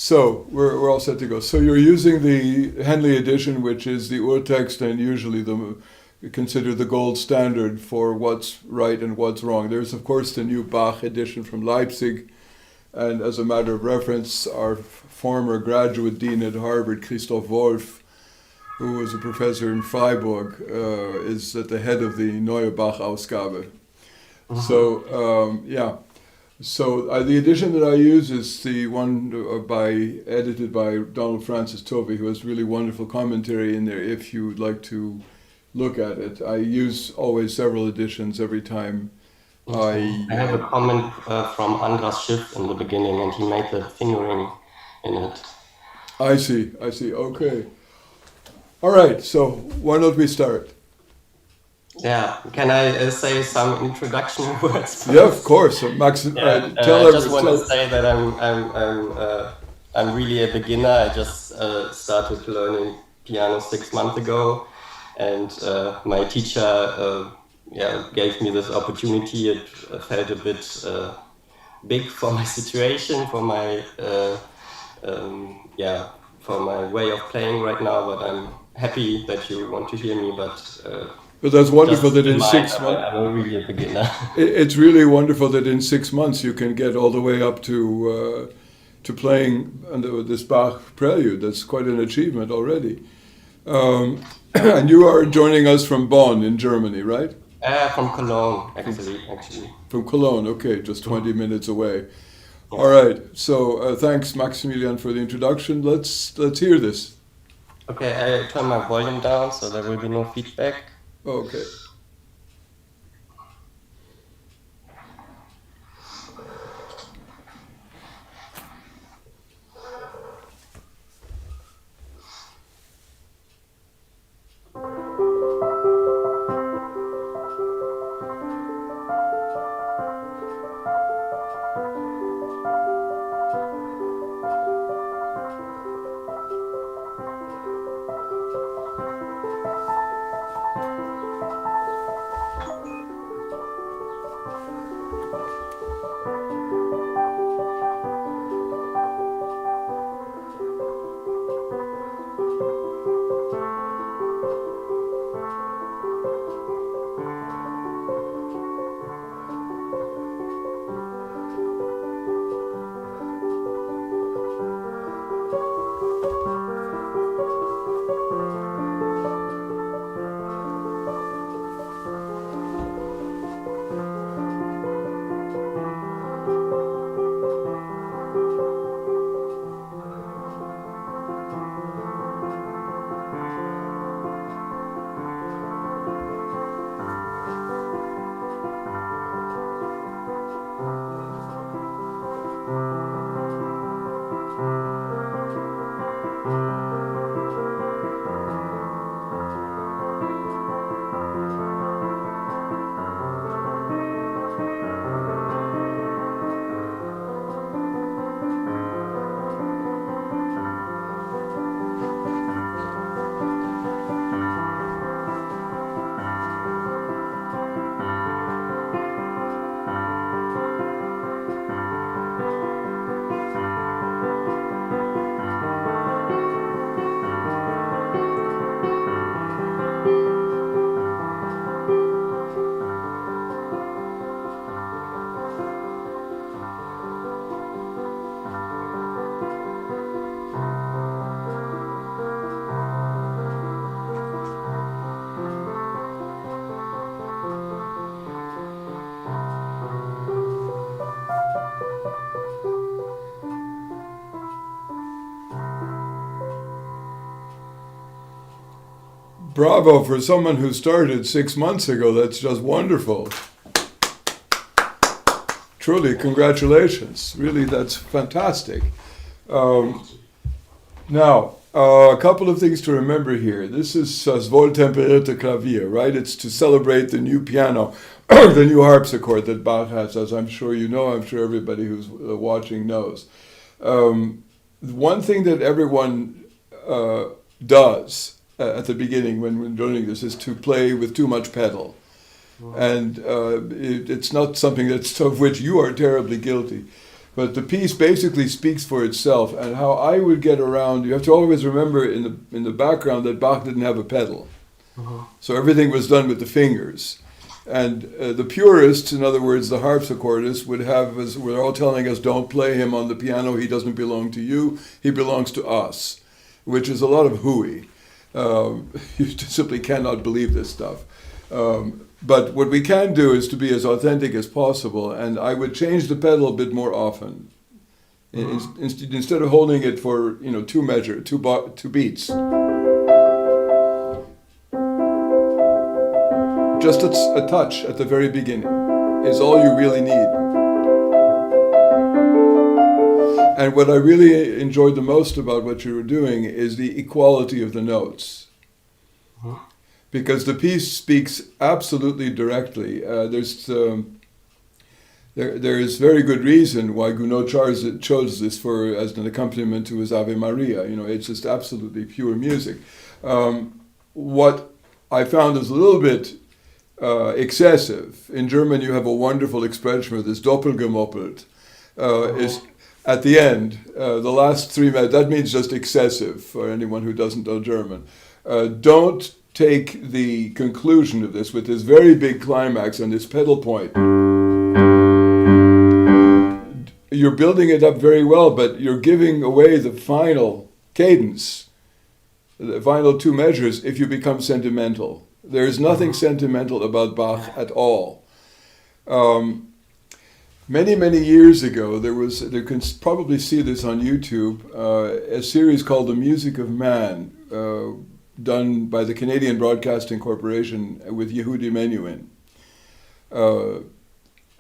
So we're all set to go. So you're using the Henley edition, which is the urtext and usually considered the gold standard for what's right and what's wrong. There's of course the new Bach edition from Leipzig, and as a matter of reference, our former graduate dean at Harvard, Christoph Wolff, who was a professor in Freiburg, is at the head of the Neue Bach-Ausgabe. Mm-hmm. So the edition that I use is the one edited by Donald Francis Tovey, who has really wonderful commentary in there if you would like to look at it. I use always several editions every time. I have a comment from Andras Schiff in the beginning, and he made the fingering in it. I see, okay. All right, so why don't we start? Yeah, can I say some introduction words? Yeah, of course. Max, I just want to say that I'm really a beginner. I just started learning piano 6 months ago, and my teacher gave me this opportunity. It felt a bit big for my situation, for my way of playing right now. But I'm happy that you want to hear me. But that's wonderful that in 6 months... I'm really a beginner. It's really wonderful that in 6 months you can get all the way up to playing under this Bach prelude. That's quite an achievement already. And you are joining us from Bonn in Germany, right? From Cologne, actually. From Cologne, okay, just 20 minutes away. Yeah. All right, so thanks, Maximilian, for the introduction. Let's hear this. Okay, I turn my volume down so there will be no feedback. Okay. Bravo for someone who started 6 months ago. That's just wonderful. Truly, congratulations. Really, that's fantastic. Now, a couple of things to remember here. This is das wohltemperierte Klavier, right? It's to celebrate the new piano, the new harpsichord that Bach has, as I'm sure you know. I'm sure everybody who's watching knows. One thing that everyone does at the beginning when we're learning this is to play with too much pedal. And it's not something of which you are terribly guilty. But the piece basically speaks for itself. And how I would get around, you have to always remember in the background that Bach didn't have a pedal. So everything was done with the fingers. And the purists, in other words, the harpsichordists, would have, as we're all telling us, don't play him on the piano, he doesn't belong to you, he belongs to us, which is a lot of hooey. You simply cannot believe this stuff. But what we can do is to be as authentic as possible, and I would change the pedal a bit more often. Instead of holding it for, two beats. Just a touch at the very beginning is all you really need. And what I really enjoyed the most about what you were doing is the equality of the notes. Because the piece speaks absolutely directly. There is very good reason why Gounod chose this as an accompaniment to his Ave Maria. It's just absolutely pure music. What I found is a little bit excessive. In German, you have a wonderful expression for this, doppelgemoppelt. Is at the end, the last 3 minutes, that means just excessive for anyone who doesn't know German. Don't take the conclusion of this with this very big climax and this pedal point. You're building it up very well, but you're giving away the final cadence, the final 2 measures, if you become sentimental. There is nothing sentimental about Bach at all. Many, many years ago, you can probably see this on YouTube, a series called The Music of Man, done by the Canadian Broadcasting Corporation with Yehudi Menuhin.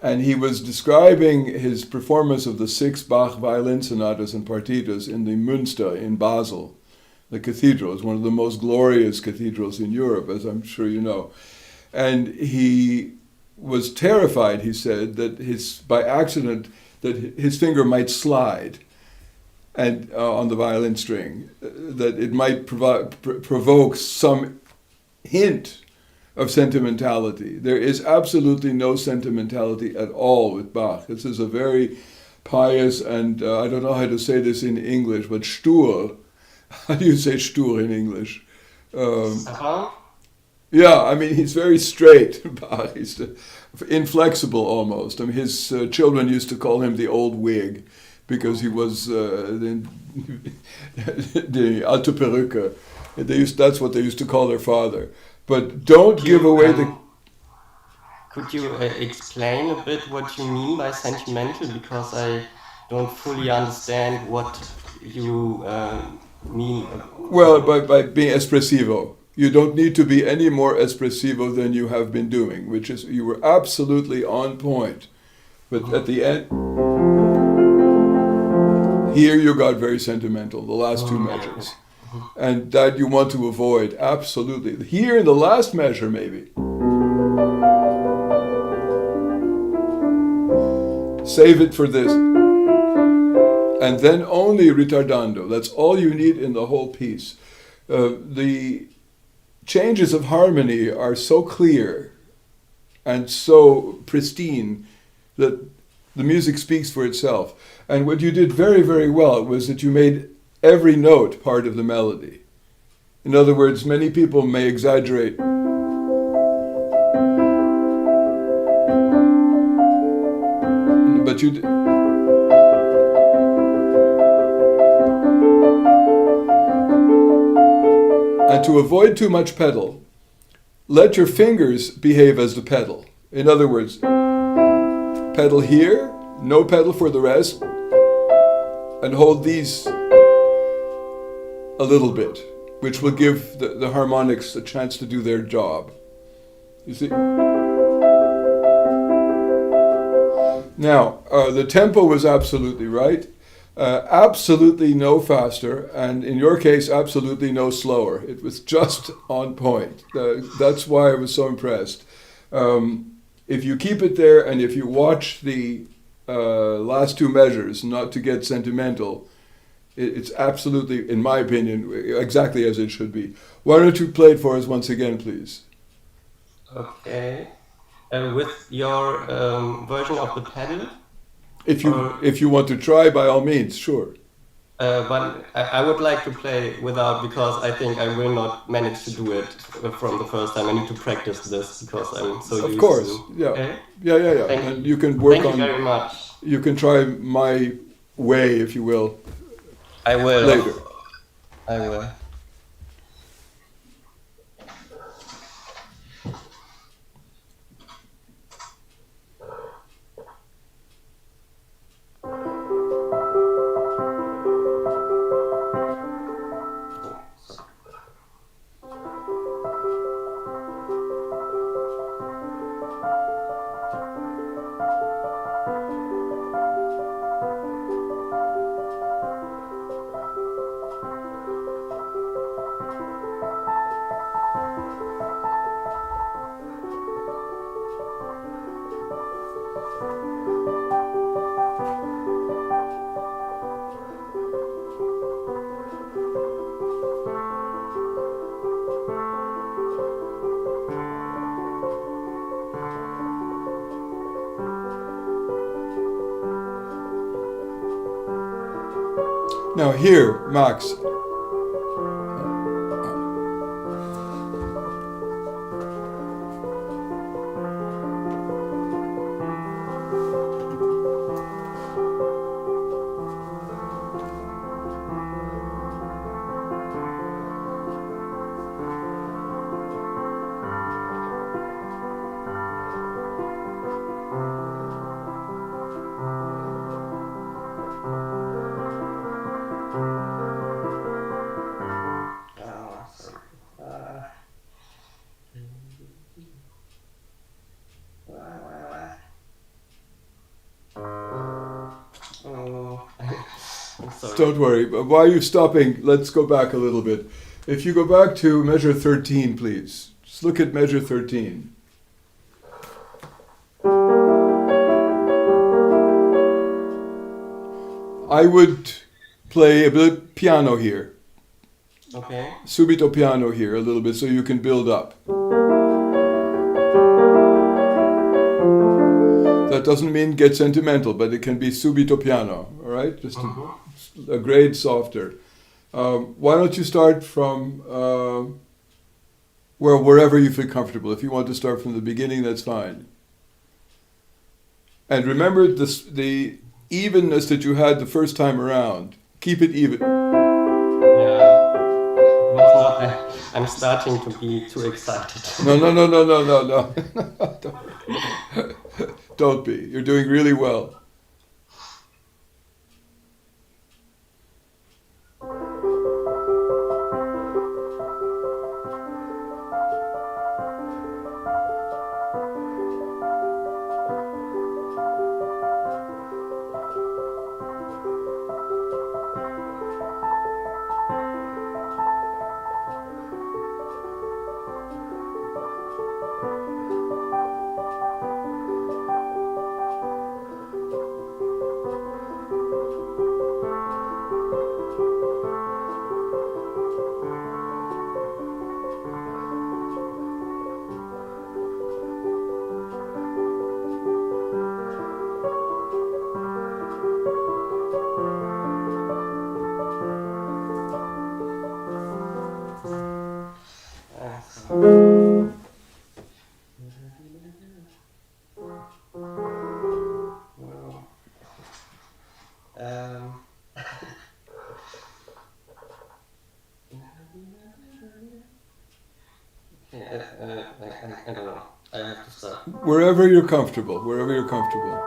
And he was describing his performance of the 6 Bach violin sonatas and partitas in the Münster in Basel. The cathedral is one of the most glorious cathedrals in Europe, as I'm sure you know. And he was terrified, he said, that by accident, that his finger might slide and on the violin string, that it might provoke some hint of sentimentality. There is absolutely no sentimentality at all with Bach. This is a very pious and, I don't know how to say this in English, but stur. How do you say stur in English? Yeah, I mean, he's very straight. He's inflexible almost. I mean, his children used to call him the old Whig because he was the alte Perücke. That's what they used to call their father. But don't give away the... Could you explain a bit what you mean by sentimental? Because I don't fully understand what you mean. Well, by being espressivo. You don't need to be any more espressivo than you have been doing, which is, you were absolutely on point. But at the end, here you got very sentimental, the last 2 measures. And that you want to avoid, absolutely. Here in the last measure, maybe. Save it for this. And then only ritardando. That's all you need in the whole piece. The changes of harmony are so clear and so pristine that the music speaks for itself. And what you did very, very well was that you made every note part of the melody. In other words, many people may exaggerate. But you... And to avoid too much pedal, let your fingers behave as the pedal. In other words, pedal here, no pedal for the rest, and hold these a little bit, which will give the harmonics a chance to do their job. You see? Now, the tempo was absolutely right. Absolutely no faster, and in your case, absolutely no slower. It was just on point. That's why I was so impressed. If you keep it there, and if you watch the last 2 measures, not to get sentimental, it's absolutely, in my opinion, exactly as it should be. Why don't you play it for us once again, please? Okay. With your version of the pedal? If you want to try, by all means, sure. But I would like to play without, because I think I will not manage to do it from the first time. I need to practice this because I'm so Of used course, to. yeah, Okay. yeah. Thank And you. you can work Thank you on. very much. You can try my way, if you will. I will. Later. I will. Now here, Max. Don't worry. Why are you stopping? Let's go back a little bit. If you go back to measure 13, please. Just look at measure 13. I would play a bit piano here. Okay. Subito piano here a little bit so you can build up. That doesn't mean get sentimental, but it can be subito piano, all right? Just a grade softer. Why don't you start from wherever you feel comfortable. If you want to start from the beginning, that's fine. And remember the evenness that you had the first time around. Keep it even. I'm starting to be too excited. No. Don't be. You're doing really well. I don't know. I have to start. Wherever you're comfortable. Wherever you're comfortable.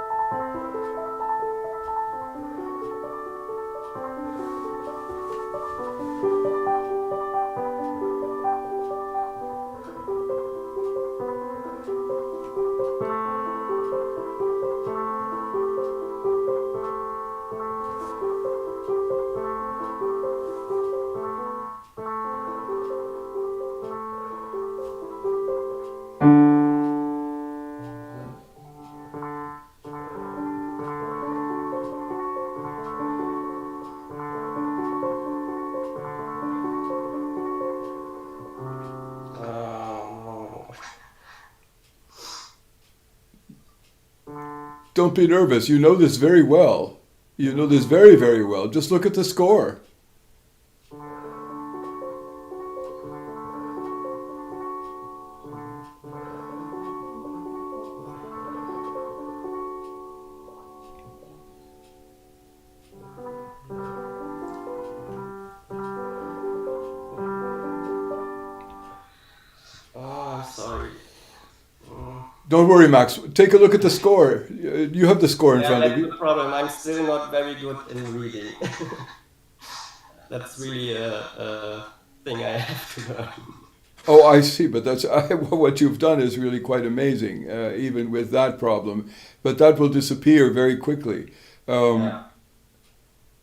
don't be nervous. You know this very well. You know this very, very well. Just look at the score. Don't worry, Max. Take a look at the score. You have the score in front of you. That's the problem. I'm still not very good in reading. That's really a thing I have to learn. Oh, I see. But that's what you've done is really quite amazing, even with that problem. But that will disappear very quickly.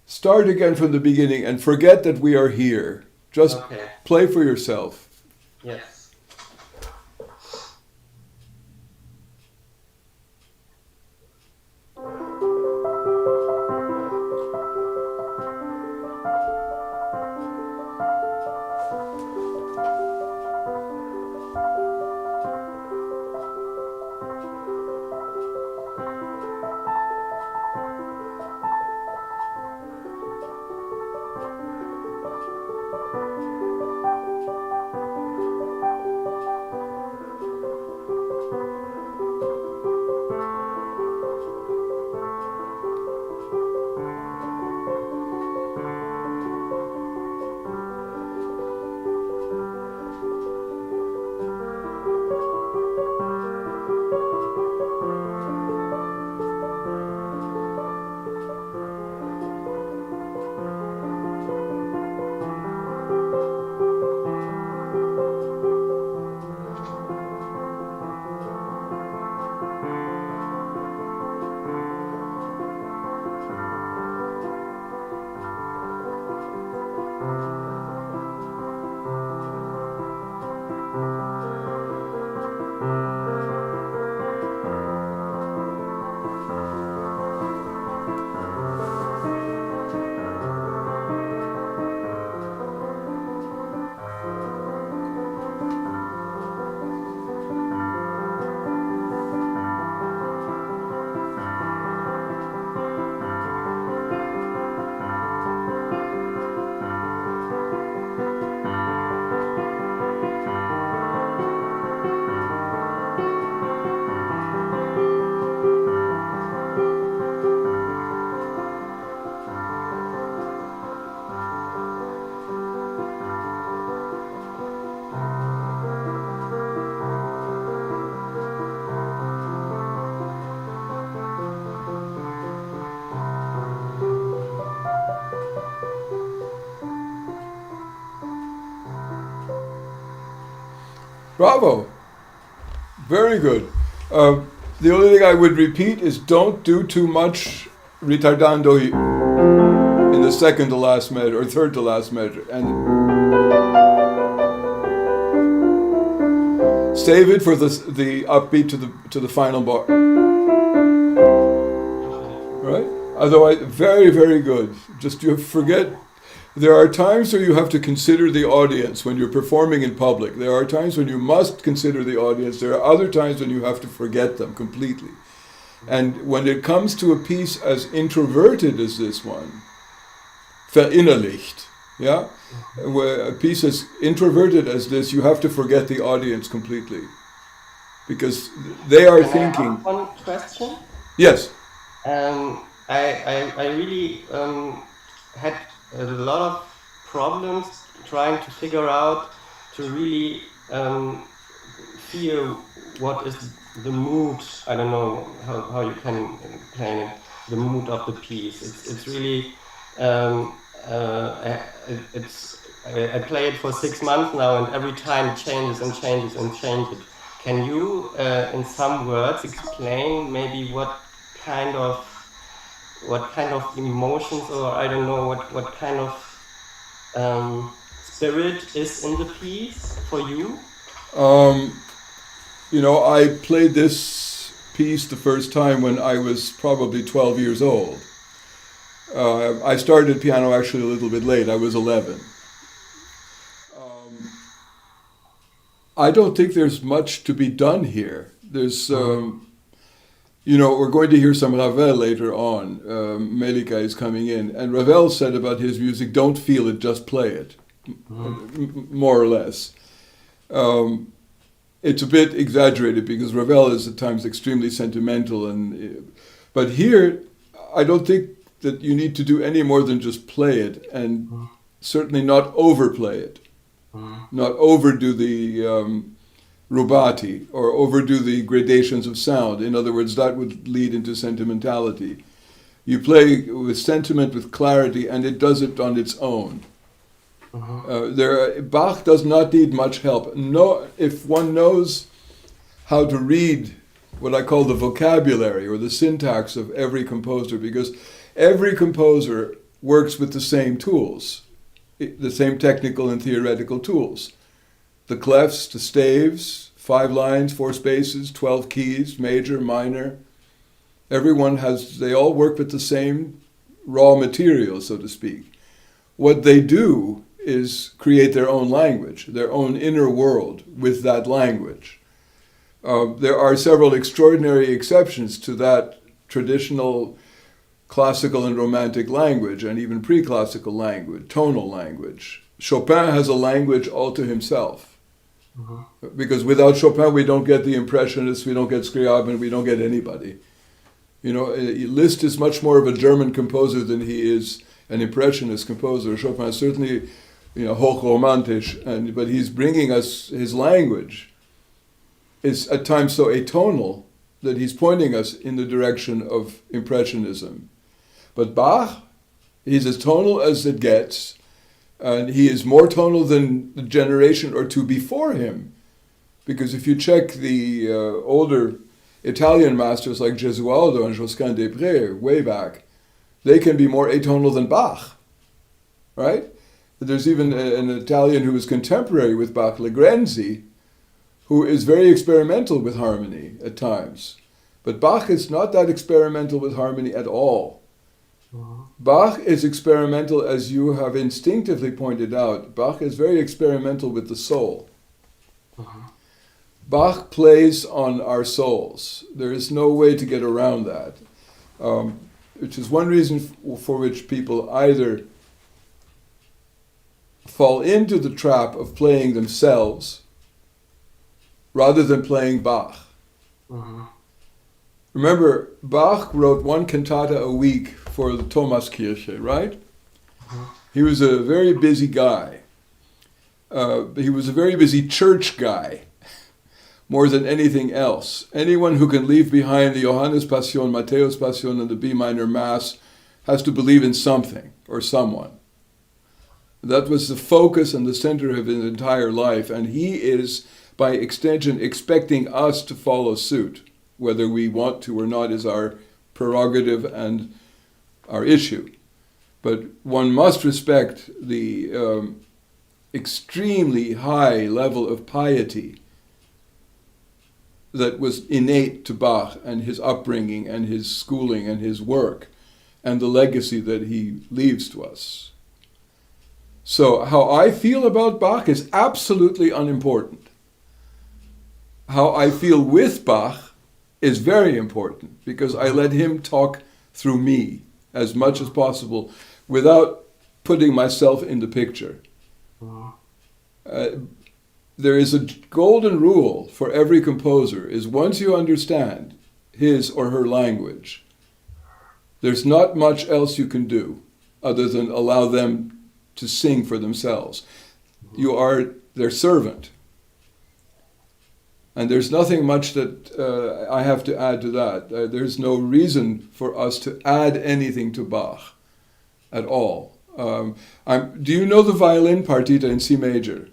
Start again from the beginning and forget that we are here. Just play for yourself. Yes. Bravo. Very good. The only thing I would repeat is don't do too much ritardando in the second to last measure or third to last measure, and save it for the upbeat to the final bar. Right? Otherwise, very, very good. Just you forget. There are times where you have to consider the audience when you're performing in public. There are times when you must consider the audience. There are other times when you have to forget them completely. And when it comes to a piece as introverted as this one, verinnerlicht, yeah? Where a piece as introverted as this, you have to forget the audience completely. Because they are thinking... I have one question? Yes. I really had a lot of problems trying to figure out to really feel what is the mood. I don't know how you can explain it. The mood of the piece. It's really I play it for 6 months now, and every time it changes and changes and changes. Can you, in some words, explain maybe what kind of emotions, or I don't know what kind of spirit is in the piece for you? I played this piece the first time when I was probably 12 years old. I started piano actually a little bit late. I was 11. I don't think there's much to be done here. There's We're going to hear some Ravel later on. Melika is coming in. And Ravel said about his music, don't feel it, just play it. More or less. It's a bit exaggerated because Ravel is at times extremely sentimental. But here, I don't think that you need to do any more than just play it, and certainly not overplay it. Not overdo the rubati or overdo the gradations of sound. In other words, that would lead into sentimentality. You play with sentiment, with clarity, and it does it on its own. Bach does not need much help. No, if one knows how to read what I call the vocabulary or the syntax of every composer, because every composer works with the same tools, the same technical and theoretical tools. The clefs, the staves, 5 lines, 4 spaces, 12 keys, major, minor. They all work with the same raw material, so to speak. What they do is create their own language, their own inner world with that language. There are several extraordinary exceptions to that traditional classical and romantic language, and even pre-classical language, tonal language. Chopin has a language all to himself. Because without Chopin, we don't get the Impressionists, we don't get Scriabin, we don't get anybody. Liszt is much more of a German composer than he is an Impressionist composer. Chopin is certainly, hochromantisch, but he's bringing us his language. It's at times so atonal that he's pointing us in the direction of Impressionism. But Bach, he's as tonal as it gets, and he is more tonal than the generation or two before him. Because if you check the older Italian masters like Gesualdo and Josquin des Prés, way back, they can be more atonal than Bach, right? There's even an Italian who was contemporary with Bach, Legrenzi, who is very experimental with harmony at times. But Bach is not that experimental with harmony at all. Bach is experimental, as you have instinctively pointed out. Bach is very experimental with the soul. Bach plays on our souls. There is no way to get around that, which is one reason for which people either fall into the trap of playing themselves rather than playing Bach. Remember, Bach wrote 1 cantata a week for the Thomaskirche, right? He was a very busy guy. He was a very busy church guy, more than anything else. Anyone who can leave behind the Johannes Passion, Matthäus Passion, and the B minor Mass has to believe in something or someone. That was the focus and the center of his entire life, and he is, by extension, expecting us to follow suit. Whether we want to or not is our prerogative and our issue. But one must respect the extremely high level of piety that was innate to Bach and his upbringing and his schooling and his work and the legacy that he leaves to us. So how I feel about Bach is absolutely unimportant. How I feel with Bach is very important, because I let him talk through me as much as possible without putting myself in the picture. There is a golden rule for every composer, is once you understand his or her language, there's not much else you can do other than allow them to sing for themselves. You are their servant. And there's nothing much that I have to add to that. There's no reason for us to add anything to Bach at all. Do you know the violin partita in C major?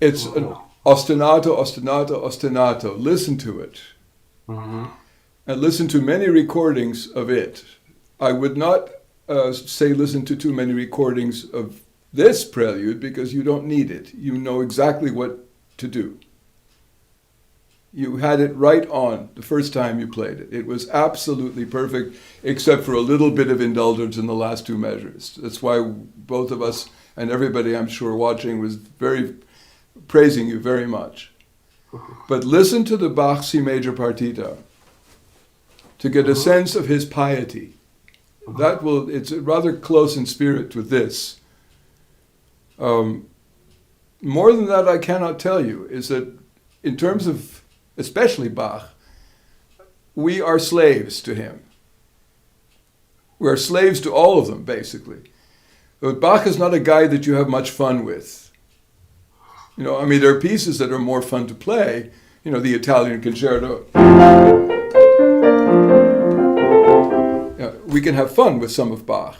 It's an ostinato, ostinato, ostinato. Listen to it. And listen to many recordings of it. I would not say listen to too many recordings of this prelude, because you don't need it. You know exactly what to do. You had it right on the first time you played it. It was absolutely perfect, except for a little bit of indulgence in the last two measures. That's why both of us and everybody, I'm sure, watching was very praising you very much. But listen to the Bach C major partita to get a sense of his piety. It's rather close in spirit with this. More than that, I cannot tell you, is that in terms of, especially Bach, we are slaves to him. We are slaves to all of them, basically. But Bach is not a guy that you have much fun with. There are pieces that are more fun to play. The Italian concerto. We can have fun with some of Bach,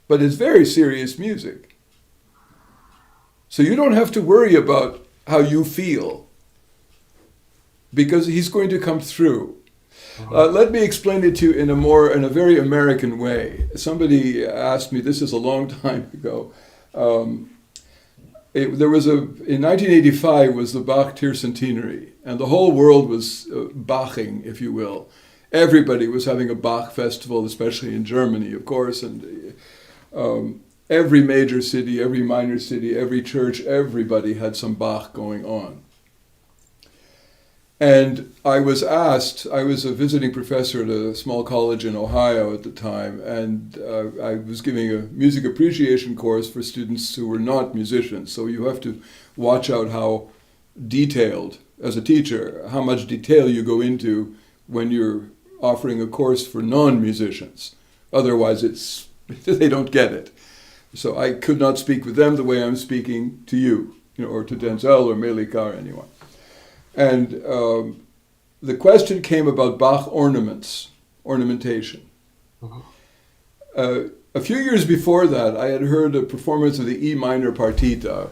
but it's very serious music. So you don't have to worry about how you feel, because he's going to come through. Let me explain it to you in a very American way. Somebody asked me, this is a long time ago, in 1985 was the Bach Tercentenary, and the whole world was Baching, if you will. Everybody was having a Bach festival, especially in Germany, of course, and every major city, every minor city, every church, everybody had some Bach going on. And I was asked, I was a visiting professor at a small college in Ohio at the time, and I was giving a music appreciation course for students who were not musicians. So you have to watch out how detailed, as a teacher, how much detail you go into when you're offering a course for non-musicians. Otherwise, they don't get it. So I could not speak with them the way I'm speaking to you, or to Denzel or Melika or anyone. And the question came about Bach ornamentation. A few years before that, I had heard a performance of the E minor partita.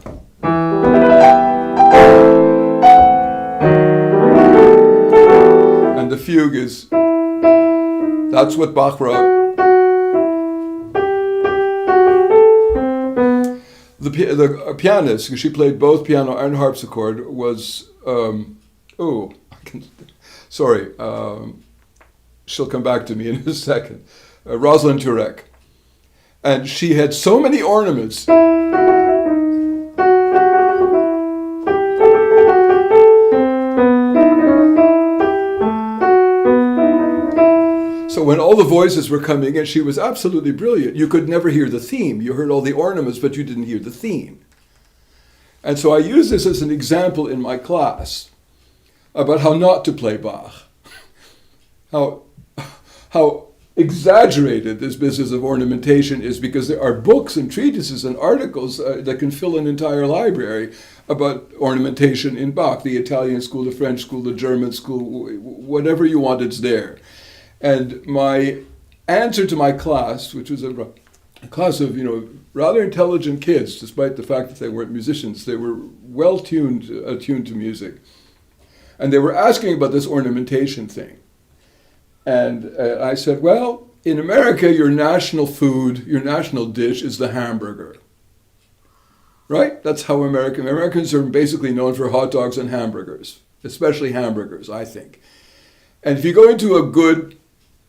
And the fugue is, that's what Bach wrote. The pianist, she played both piano and harpsichord, was, she'll come back to me in a second, Rosalind Turek. And she had so many ornaments. So when all the voices were coming in, she was absolutely brilliant. You could never hear the theme. You heard all the ornaments, but you didn't hear the theme. And so I use this as an example in my class about how not to play Bach. How exaggerated this business of ornamentation is, because there are books and treatises and articles that can fill an entire library about ornamentation in Bach. The Italian school, the French school, the German school, whatever you want, it's there. And my answer to my class, which was a class of, rather intelligent kids, despite the fact that they weren't musicians, they were attuned to music. And they were asking about this ornamentation thing. And I said, well, in America, your national food, your national dish is the hamburger. Right? That's how Americans are basically known for hot dogs and hamburgers, especially hamburgers, I think. And if you go into a good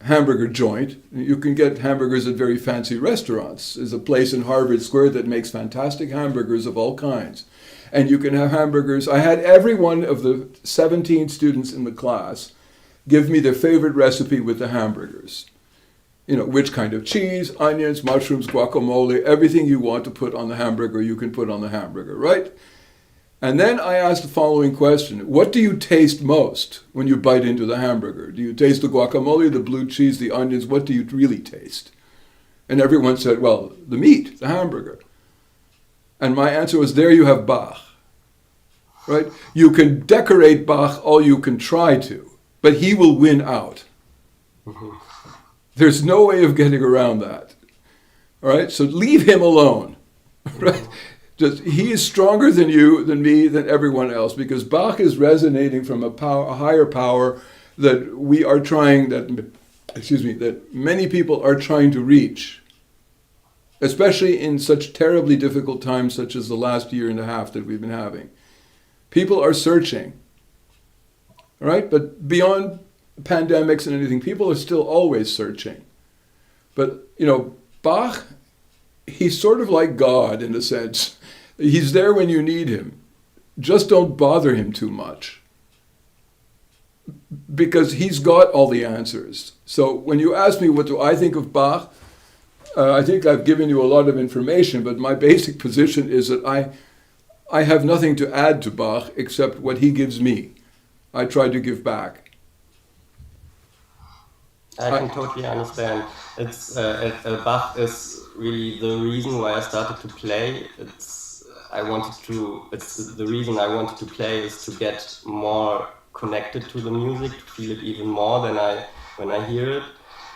hamburger joint, you can get hamburgers at very fancy restaurants. There's a place in Harvard Square that makes fantastic hamburgers of all kinds. And you can have hamburgers. I had every one of the 17 students in the class give me their favorite recipe with the hamburgers. Which kind of cheese, onions, mushrooms, guacamole, everything you want to put on the hamburger, you can put on the hamburger, right? And then I asked the following question: what do you taste most when you bite into the hamburger? Do you taste the guacamole, the blue cheese, the onions? What do you really taste? And everyone said, well, the meat, the hamburger. And my answer was, there you have Bach, right? You can decorate Bach all you can try to, but he will win out. Mm-hmm. There's no way of getting around that, all right? So leave him alone, right? He is stronger than you, than me, than everyone else, because Bach is resonating from a higher power that we are trying, that many people are trying to reach, especially in such terribly difficult times such as the last year and a half that we've been having. People are searching. right? But beyond pandemics and anything, people are still always searching. But, Bach, he's sort of like God in a sense. He's there when you need him. Just don't bother him too much, because he's got all the answers. So when you ask me what do I think of Bach, I think I've given you a lot of information, but my basic position is that I have nothing to add to Bach except what he gives me. I try to give back. I can totally understand. It's Bach is really the reason why I started to play. It's the reason I wanted to play is to get more connected to the music, to feel it even more than when I hear it.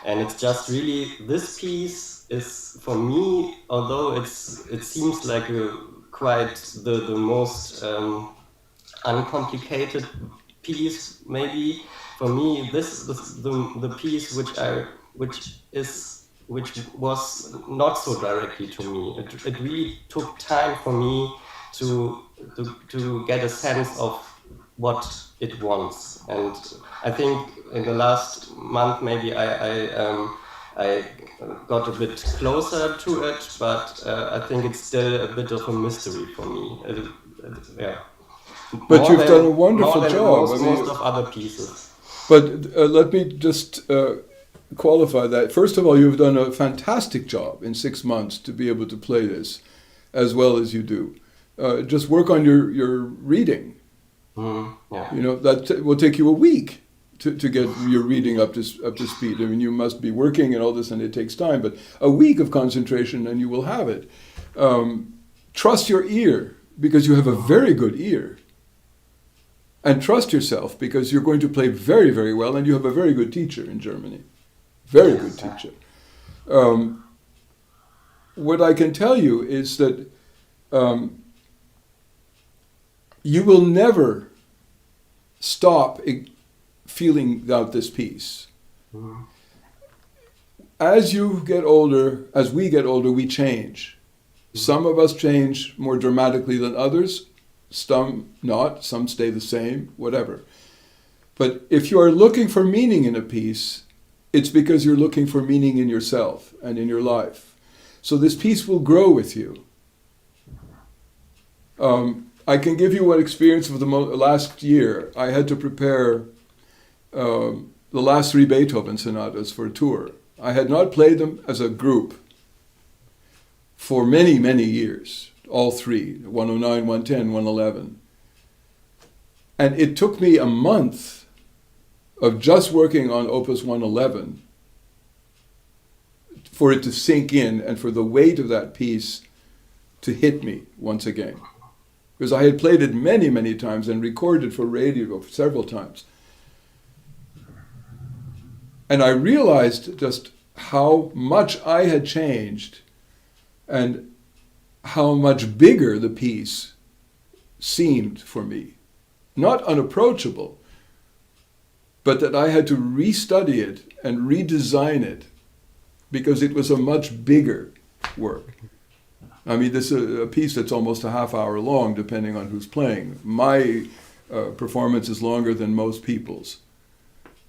And it's just really, this piece is for me, although it seems like quite the most uncomplicated piece, maybe for me this is the piece which was not so directly to me. It really took time for me to get a sense of what it wants, and I think in the last month maybe I got a bit closer to it, but I think it's still a bit of a mystery for me. Yeah. But you've done a wonderful job. Most of other pieces. But let me just qualify that. First of all, you've done a fantastic job in 6 months to be able to play this as well as you do. Just work on your reading. Yeah. That will take you a week to get your reading up to speed. I mean, you must be working and all this, and it takes time. But a week of concentration, and you will have it. Trust your ear, because you have a very good ear. And trust yourself, because you're going to play very, very well, and you have a very good teacher in Germany. Very good teacher. What I can tell you is that you will never stop feeling out this piece. Mm-hmm. As you get older, as we get older, we change. Mm-hmm. Some of us change more dramatically than others, some not, some stay the same, whatever. But if you are looking for meaning in a piece, it's because you're looking for meaning in yourself and in your life. So this piece will grow with you. I can give you one experience of the last year. I had to prepare the last 3 Beethoven sonatas for a tour. I had not played them as a group for many, many years. All 3, 109, 110, 111. And it took me a month of just working on Opus 111 for it to sink in and for the weight of that piece to hit me once again. Because I had played it many, many times and recorded for radio several times. And I realized just how much I had changed and how much bigger the piece seemed for me. Not unapproachable, but that I had to restudy it and redesign it because it was a much bigger work. I mean, this is a piece that's almost a half hour long, depending on who's playing. My performance is longer than most people's.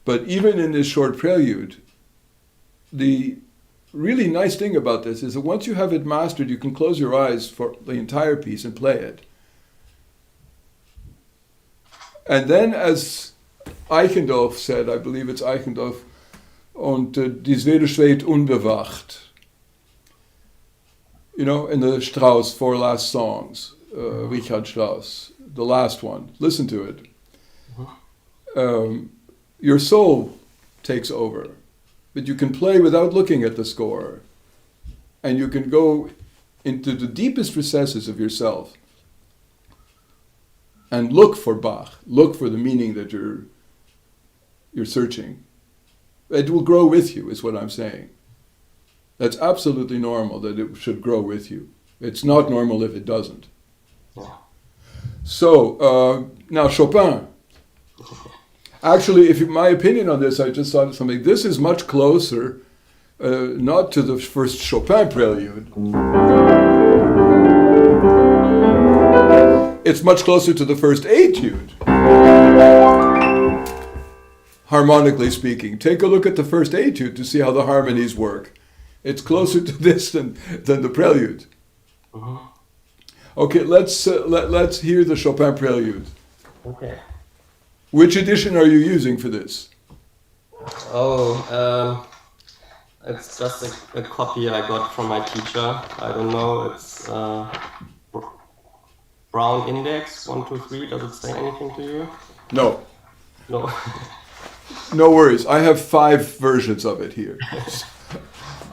But even in this short prelude, the really nice thing about this is that once you have it mastered, you can close your eyes for the entire piece and play it. And then, as Eichendorff said, I believe it's Eichendorff, und die Seele schwebt unbewacht. In the Strauss 4 last songs, Richard Strauss, the last one, listen to it. Your soul takes over, but you can play without looking at the score, and you can go into the deepest recesses of yourself and look for Bach, look for the meaning that you're searching. It will grow with you, is what I'm saying. That's absolutely normal that it should grow with you. It's not normal if it doesn't. Yeah. So, now Chopin. Actually, my opinion on this, I just thought of something. This is much closer, not to the first Chopin prelude. It's much closer to the first etude. harmonically speaking. Take a look at the first etude to see how the harmonies work. It's closer to this than the prelude. Mm-hmm. Okay, let's hear the Chopin prelude. Okay. Which edition are you using for this? Oh, it's just a copy I got from my teacher. I don't know. It's Brown Index 123. Does it say anything to you? No. No. No worries. I have 5 versions of it here.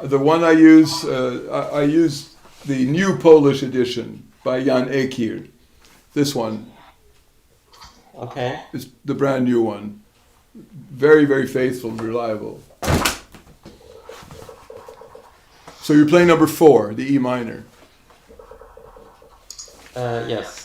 The one I use the new Polish edition by Jan Ekir. This one. Okay. It's the brand new one. Very, very faithful, reliable. So you're playing number 4, the E minor. Yes.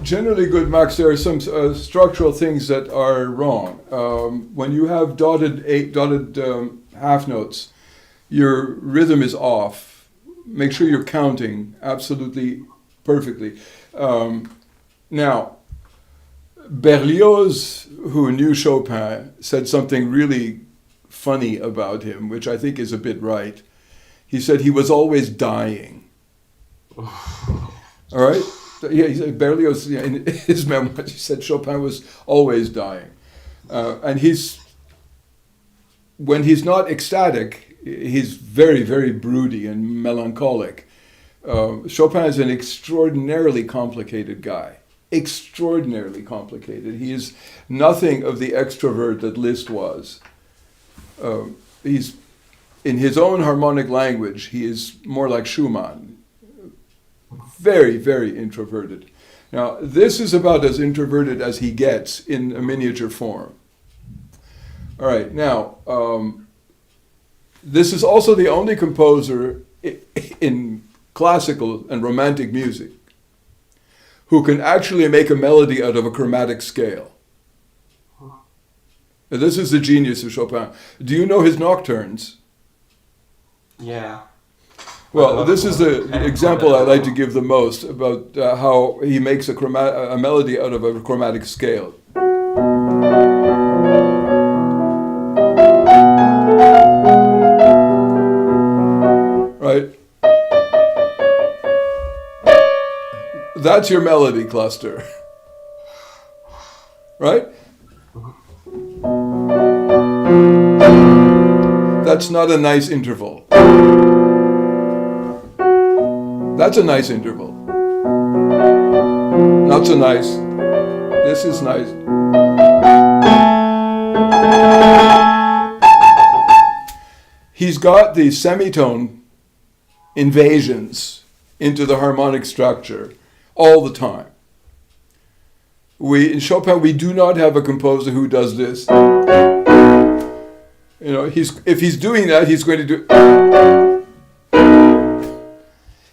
Generally good, Max. There are some structural things that are wrong. When you have dotted half notes, your rhythm is off. Make sure you're counting absolutely perfectly. Now, Berlioz, who knew Chopin, said something really funny about him, which I think is a bit right. He said he was always dying. All right? Yeah, he said Berlioz, in his memoirs, he said Chopin was always dying. And when he's not ecstatic, he's very, very broody and melancholic. Chopin is an extraordinarily complicated guy. Extraordinarily complicated. He is nothing of the extrovert that Liszt was. He's, in his own harmonic language, he is more like Schumann. Very, very introverted. Now, this is about as introverted as he gets in a miniature form. All right, now, this is also the only composer in classical and romantic music who can actually make a melody out of a chromatic scale. Now, this is the genius of Chopin. Do you know his nocturnes? Yeah. Well, this is the example I like to give the most about how he makes a melody out of a chromatic scale. That's your melody cluster. Right? That's not a nice interval. That's a nice interval. Not so nice. This is nice. He's got the semitone invasions into the harmonic structure all the time. In Chopin, we do not have a composer who does this. If he's doing that, he's going to do.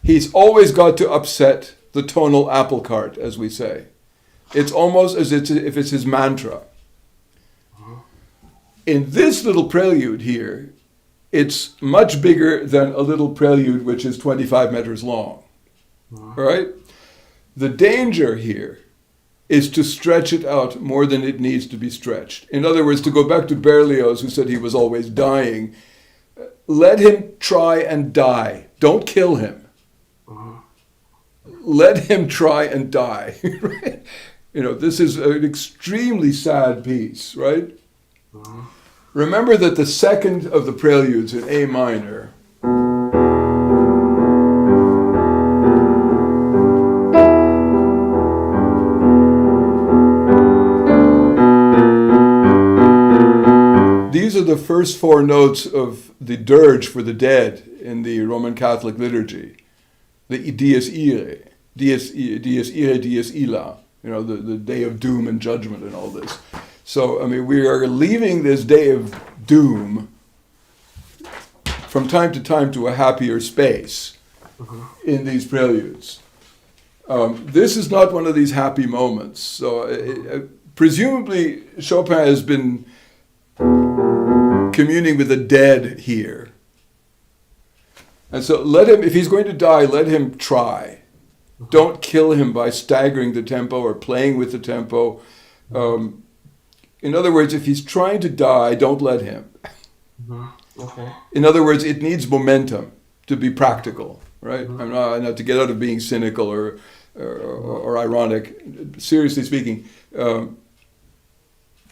He's always got to upset the tonal apple cart, as we say. It's almost as if it's his mantra. In this little prelude here, it's much bigger than a little prelude which is 25 meters long. All right? The danger here is to stretch it out more than it needs to be stretched. In other words, to go back to Berlioz, who said he was always dying, let him try and die. Don't kill him. Let him try and die. Right? This is an extremely sad piece, right? Remember that the second of the preludes in A minor these are the first four notes of the dirge for the dead in the Roman Catholic liturgy. The Dies Irae, Dies Irae, Dies Illa, the day of doom and judgment and all this. So, we are leaving this day of doom from time to time to a happier space in these preludes. This is not one of these happy moments. So, presumably, Chopin has been communing with the dead here. And so if he's going to die, let him try. Don't kill him by staggering the tempo or playing with the tempo. In other words, if he's trying to die, don't let him. Okay. In other words, it needs momentum to be practical, right? I'm not to get out of being cynical or ironic. Seriously speaking,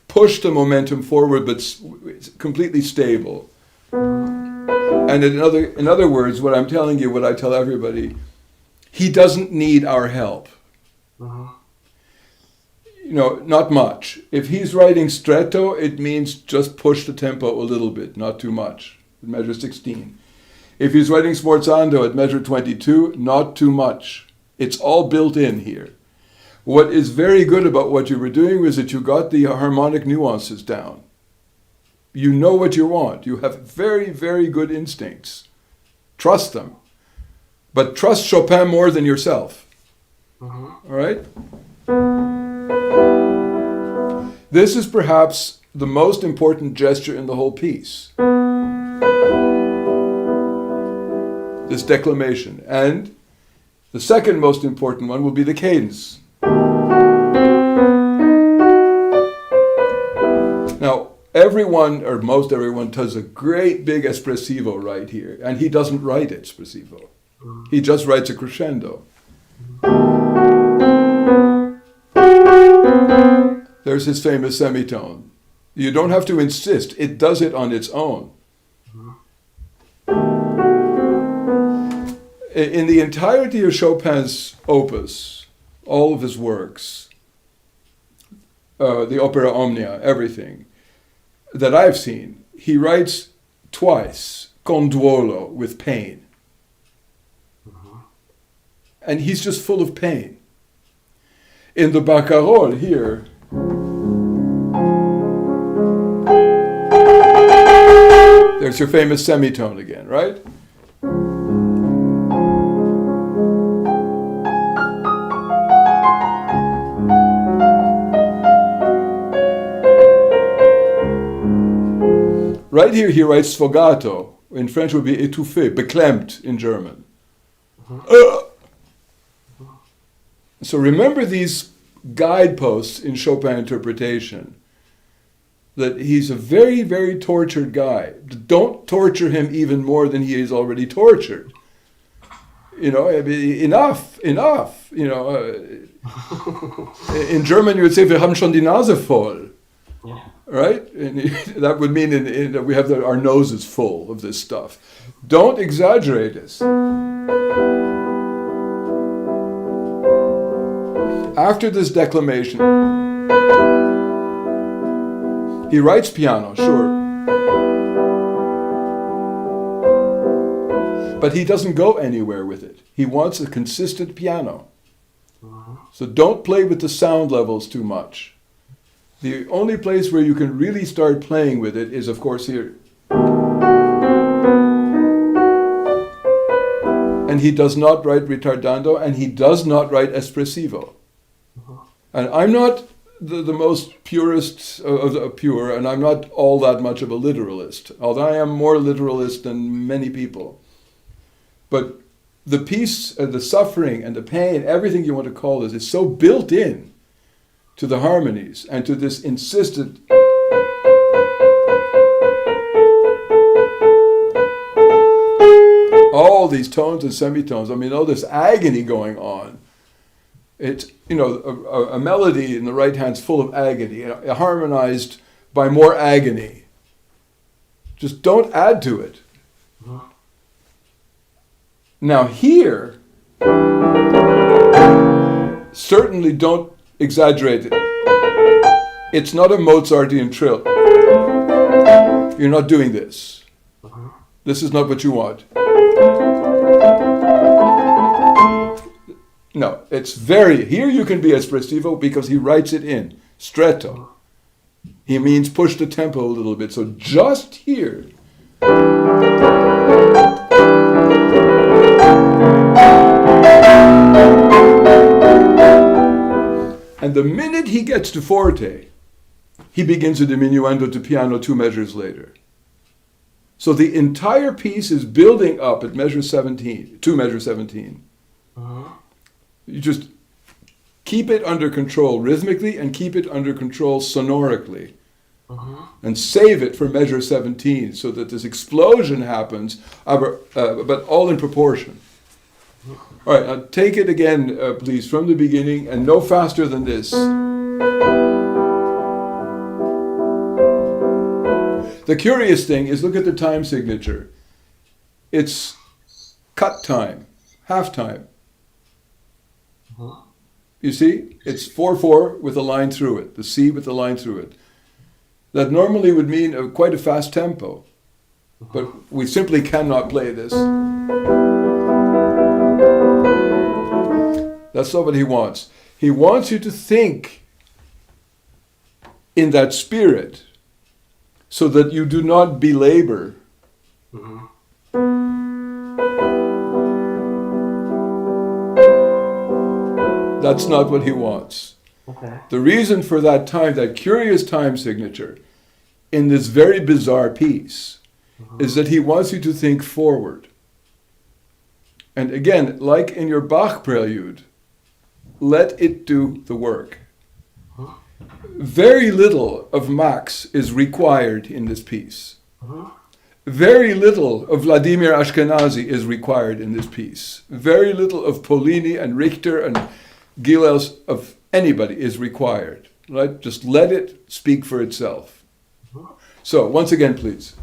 push the momentum forward, but it's completely stable. And in other words, what I'm telling you, what I tell everybody, he doesn't need our help. Not much. If he's writing stretto, it means just push the tempo a little bit, not too much. Measure 16. If he's writing sforzando at measure 22, not too much. It's all built in here. What is very good about what you were doing was that you got the harmonic nuances down. You know what you want. You have very, very good instincts. Trust them. But trust Chopin more than yourself. All right? This is perhaps the most important gesture in the whole piece. This declamation. And the second most important one will be the cadence. Now, everyone, or most everyone, does a great big espressivo right here. And he doesn't write espressivo. He just writes a crescendo. There's his famous semitone. You don't have to insist. It does it on its own. In the entirety of Chopin's opus, all of his works, the opera omnia, everything that I've seen, he writes twice, con duolo, with pain. And he's just full of pain. In the Barcarolle here, there's your famous semitone again, right? Right here he writes sfogato. In French would be étouffé, beklemmt in German. So remember these guideposts in Chopin interpretation, that he's a very, very tortured guy. Don't torture him even more than he is already tortured. I mean, enough. In German you would say, wir haben schon die Nase voll. Yeah. Right? And that would mean that we have our noses full of this stuff. Don't exaggerate this. After this declamation, he writes piano, sure. But he doesn't go anywhere with it. He wants a consistent piano. So don't play with the sound levels too much. The only place where you can really start playing with it is, of course, here. And he does not write ritardando, and he does not write espressivo. And I'm not the most purist of the pure, and I'm not all that much of a literalist, although I am more literalist than many people. But the peace and the suffering and the pain, everything you want to call this, is so built in to the harmonies and to this insistent all these tones and semitones. I mean, all this agony going on. It's, a melody in the right hand's full of agony, harmonized by more agony. Just don't add to it. Now here, certainly don't exaggerate it. It's not a Mozartian trill. You're not doing this. This is not what you want. No, it's here you can be espressivo because he writes it in, stretto. He means push the tempo a little bit. So just here. And the minute he gets to forte, he begins a diminuendo to piano 2 measures later. So the entire piece is building up at measure 17, 2 measure 17. You just keep it under control rhythmically and keep it under control sonorically. And save it for measure 17 so that this explosion happens, but all in proportion. All right, now take it again, please, from the beginning, and no faster than this. The curious thing is, look at the time signature. It's cut time, half time. You see? It's 4/4 with a line through it, the C with the line through it. That normally would mean quite a fast tempo, but we simply cannot play this. That's not what he wants. He wants you to think in that spirit so that you do not belabor. That's not what he wants. Okay. The reason for that time, that curious time signature in this very bizarre piece, is that he wants you to think forward. And again, like in your Bach prelude, let it do the work. Very little of Max is required in this piece. Very little of Vladimir Ashkenazy is required in this piece. Very little of Polini and Richter and Gilels of anybody is required. Right? Just let it speak for itself. So, once again, please.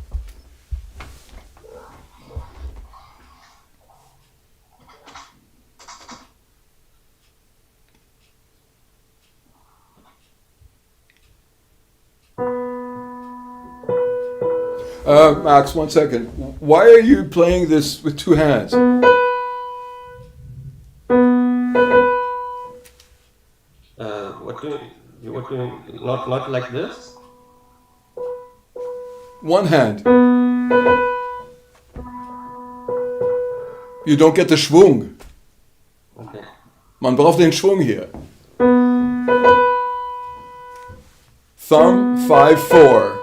Max, 1 second. Why are you playing this with 2 hands? What do you not like this? 1 hand. You don't get the Schwung. Okay. Man braucht den Schwung hier. Thumb, 5/4.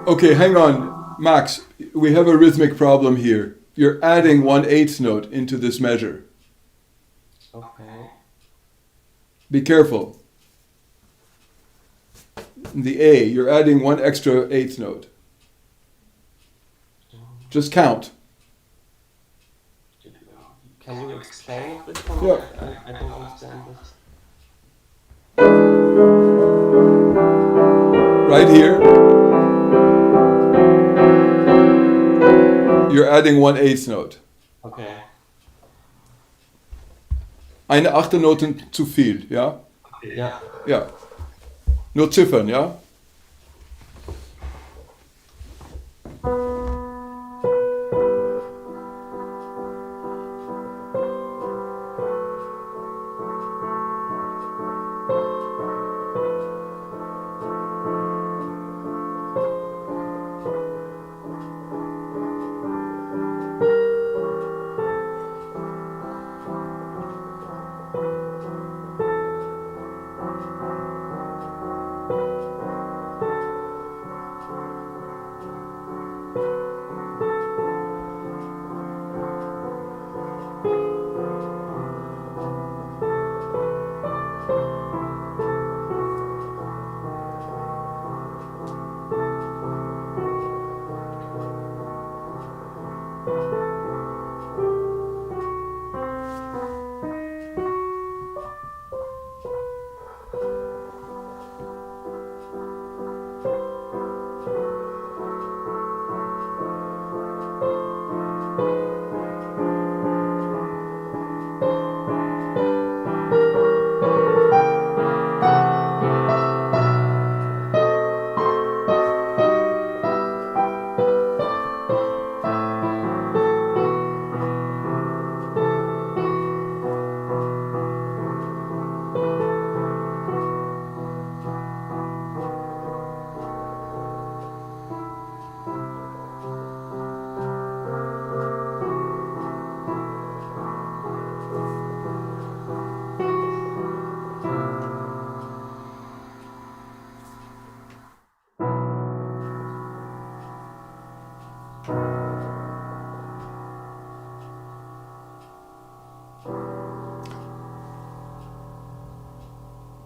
Okay, hang on, Max. We have a rhythmic problem here. You're adding 1/8 note into this measure. Okay. Be careful. The A, you're adding one extra eighth note. Just count. Can you explain it a bit for me? Yeah. I don't understand this. Right here, you're adding 1/8 note. Okay. Eine achte Noten zu viel, ja? Ja. Ja. Nur Ziffern, ja?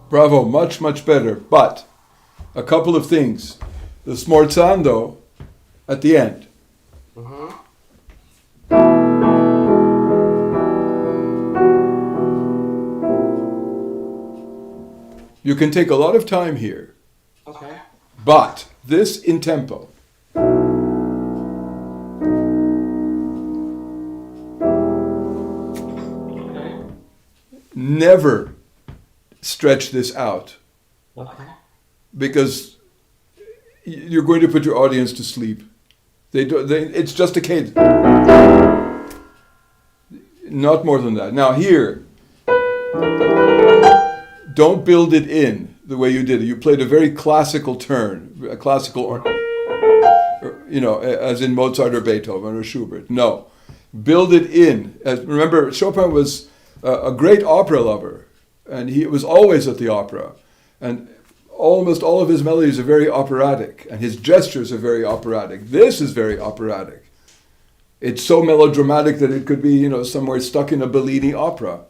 Bravo, much, much better. But a couple of things. The smorzando at the end. Mhm. You can take a lot of time here, Okay. but this in tempo. Okay. Never stretch this out Okay. because you're going to put your audience to sleep. It's just a cadence. Not more than that. Now here, don't build it in the way you did it. You played a very classical turn, a classical, as in Mozart or Beethoven or Schubert. No, build it in. Remember, Chopin was a great opera lover, and he was always at the opera, and almost all of his melodies are very operatic, and his gestures are very operatic. This is very operatic. It's so melodramatic that it could be, somewhere stuck in a Bellini opera.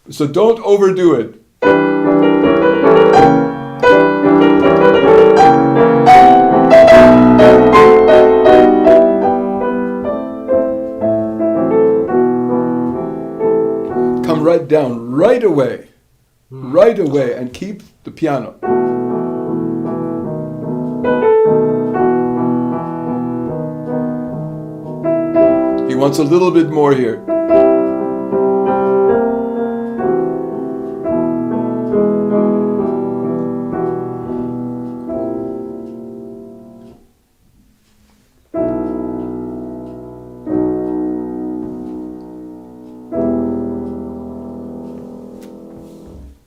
So don't overdo it. Come right down, right away, and keep the piano. He wants a little bit more here.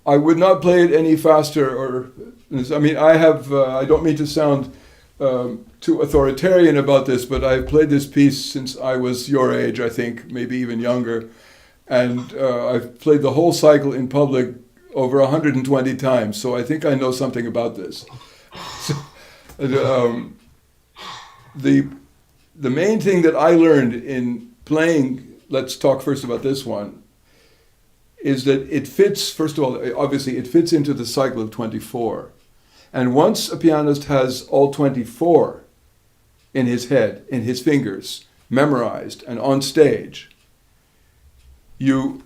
I would not play it any faster, I don't mean to sound too authoritarian about this, but I've played this piece since I was your age, I think, maybe even younger. And I've played the whole cycle in public over 120 times, so I think I know something about this. The main thing that I learned in playing, let's talk first about this one, is that it fits, first of all, obviously it fits into the cycle of 24. And once a pianist has all 24 in his head, in his fingers, memorized and on stage, you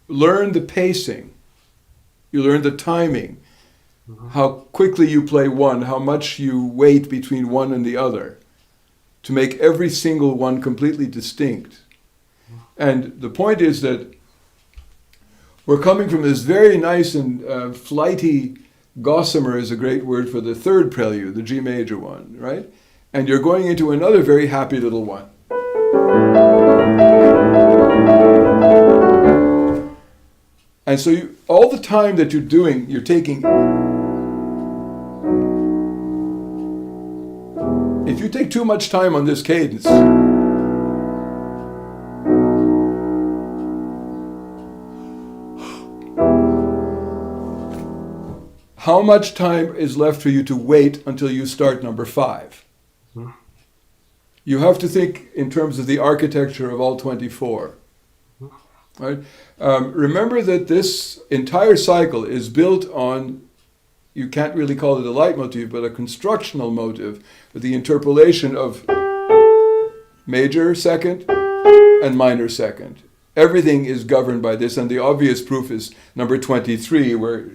learn the pacing, you learn the timing, how quickly you play one, how much you wait between one and the other, to make every single one completely distinct. And the point is that we're coming from this very nice and flighty, gossamer is a great word for the third prelude, the G major one, right? And you're going into another very happy little one. And so all the time that you're taking, if you take too much time on this cadence, how much time is left for you to wait until you start number 5? You have to think in terms of the architecture of all 24. Right? Remember that this entire cycle is built on, you can't really call it a leitmotif, but a constructional motive, with the interpolation of major second and minor second. Everything is governed by this, and the obvious proof is number 23, where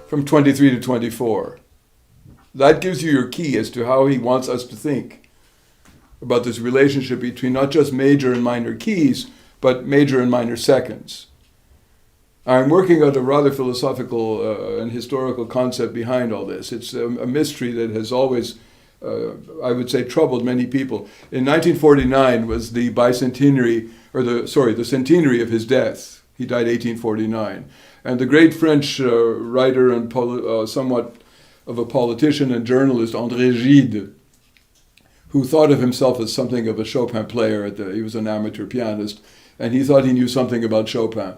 from 23 to 24. That gives you your key as to how he wants us to think about this relationship between not just major and minor keys, but major and minor seconds. I'm working on a rather philosophical and historical concept behind all this. It's a mystery that has always, I would say, troubled many people. In 1949 was the bicentenary, or the centenary of his death. He died 1849. And the great French writer and somewhat of a politician and journalist, André Gide, who thought of himself as something of a Chopin player, he was an amateur pianist, and he thought he knew something about Chopin.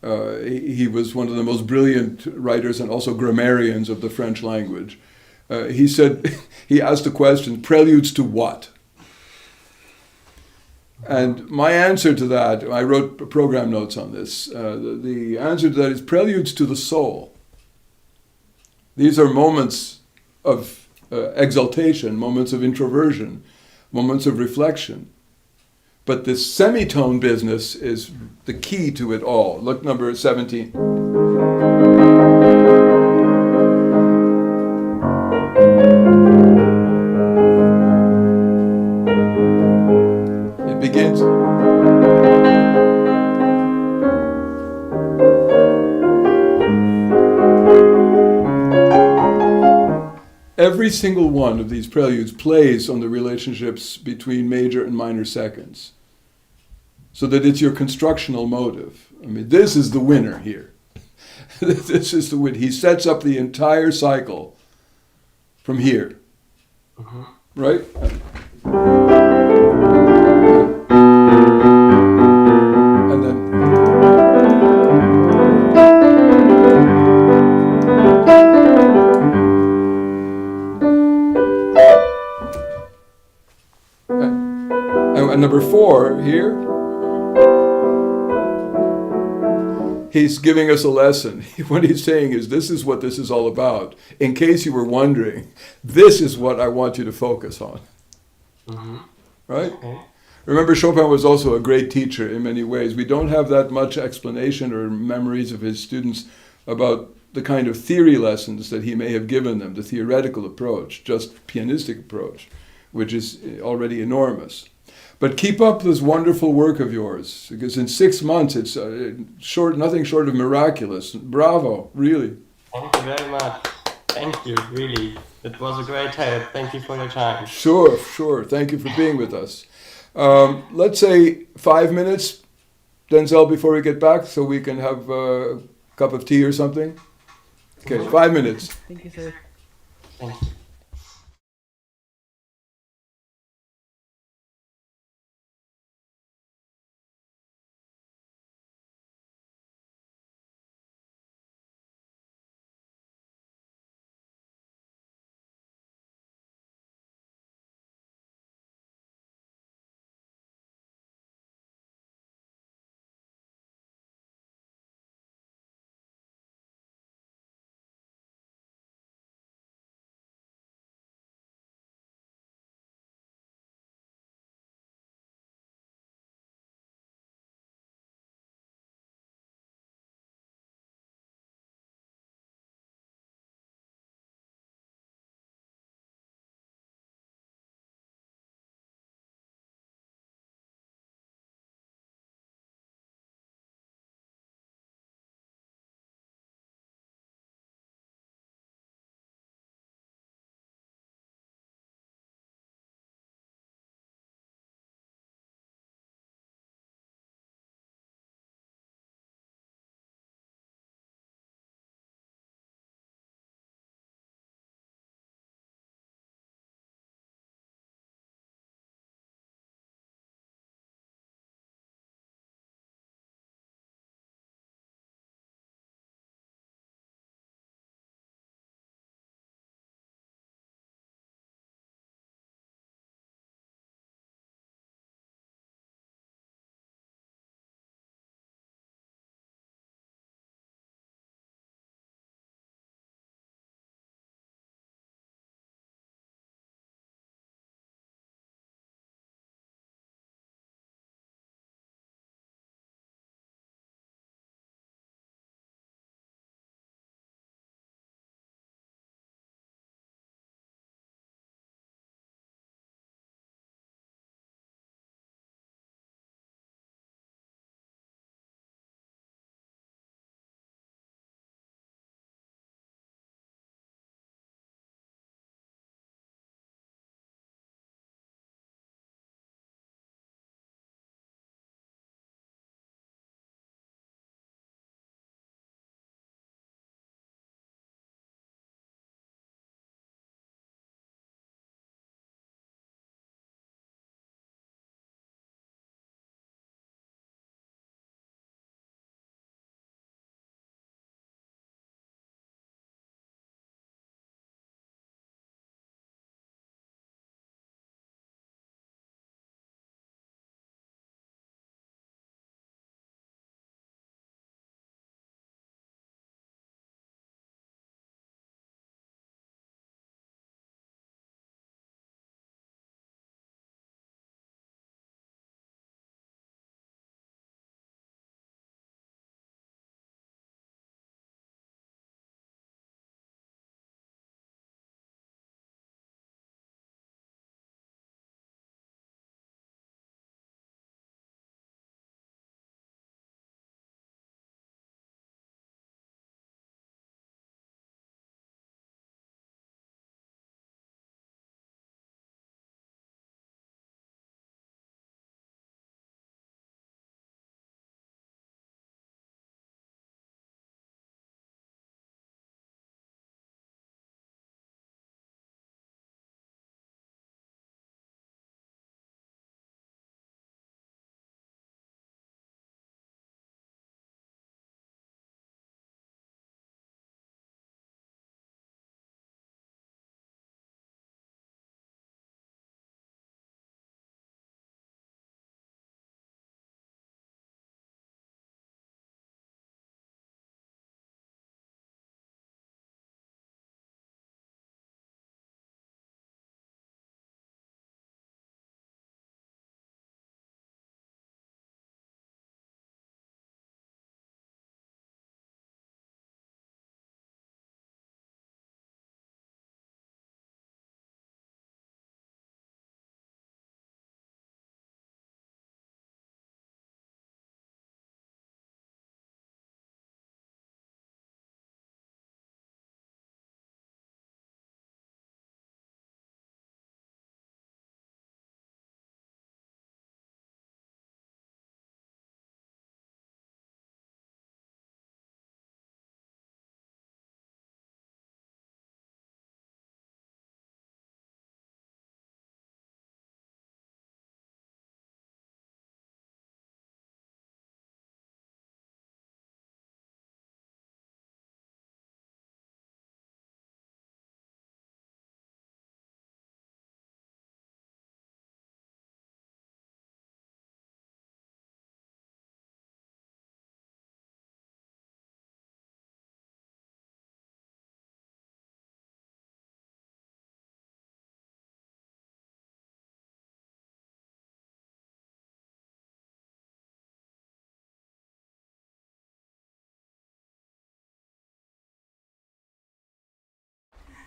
He was one of the most brilliant writers and also grammarians of the French language. He said, he asked the question, preludes to what? And my answer to that, I wrote program notes on this, the answer to that is preludes to the soul. These are moments of exaltation, moments of introversion, moments of reflection. But this semitone business is the key to it all. Look, number 17. It begins. Every single one of these preludes plays on the relationships between major and minor seconds, so that it's your constructional motive. I mean, this is the winner here. This is the win. He sets up the entire cycle from here, right? And then. And number 4 here, he's giving us a lesson. What he's saying is, this is what this is all about. In case you were wondering, this is what I want you to focus on. Right? Okay. Remember, Chopin was also a great teacher in many ways. We don't have that much explanation or memories of his students about the kind of theory lessons that he may have given them, the theoretical approach, just pianistic approach, which is already enormous. But keep up this wonderful work of yours, because in 6 months it's nothing short of miraculous. Bravo, really. Thank you very much. Thank you, really. It was a great help. Thank you for your time. Sure. Thank you for being with us. Let's say 5 minutes, Denzel, before we get back, so we can have Cup of tea or something? Okay, 5 minutes. Thank you, sir. Thank you.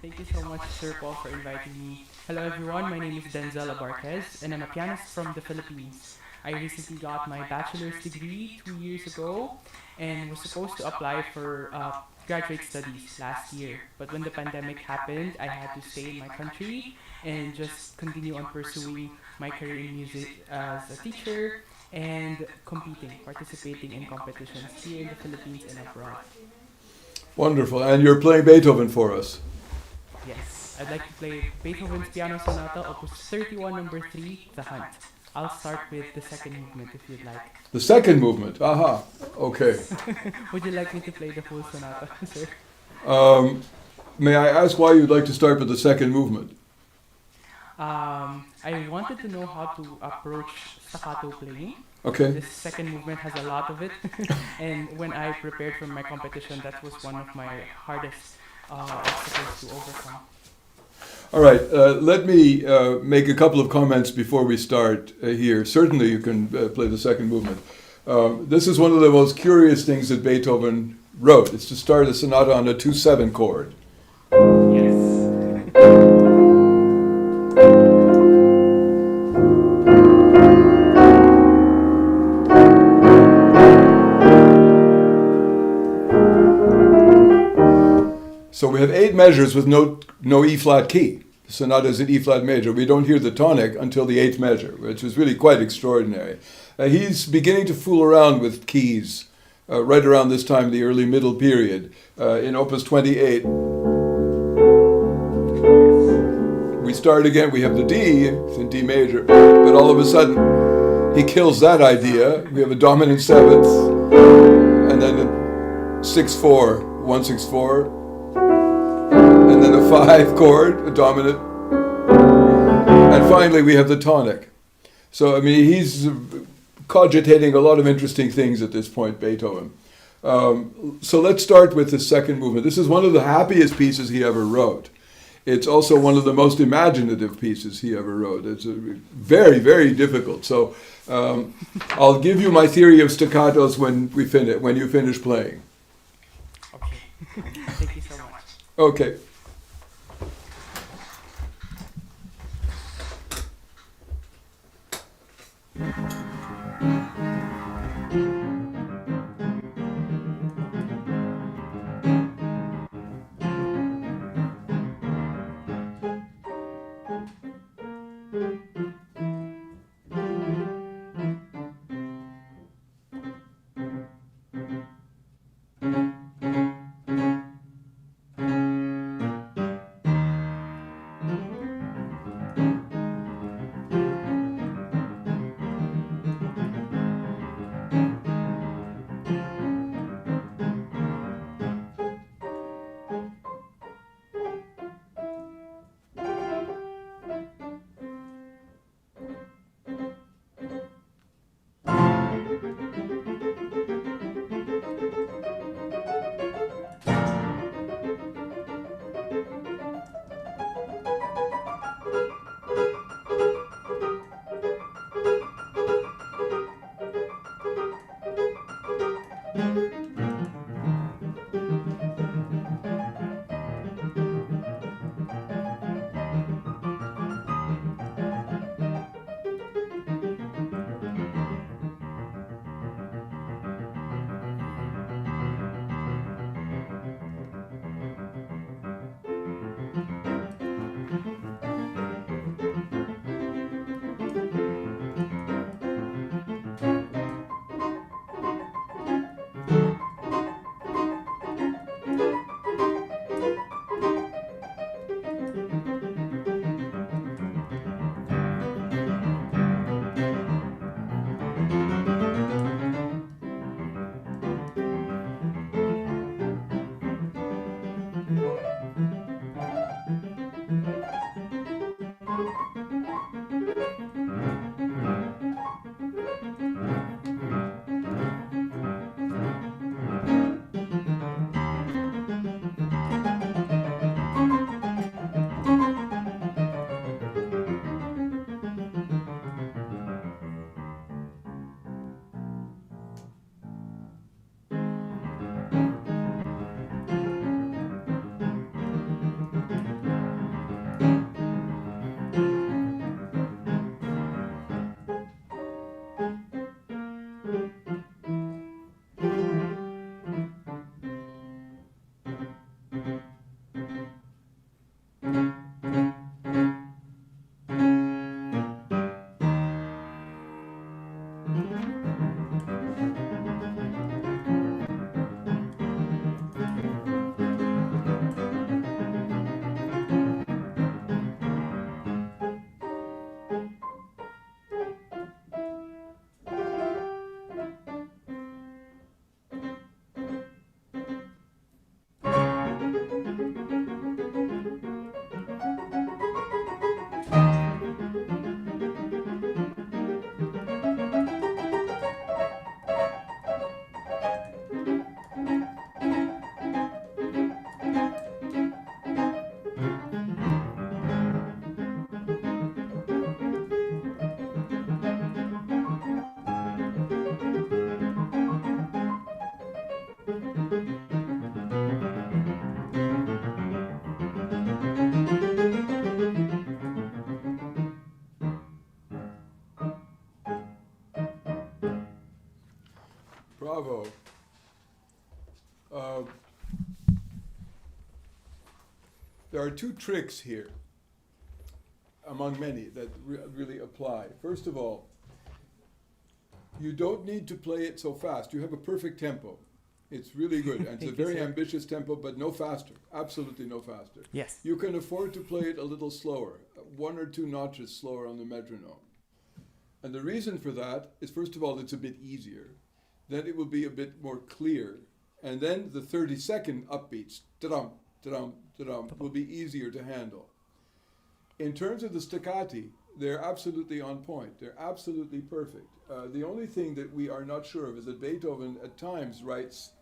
Thank you so much, Sir Paul, for inviting me. Hello, everyone. My name is Denzel Abarquez, and I'm a pianist from the Philippines. I recently got my bachelor's degree 2 years ago and was supposed to apply for graduate studies last year. But when the pandemic happened, I had to stay in my country and just continue on pursuing my career in music as a teacher and participating in competitions here in the Philippines and abroad. Wonderful. And you're playing Beethoven for us. Yes, I'd like to play Beethoven's Piano Sonata, Opus 31, Number 3, The Hunt. I'll start with the second movement if you'd like. The second movement. Aha. Okay. Would you like me to play the full sonata, sir? May I ask why you'd like to start with the second movement? I wanted to know how to approach staccato playing. Okay. This second movement has a lot of it, and when I prepared for my competition, that was one of my hardest obstacles to overcome. All right, let me make a couple of comments before we start here. Certainly you can play the second movement. This is one of the most curious things that Beethoven wrote. It's to start a sonata on a 2/7 chord. Yes. So we have 8 measures with no E flat key. The sonata is in E flat major. We don't hear the tonic until the 8th measure, which is really quite extraordinary. He's beginning to fool around with keys right around this time, the early middle period. In Opus 28, we start again. We have the D, it's in D major, but all of a sudden he kills that idea. We have a dominant 7th, and then a 6/4, 1/6/4. And then a 5 chord, a dominant. And finally we have the tonic. So, I mean, he's cogitating a lot of interesting things at this point, Beethoven. So let's start with the second movement. This is one of the happiest pieces he ever wrote. It's also one of the most imaginative pieces he ever wrote. It's very, very difficult. So I'll give you my theory of staccatos when you finish playing. Okay. Thank you so much. Okay. there are two tricks here, among many, that really apply. First of all, you don't need to play it so fast. You have a perfect tempo. It's really good. And it's a very ambitious tempo, but no faster. Absolutely no faster. Yes. You can afford to play it a little slower, 1 or 2 notches slower on the metronome. And the reason for that is, first of all, it's a bit easier. Then it will be a bit more clear. And then the 30-second upbeats, ta-dum, ta-dum, ta-dum, will be easier to handle. In terms of the staccati, they're absolutely on point. They're absolutely perfect. The only thing that we are not sure of is that Beethoven at times writes,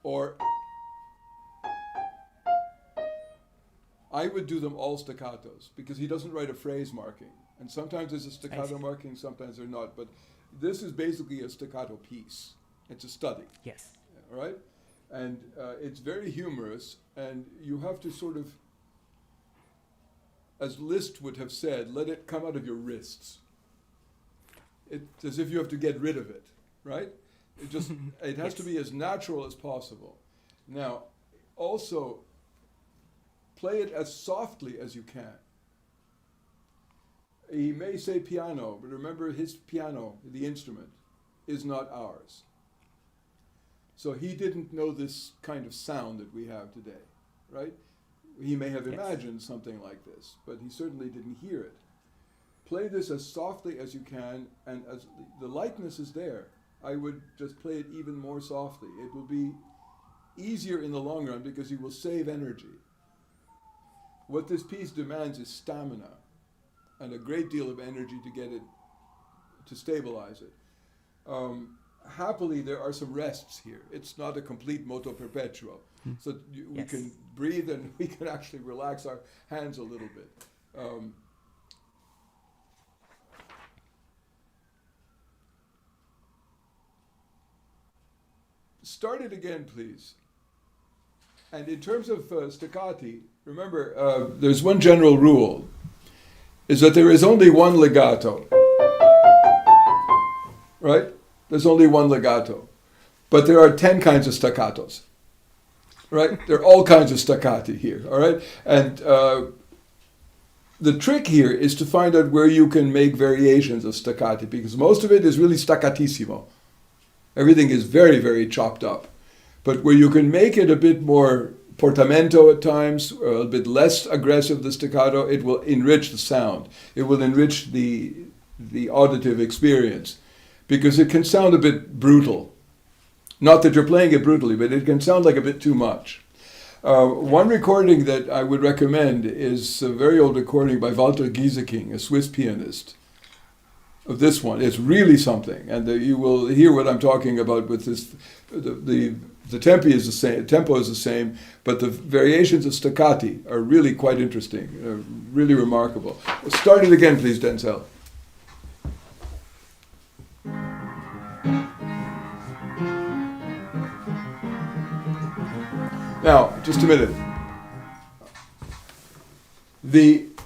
or I would do them all staccatos, because he doesn't write a phrase marking. And sometimes there's a staccato marking, sometimes they're not. But this is basically a staccato piece. It's a study. Yes. All right? And it's very humorous, and you have to sort of, as Liszt would have said, let it come out of your wrists. It's as if you have to get rid of it, right? It has to be as natural as possible. Now, also, play it as softly as you can. He may say piano, but remember his piano, the instrument, is not ours. So he didn't know this kind of sound that we have today, right? He may have imagined something like this, but he certainly didn't hear it. Play this as softly as you can, and as the likeness is there, I would just play it even more softly. It will be easier in the long run because you will save energy. What this piece demands is stamina and a great deal of energy to get it, to stabilize it. Happily, there are some rests here. It's not a complete moto perpetuo. So we can breathe and we can actually relax our hands a little bit. Start it again, please. And in terms of staccati, remember, there's one general rule, is that there is only one legato. Right? There's only one legato. But there are 10 kinds of staccatos. Right? There are all kinds of staccati here. All right? And the trick here is to find out where you can make variations of staccati, because most of it is really staccatissimo. Everything is very, very chopped up. But where you can make it a bit more portamento at times, or a bit less aggressive, the staccato, it will enrich the sound. It will enrich the auditive experience, because it can sound a bit brutal. Not that you're playing it brutally, but it can sound like a bit too much. One recording that I would recommend is a very old recording by Walter Gieseking, a Swiss pianist. Of this one, it's really something, and you will hear what I'm talking about with this. The tempo is the same, but the variations of staccati are really quite interesting, really remarkable. Start it again, please, Denzel. Now, just a minute.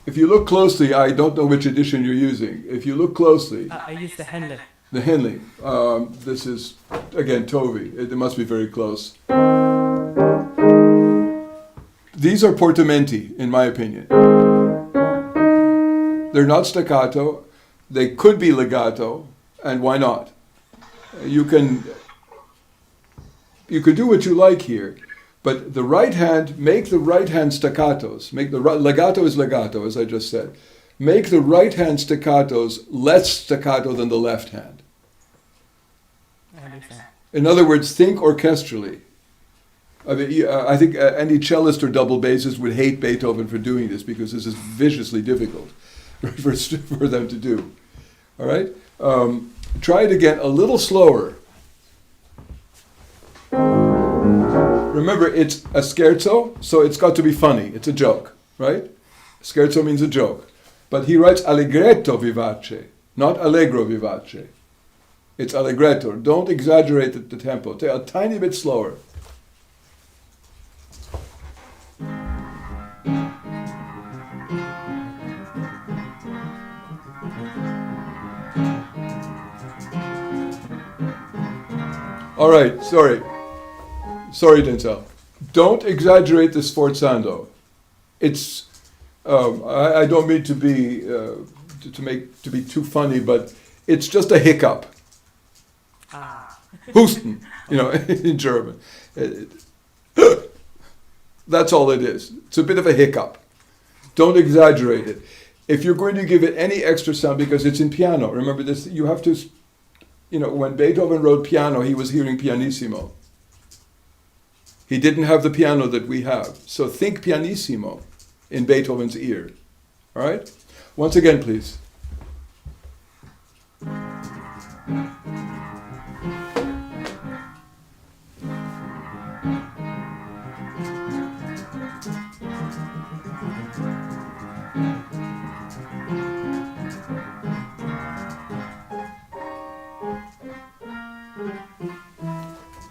If you look closely, I don't know which edition you're using. If you look closely... I use the Henle. The Henle. This is, again, Tovi. It must be very close. These are portamenti, in my opinion. They're not staccato. They could be legato, and why not? You can do what you like here. But the right hand, make the right hand staccatos. Legato is legato, as I just said. Make the right hand staccatos less staccato than the left hand. I understand. In other words, think orchestrally. I mean, I think any cellist or double bassist would hate Beethoven for doing this, because this is viciously difficult for them to do. All right? Try it again a little slower. Remember, it's a scherzo, so it's got to be funny. It's a joke, right? Scherzo means a joke. But he writes allegretto vivace, not allegro vivace. It's allegretto. Don't exaggerate the tempo. Take a tiny bit slower. All right, sorry, Denzel. don't exaggerate the sforzando. It's I don't mean to be to be too funny, but it's just a hiccup. Husten, in German. That's all it is. It's a bit of a hiccup. Don't exaggerate it. If you're going to give it any extra sound, because it's in piano, remember this, you have to, when Beethoven wrote piano, he was hearing pianissimo. He didn't have the piano that we have. So think pianissimo in Beethoven's ear. All right? Once again, please.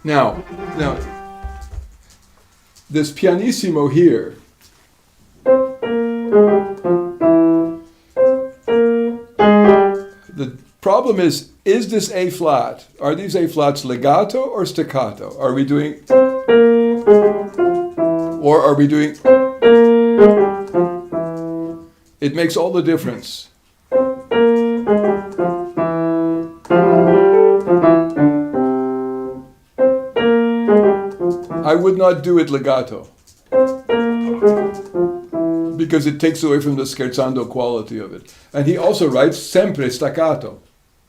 Now, this pianissimo here, the problem is this A flat? Are these A flats legato or staccato? Are we doing, or are we doing, it makes all the difference. I would not do it legato because it takes away from the scherzando quality of it. And he also writes sempre staccato,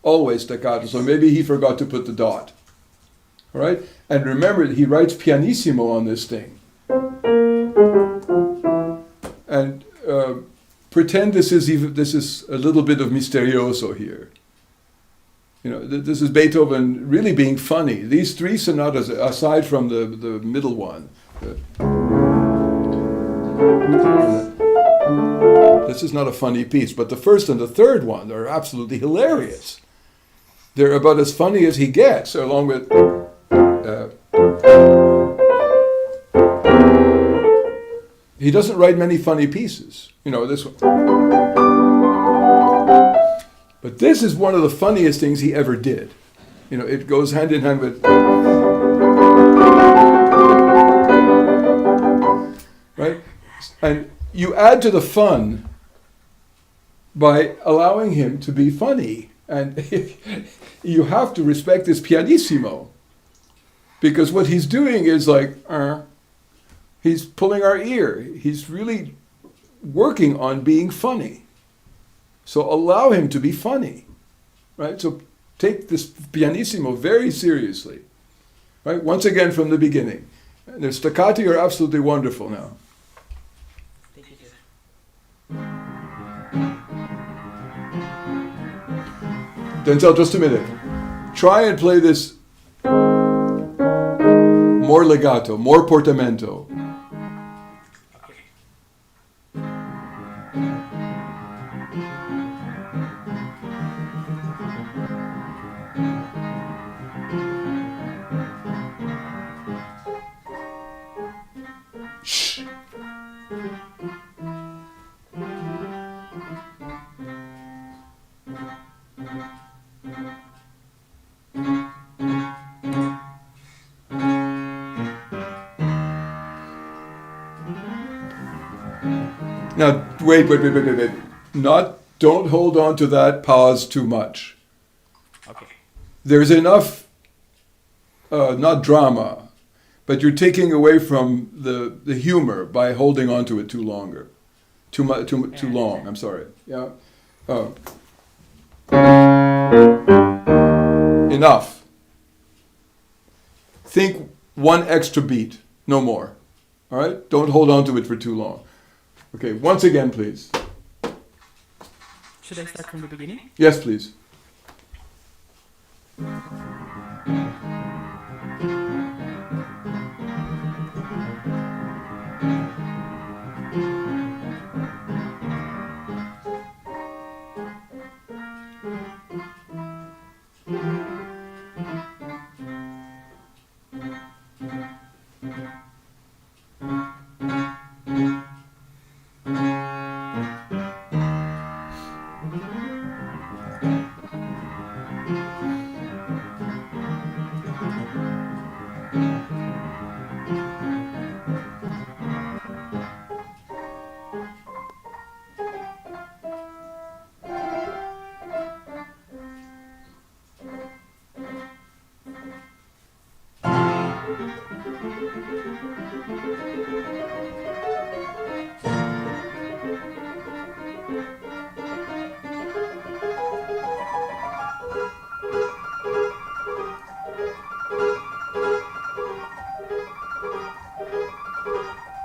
always staccato. So maybe he forgot to put the dot. All right? And remember, he writes pianissimo on this thing. And pretend this is a little bit of misterioso here. This is Beethoven really being funny. These three sonatas, aside from the middle one, this is not a funny piece, but the first and the third one are absolutely hilarious. They're about as funny as he gets, along with... he doesn't write many funny pieces. This one... But this is one of the funniest things he ever did. It goes hand in hand with... Right? And you add to the fun by allowing him to be funny. And you have to respect this pianissimo. Because what he's doing is like... he's pulling our ear. He's really working on being funny. So allow him to be funny, right? So take this pianissimo very seriously, right? Once again from the beginning. And the staccati are absolutely wonderful now. Thank you, sir. Denzel, just a minute. Try and play this more legato, more portamento. Now, wait. Don't hold on to that pause too much. Okay. There's enough, not drama, but you're taking away from the humor by holding on to it too longer. Too long, I'm sorry. Yeah. Enough. Think one extra beat, no more. All right? Don't hold on to it for too long. Okay, once again, please. Should I start from the beginning? Yes, please.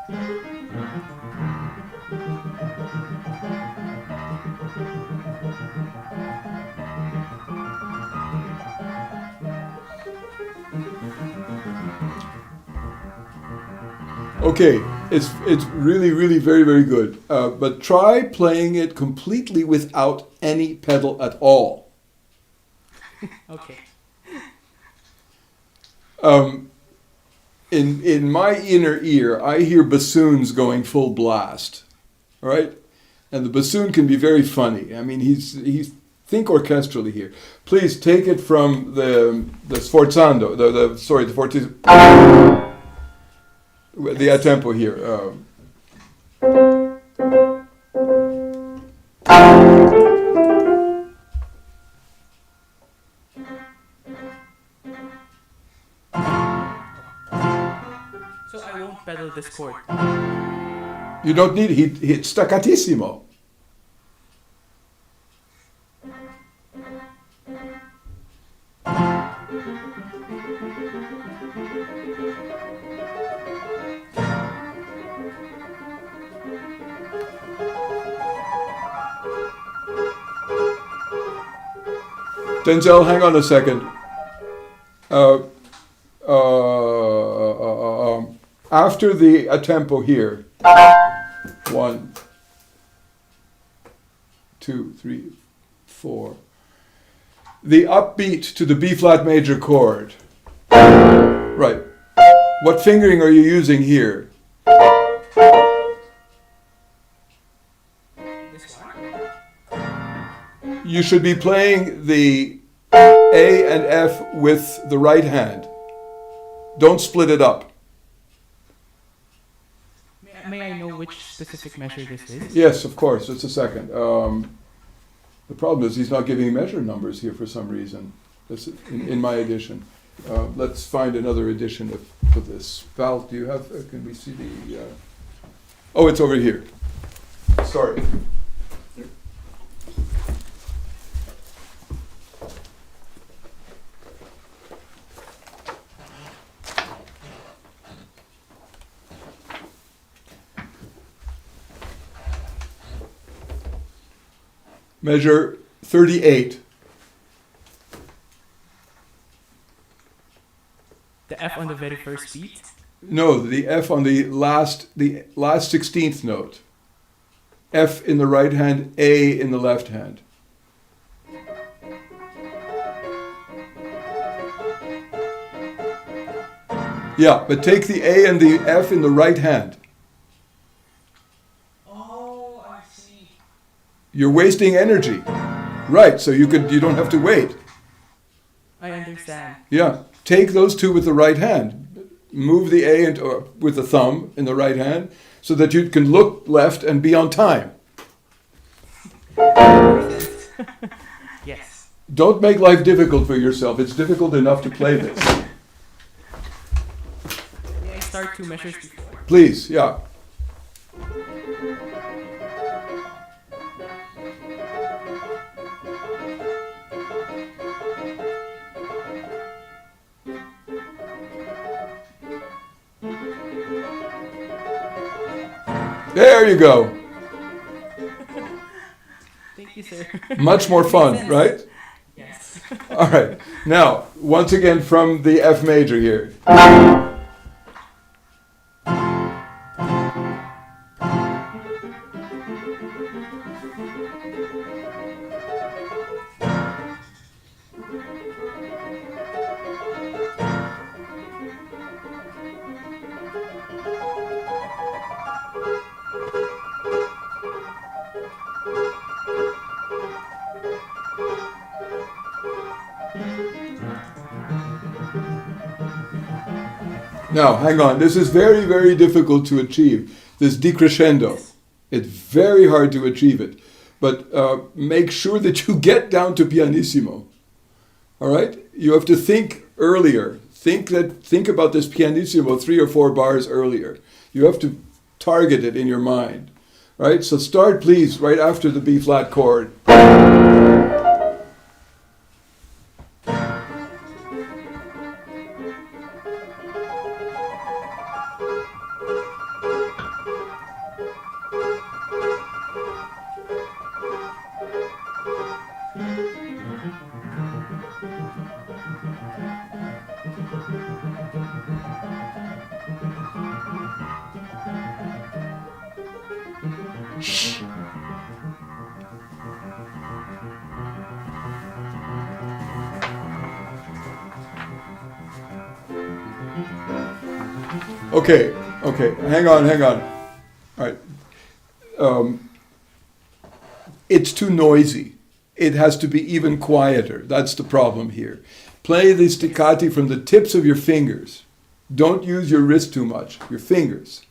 Okay, it's really, really very, very good. But try playing it completely without any pedal at all. Okay. In my inner ear, I hear bassoons going full blast, right? And the bassoon can be very funny. I mean, he's think orchestrally here. Please take it from the sforzando, the fortissimo, the a tempo here. So I won't pedal this chord. You don't need it's staccatissimo. Denzel, hang on a second. After the a tempo here, 1, 2, 3, 4. The upbeat to the B flat major chord. Right. What fingering are you using here? This one? You should be playing the A and F with the right hand. Don't split it up. May I know which specific measure this is? Yes, of course. Just a second. The problem is he's not giving measure numbers here for some reason. This is in my edition. Let's find another edition of this. Val, do you have? Can we see the? Oh, it's over here. Sorry. Measure 38. The F on the very first beat? No, the F on the last 16th note. F in the right hand, A in the left hand. Yeah, but take the A and the F in the right hand. Oh, I see. You're wasting energy. Right, so you don't have to wait. I understand. Yeah, take those two with the right hand. Move the A with the thumb in the right hand so that you can look left and be on time. Yes. Don't make life difficult for yourself. It's difficult enough to play this. May I start 2 measures before? Please, yeah. There you go. Thank you, sir. Much more fun, right? Yes. All right. Now, once again from the F major here. Now, hang on. This is very, very difficult to achieve. This decrescendo. It's very hard to achieve it. But make sure that you get down to pianissimo. All right? You have to think earlier. Think about this pianissimo 3 or 4 bars earlier. You have to target it in your mind. Right? So start, please, right after the B flat chord. Shh. Okay, hang on. All right. It's too noisy. It has to be even quieter. That's the problem here. Play the staccati from the tips of your fingers. Don't use your wrist too much, your fingers.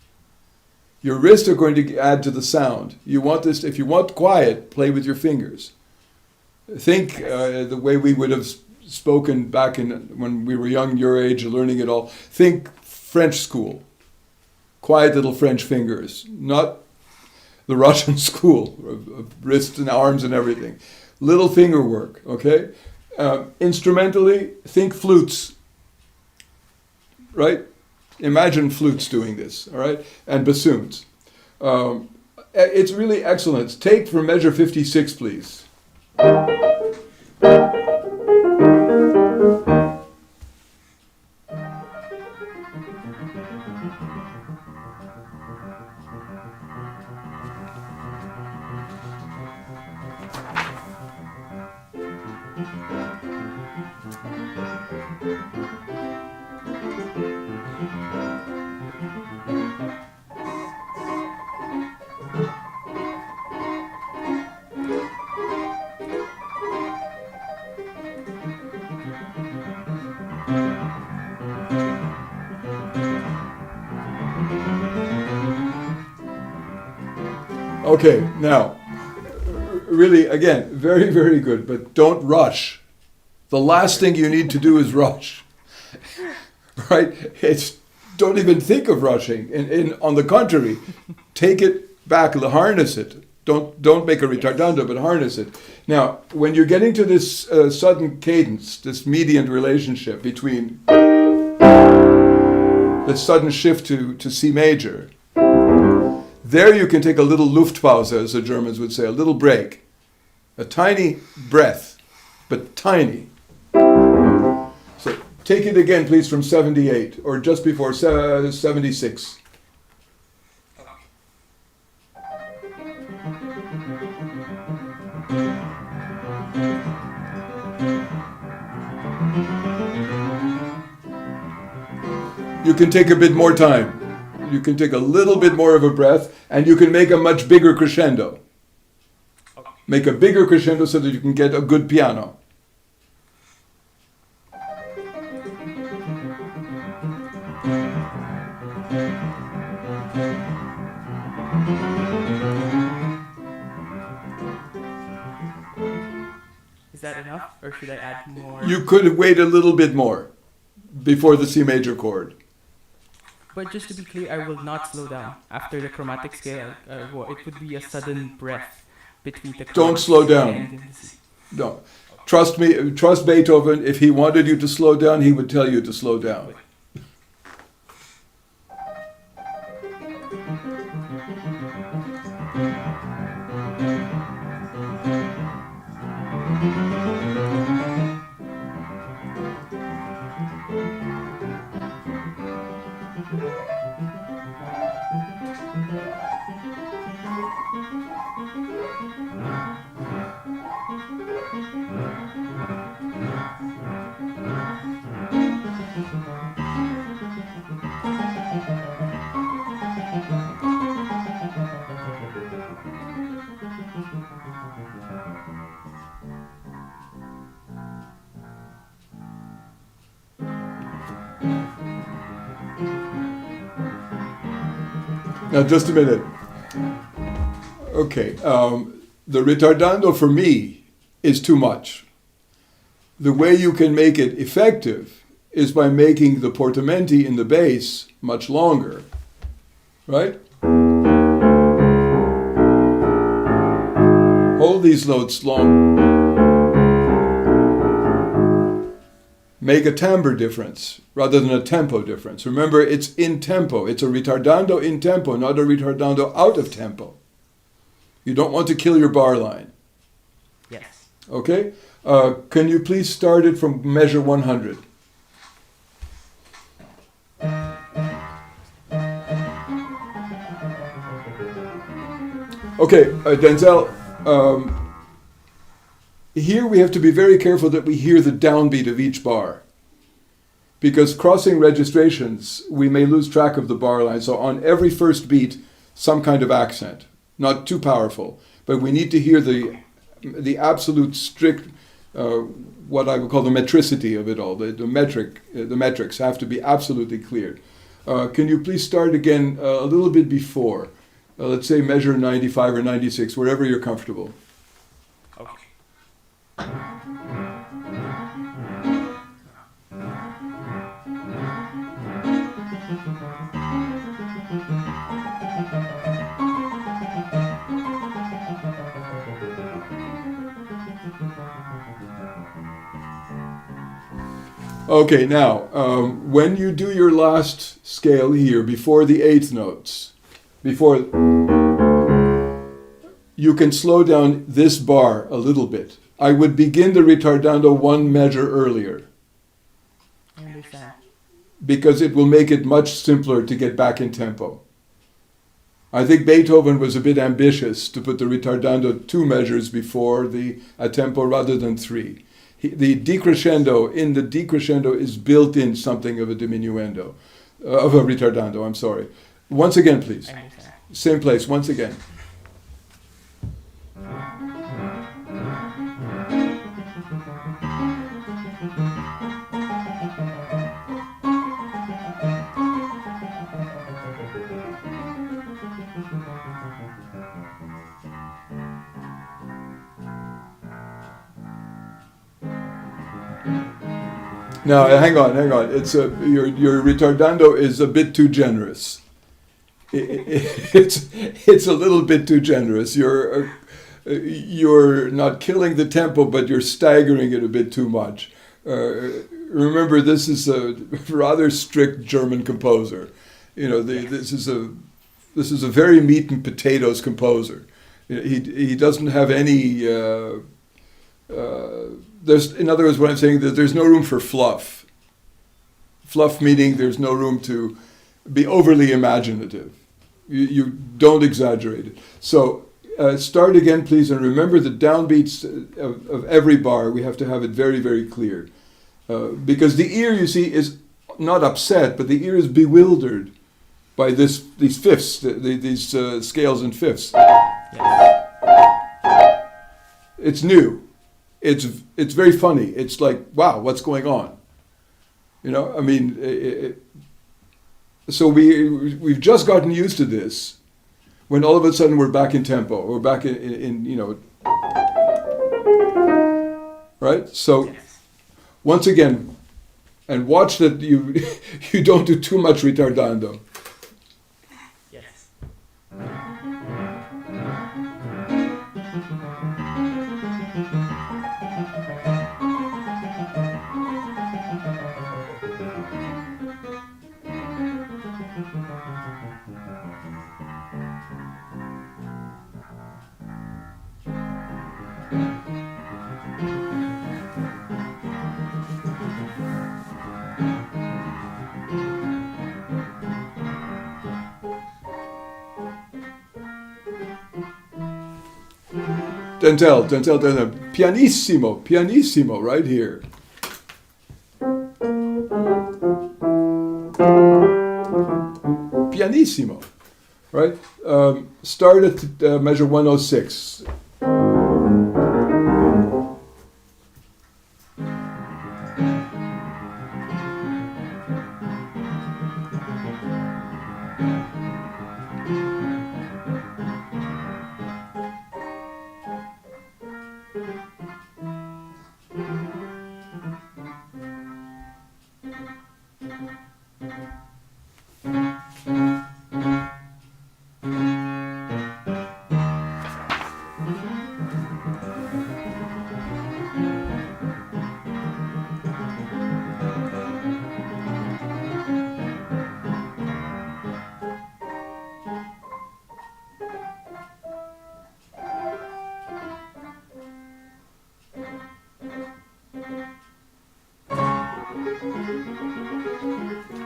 Your wrists are going to add to the sound. You want this, if you want quiet, play with your fingers. Think the way we would have spoken back when we were young, your age, learning it all. Think French school. Quiet little French fingers, not the Russian school of wrists and arms and everything. Little finger work, okay? Instrumentally, think flutes, right? Imagine flutes doing this, all right? And bassoons. It's really excellent. Take from measure 56, please. Okay, now, really, again, very, very good, but don't rush. The last thing you need to do is rush, right? Don't even think of rushing. On the contrary, take it back, harness it. Don't make a retardando, but harness it. Now, when you're getting to this sudden cadence, this median relationship between the sudden shift to C major, there you can take a little Luftpause, as the Germans would say, a little break. A tiny breath, but tiny. So take it again, please, from 78, or just before 76. You can take a bit more time. You can take a little bit more of a breath, and you can make a much bigger crescendo. Make a bigger crescendo so that you can get a good piano. Is that enough, or should I add more? You could wait a little bit more before the C major chord. But just to be clear, I will not slow down. After the chromatic scale, it would be a sudden breath between the Don't slow down. No. Trust me, trust Beethoven. If he wanted you to slow down, he would tell you to slow down. Now, just a minute. Okay, the ritardando for me is too much. The way you can make it effective is by making the portamenti in the bass much longer, right? Hold these notes long. Make a timbre difference rather than a tempo difference. Remember, it's in tempo. It's a ritardando in tempo, not a retardando out of tempo. You don't want to kill your bar line. Yes. Okay? Can you please start it from measure 100? Okay, Denzel, here we have to be very careful that we hear the downbeat of each bar. Because crossing registrations, we may lose track of the bar line. So on every first beat, some kind of accent. Not too powerful, but we need to hear the absolute strict, what I would call the metricity of it all. The metrics have to be absolutely clear. Can you please start again a little bit before? Let's say measure 95 or 96, wherever you're comfortable. Okay. Okay, now, when you do your last scale here, before the eighth notes, you can slow down this bar a little bit. I would begin the ritardando one measure earlier. I understand. Because it will make it much simpler to get back in tempo. I think Beethoven was a bit ambitious to put the ritardando 2 measures before the a tempo rather than 3. The decrescendo, in the decrescendo is built in something of a diminuendo, of a ritardando, I'm sorry. Once again, please. I understand. Same place, once again. Now, hang on. It's your retardando is a bit too generous. It's a little bit too generous. You're not killing the tempo, but you're staggering it a bit too much. Remember, this is a rather strict German composer. You know, this is a very meat and potatoes composer. He doesn't have any. In other words, what I'm saying is there's no room for fluff. Fluff meaning there's no room to be overly imaginative. You don't exaggerate it. So start again, please, and remember the downbeats of every bar. We have to have it very, very clear. Because the ear, you see, is not upset, but the ear is bewildered by these fifths, these scales and fifths. Yes. It's new. It's very funny. It's like, wow, what's going on? You know, I mean, so we've just gotten used to this, when all of a sudden we're back in tempo. We're back in you know, right? So Yes. once again, and watch that you you don't do too much retardando. Yes. Denzel, pianissimo, right here. Pianissimo, right? Start at measure 106.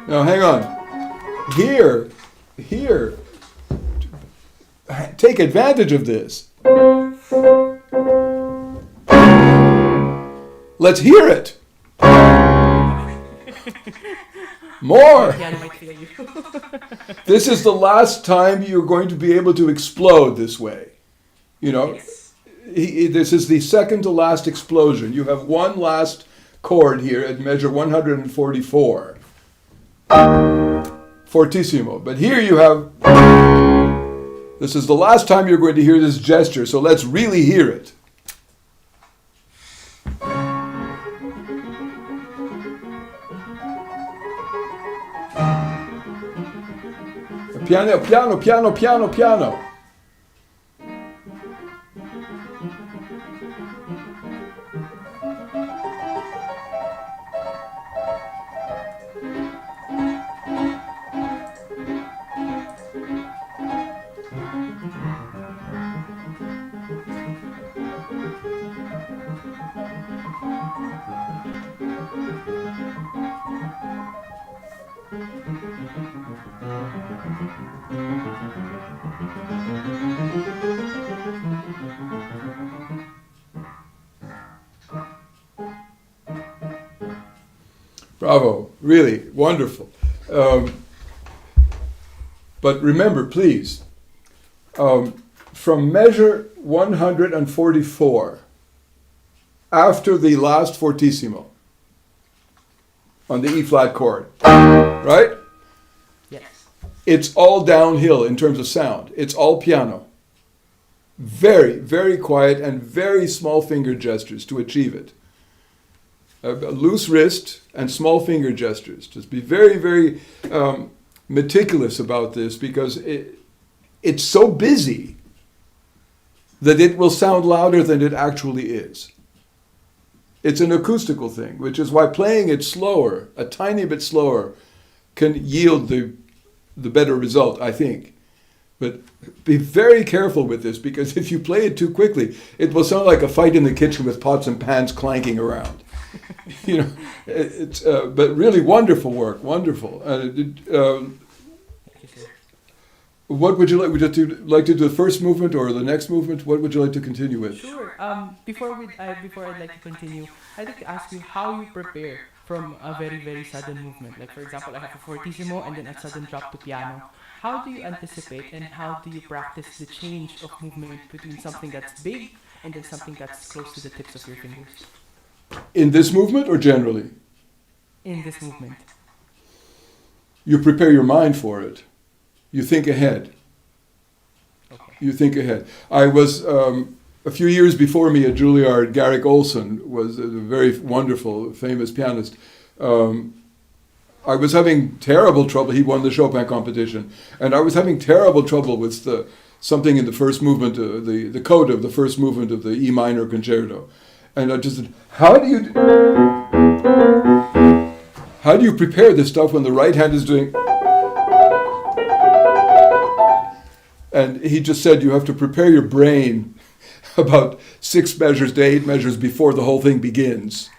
Now hang on. Here, take advantage of this. Let's hear it. More. Piano might feel you. This is the last time you're going to be able to explode this way. You know, Yes. this is the second to last explosion. You have one last chord here at measure 144. Fortissimo. But here you have, this is the last time you're going to hear this gesture, so let's really hear it. Piano, piano, piano, piano, piano. Bravo, really wonderful. But remember, please, from measure 144, after the last fortissimo on the E flat chord, right? Yes. It's all downhill in terms of sound. It's all piano. Very, very quiet and very small finger gestures to achieve it. A loose wrist and small finger gestures. Just be very, very meticulous about this, because it's so busy that it will sound louder than it actually is. It's an acoustical thing, which is why playing it slower, a tiny bit slower, can yield the better result, I think. But be very careful with this, because if you play it too quickly, it will sound like a fight in the kitchen with pots and pans clanking around. You know, it's but really wonderful work, wonderful. What would you like? Would you like to do the first movement or the next movement? What would you like to continue with? Sure. Before I'd like to continue, I'd like to ask you how you prepare from a very, very sudden movement. Like, for example, I have a fortissimo and then a sudden drop to piano. How do you anticipate and how do you practice the change of movement between something that's big and then something that's close to the tips of your fingers? In this movement or generally? In this movement. You prepare your mind for it. You think ahead. Okay. You think ahead. I was, a few years before me at Juilliard, Garrick Olson was a very wonderful, famous pianist. I was having terrible trouble. He won the Chopin competition. And I was having terrible trouble with something in the first movement, the coda of the first movement of the E minor concerto. And I just said, how do you prepare this stuff when the right hand is doing... And he just said, you have to prepare your brain about 6 measures to 8 measures before the whole thing begins,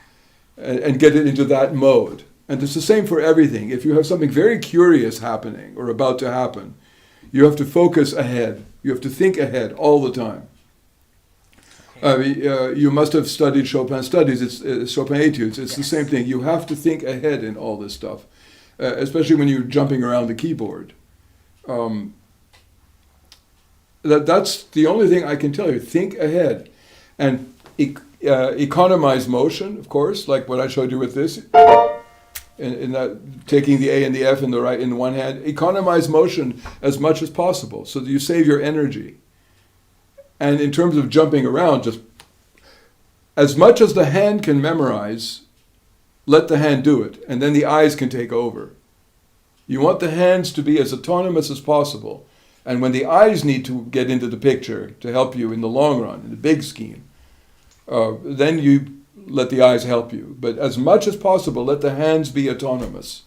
and get it into that mode. And it's the same for everything. If you have something very curious happening or about to happen, you have to focus ahead. You have to think ahead all the time. You must have studied Chopin studies, it's Chopin etudes. It's the same thing. You have to think ahead in all this stuff, especially when you're jumping around the keyboard. That's the only thing I can tell you. Think ahead. And economize motion, of course, like what I showed you with this. In that, taking the A and the F in the right in one hand. Economize motion as much as possible so that you save your energy. And in terms of jumping around, just as much as the hand can memorize, let the hand do it, and then the eyes can take over. You want the hands to be as autonomous as possible. And when the eyes need to get into the picture to help you in the long run, in the big scheme, then you let the eyes help you. But as much as possible, let the hands be autonomous.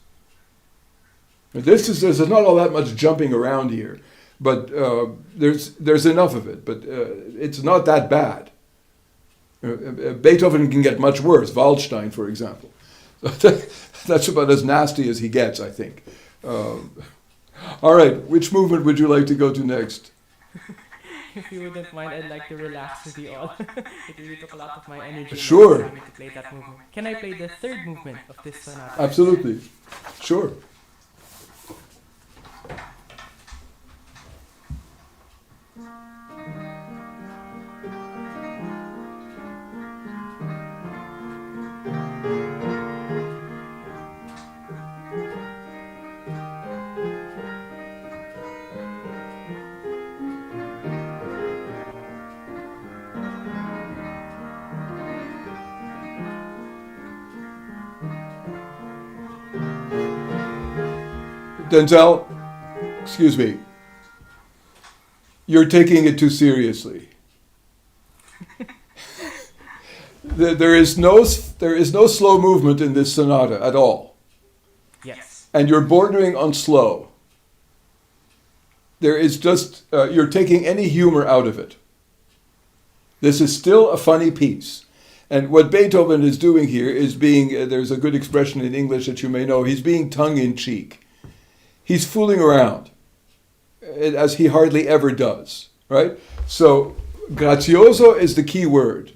There's not all that much jumping around here. But there's enough of it, but it's not that bad. Beethoven can get much worse, Waldstein, for example. That's about as nasty as he gets, I think. All right, which movement would you like to go to next? if you wouldn't mind, I'd like to relax with you all. It really took a lot of my energy and Sure. time to play that movement. Can I play the third movement of this sonata? Absolutely. Sure. Denzel, excuse me. You're taking it too seriously. There is no slow movement in this sonata at all. Yes. And you're bordering on slow. There is just, you're taking any humor out of it. This is still a funny piece. And what Beethoven is doing here is being, there's a good expression in English that you may know, he's being tongue-in-cheek. He's fooling around, as he hardly ever does, right? So, grazioso is the key word.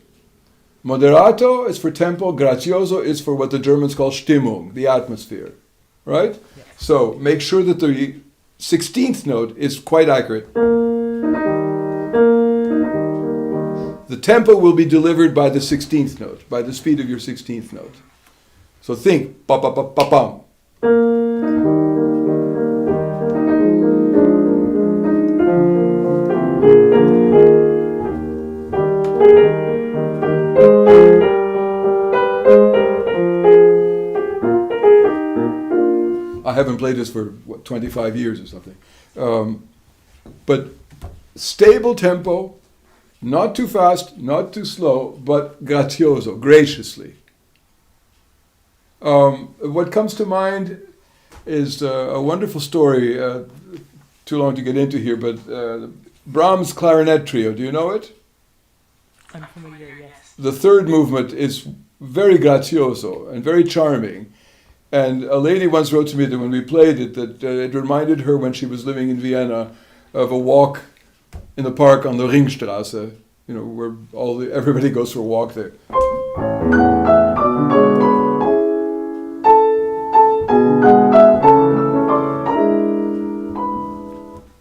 Moderato is for tempo, grazioso is for what the Germans call Stimmung, the atmosphere, right? Yes. So, make sure that the 16th note is quite accurate. The tempo will be delivered by the 16th note, by the speed of your 16th note. So think, pa-pa-pa-pa-pam. I haven't played this for, 25 years or something. But stable tempo, not too fast, not too slow, but grazioso, graciously. What comes to mind is a wonderful story, too long to get into here, but Brahms' Clarinet Trio, do you know it? I'm familiar, yes. The third movement is very grazioso and very charming. And a lady once wrote to me that when we played it, that it reminded her when she was living in Vienna of a walk in the park on the Ringstrasse, where everybody goes for a walk there.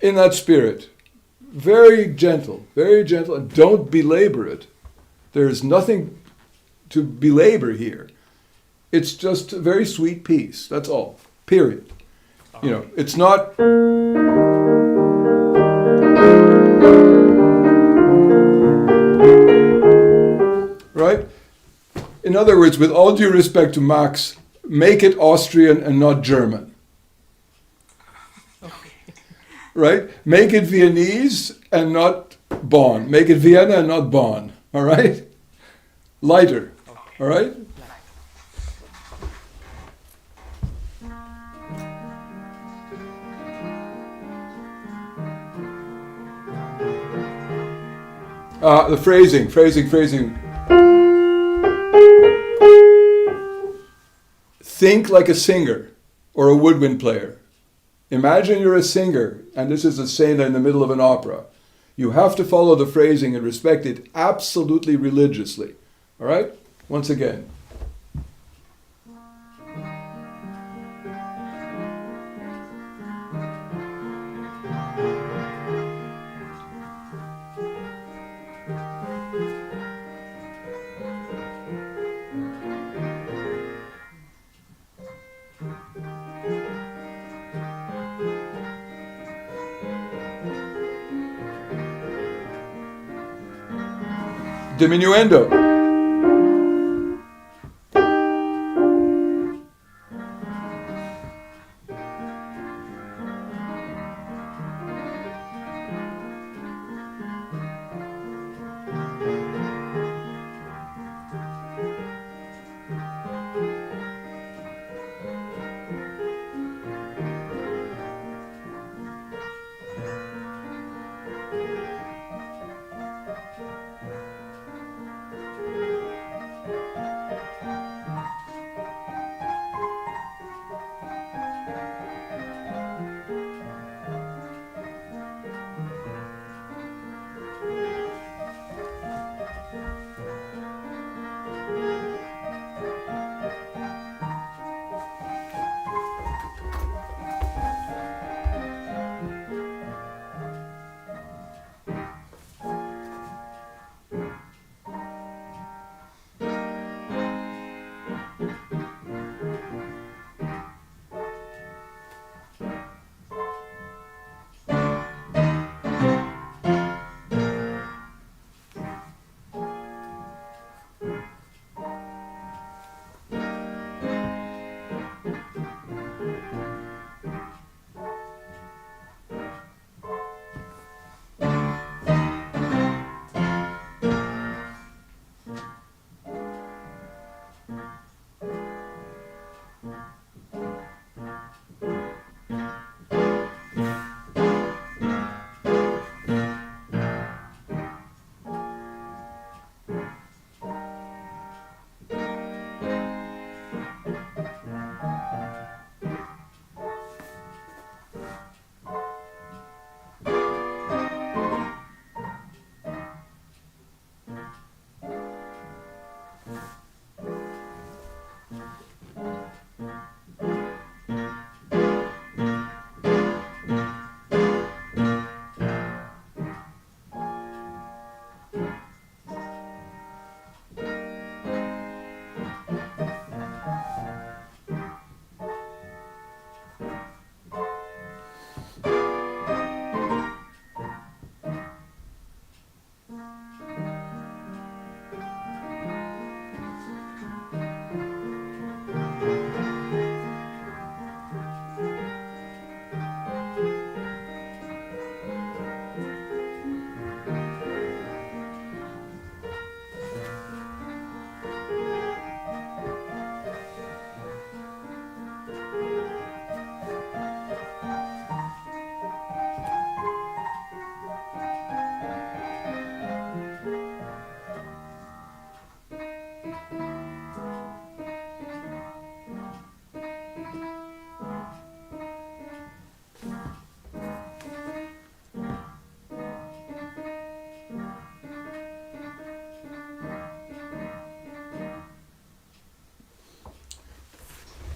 In that spirit, very gentle, and don't belabor it. There's nothing to belabor here. It's just a very sweet piece, that's all, period. It's not... Right? In other words, with all due respect to Max, make it Austrian and not German. Okay. Right? Make it Viennese and not Bonn. Make it Vienna and not Bonn. All right? Lighter. Okay. All right? The phrasing. Think like a singer or a woodwind player. Imagine you're a singer, and this is a scene in the middle of an opera. You have to follow the phrasing and respect it absolutely religiously. All right? Once again. Diminuendo.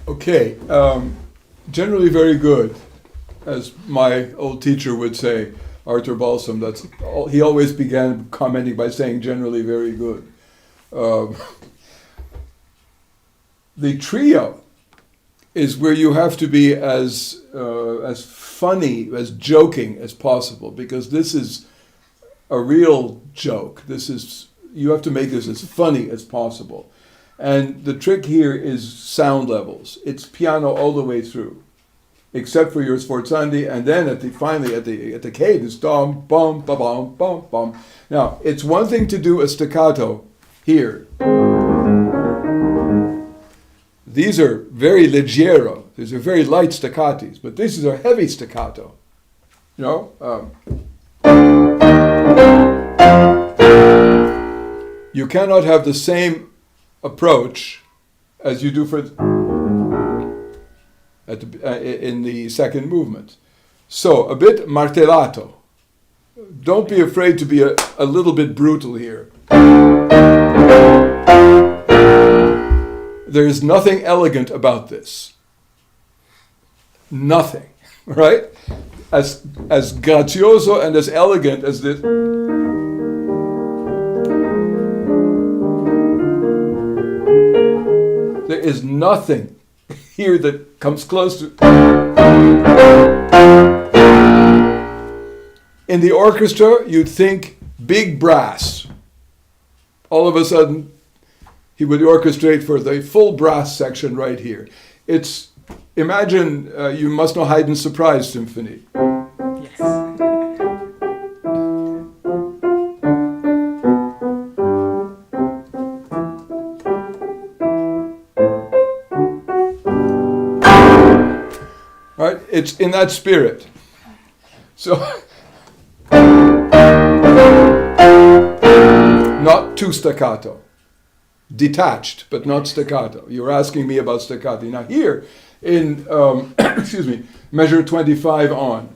Okay, generally very good, as my old teacher would say, Arthur Balsam. He always began commenting by saying generally very good. The trio is where you have to be as funny, as joking as possible, because this is a real joke. You have to make this as funny as possible. And the trick here is sound levels. It's piano all the way through, except for your sforzandi, and then finally at the cadence, dum bum ba bum bum bum. Now it's one thing to do a staccato here. These are very leggero. These are very light staccatis, but this is a heavy staccato. You know. You cannot have the same approach as you do in the second movement. So a bit martellato. Don't be afraid to be a little bit brutal here. There is nothing elegant about this. Nothing, right? As grazioso and as elegant as this. There is nothing here that comes close to. In the orchestra, you'd think big brass. All of a sudden, he would orchestrate for the full brass section right here. Imagine, you must know Haydn's Surprise Symphony. Yes. Right? It's in that spirit. So, not too staccato. Detached, but not staccato. You're asking me about staccato. Now here, in, measure 25 on.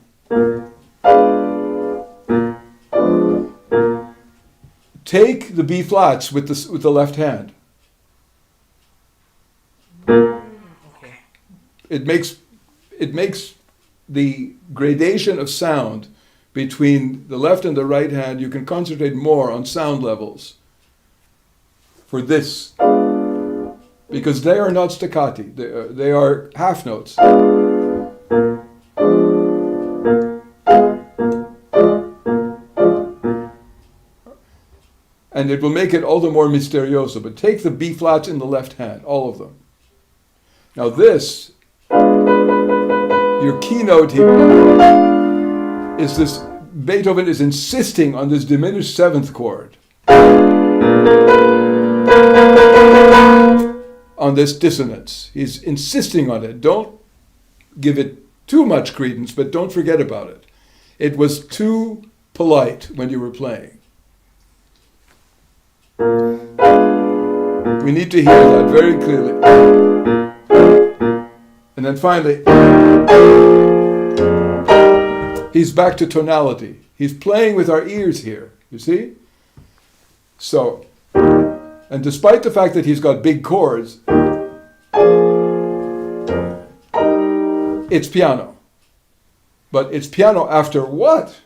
Take the B flats with the left hand. Okay. It makes the gradation of sound between the left and the right hand. You can concentrate more on sound levels for this, because they are not staccati. They are half notes. And it will make it all the more misterioso. But take the B flats in the left hand, all of them. Now this, your keynote here, is this. Beethoven is insisting on this diminished seventh chord, on this dissonance. He's insisting on it. Don't give it too much credence, but don't forget about it. It was too polite when you were playing. We need to hear that very clearly. And then finally, he's back to tonality. He's playing with our ears here, you see? So, and despite the fact that he's got big chords, it's piano. But it's piano after what?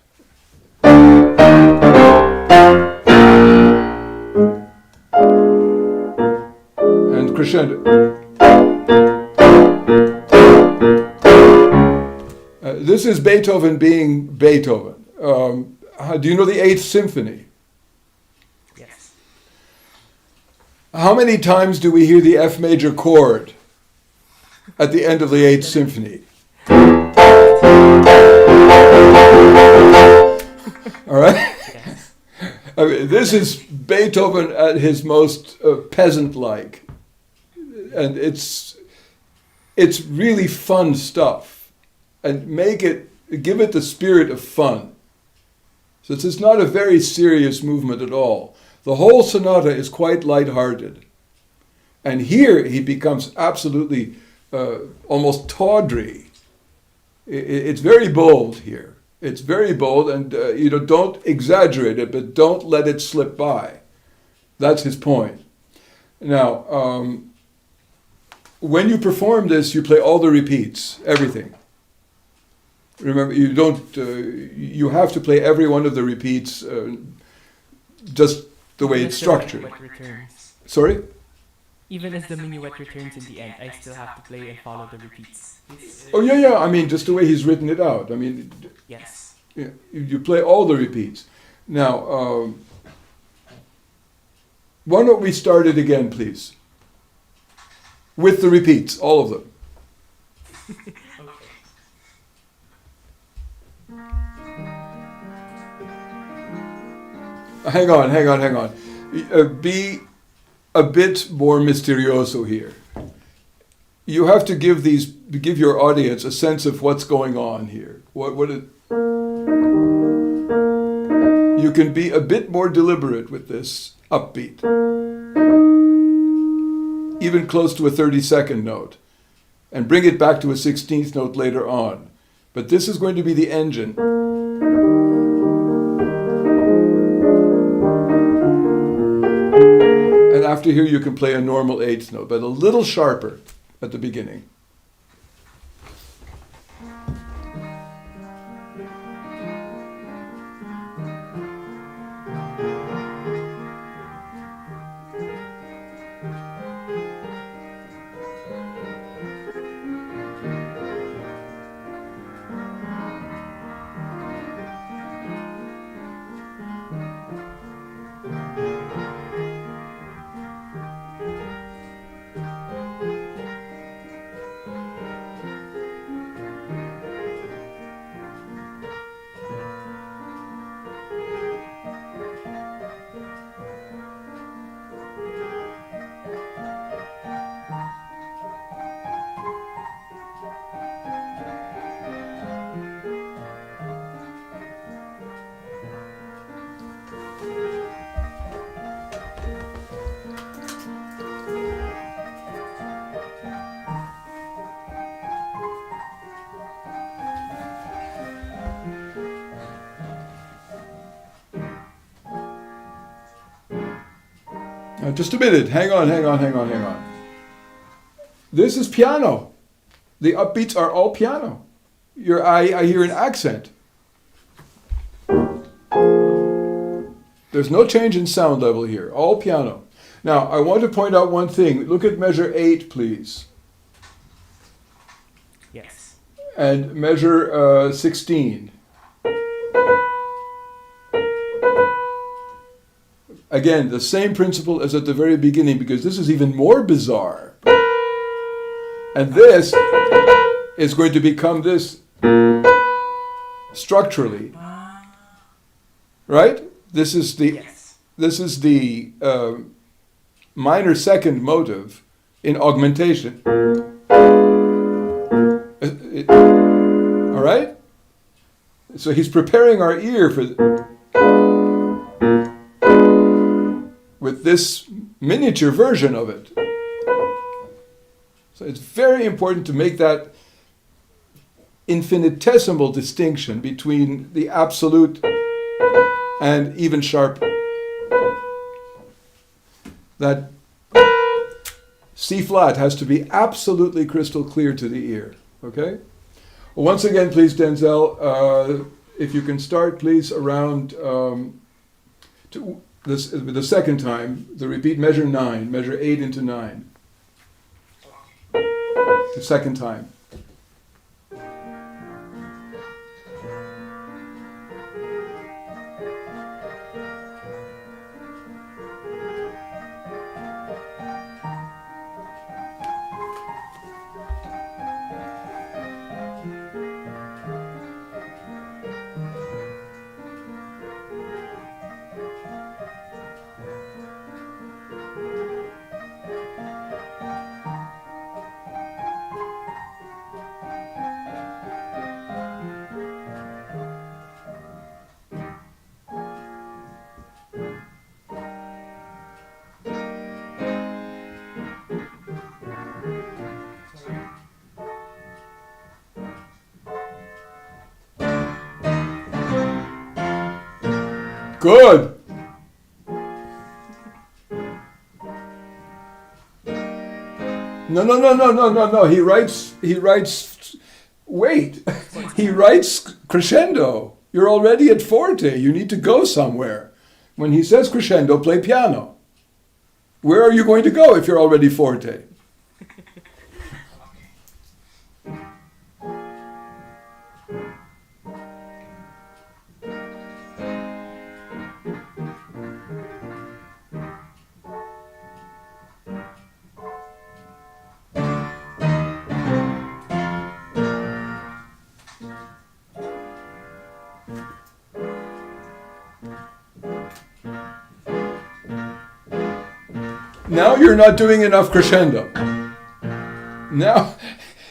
And crescendo. This is Beethoven being Beethoven. Do you know the Eighth Symphony? Yes. How many times do we hear the F major chord at the end of the Eighth Symphony? All right? Yes. I mean, this is Beethoven at his most peasant-like. And it's really fun stuff. And give it the spirit of fun. So it's not a very serious movement at all. The whole sonata is quite light-hearted. And here he becomes absolutely almost tawdry. It's very bold here. It's very bold, and don't exaggerate it, but don't let it slip by. That's his point. Now, when you perform this, you play all the repeats, everything. Remember, you don't. You have to play every one of the repeats, just the way it's structured. Sorry? Even as the minuet returns in the end, I still have to play and follow the repeats. Oh yeah. I mean, just the way he's written it out. I mean, Yes. yeah, you play all the repeats. Now, why don't we start it again, please? With the repeats, all of them. Hang on. Be a bit more misterioso here. You have to give your audience a sense of what's going on here. You can be a bit more deliberate with this upbeat. Even close to a 32nd note. And bring it back to a 16th note later on. But this is going to be the engine. And after here you can play a normal 8th note, but a little sharper at the beginning. Just a minute. Hang on. This is piano. The upbeats are all piano. I hear an accent. There's no change in sound level here. All piano. Now, I want to point out one thing. Look at measure 8, please. Yes. And measure 16. Again, the same principle as at the very beginning, because this is even more bizarre. And this is going to become this structurally. Right? This is the minor second motive in augmentation. All right? So he's preparing our ear for with this miniature version of it. So it's very important to make that infinitesimal distinction between the absolute and even sharp. That C flat has to be absolutely crystal clear to the ear. Okay? Well, once again, please, Denzel, if you can start, please, around the second time, the repeat measure 9, measure 8 into 9. The second time. Good. No. He writes, wait, he writes crescendo. You're already at forte. You need to go somewhere. When he says crescendo, play piano. Where are you going to go if you're already forte? Now you're not doing enough crescendo. Now,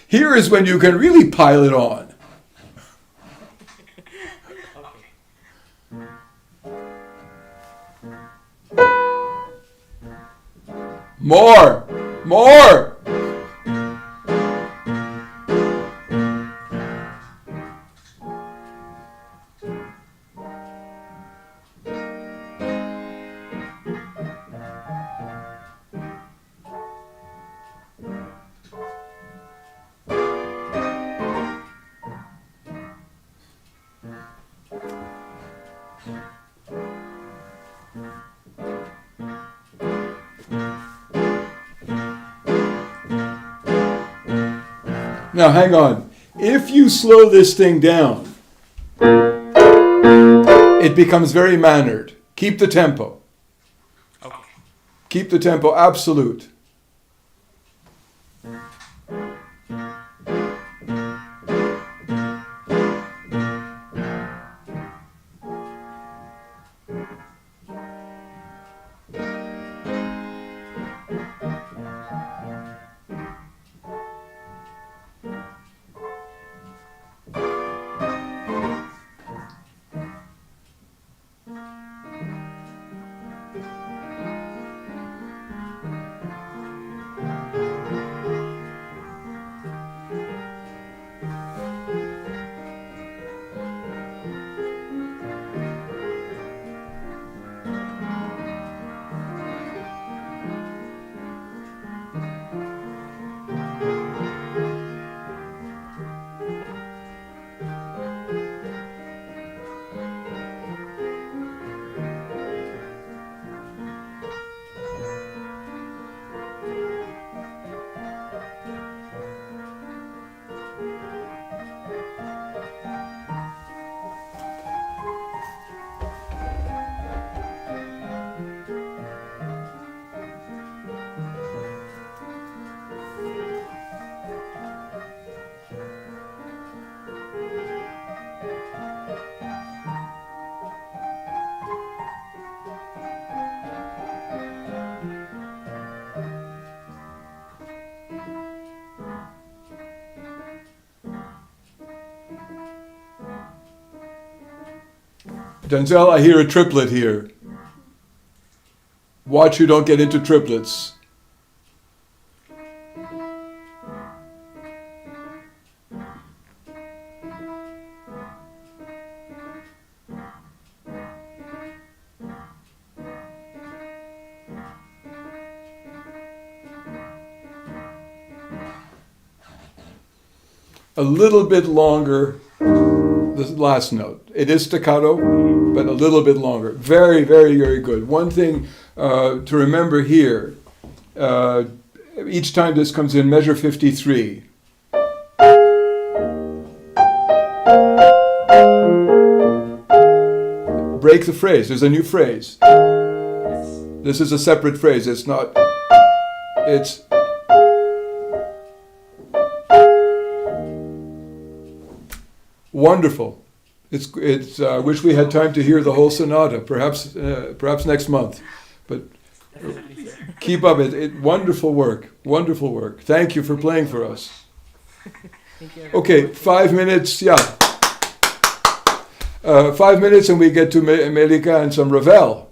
here is when you can really pile it on. More! More! Now hang on. If you slow this thing down, it becomes very mannered. Keep the tempo. Okay. Keep the tempo absolute. Denzel, I hear a triplet here. Watch you don't get into triplets. A little bit longer, the last note. It is staccato, but a little bit longer. Very, very, very good. One thing to remember here, each time this comes in, measure 53. Break the phrase. There's a new phrase. This is a separate phrase. It's not, it's, wonderful. It's. I wish we had time to hear the whole sonata. Perhaps next month. But keep up it. Wonderful work. Wonderful work. Thank you for playing for us. Thank you. Okay, 5 minutes. Yeah. 5 minutes, and we get to Melika and some Ravel.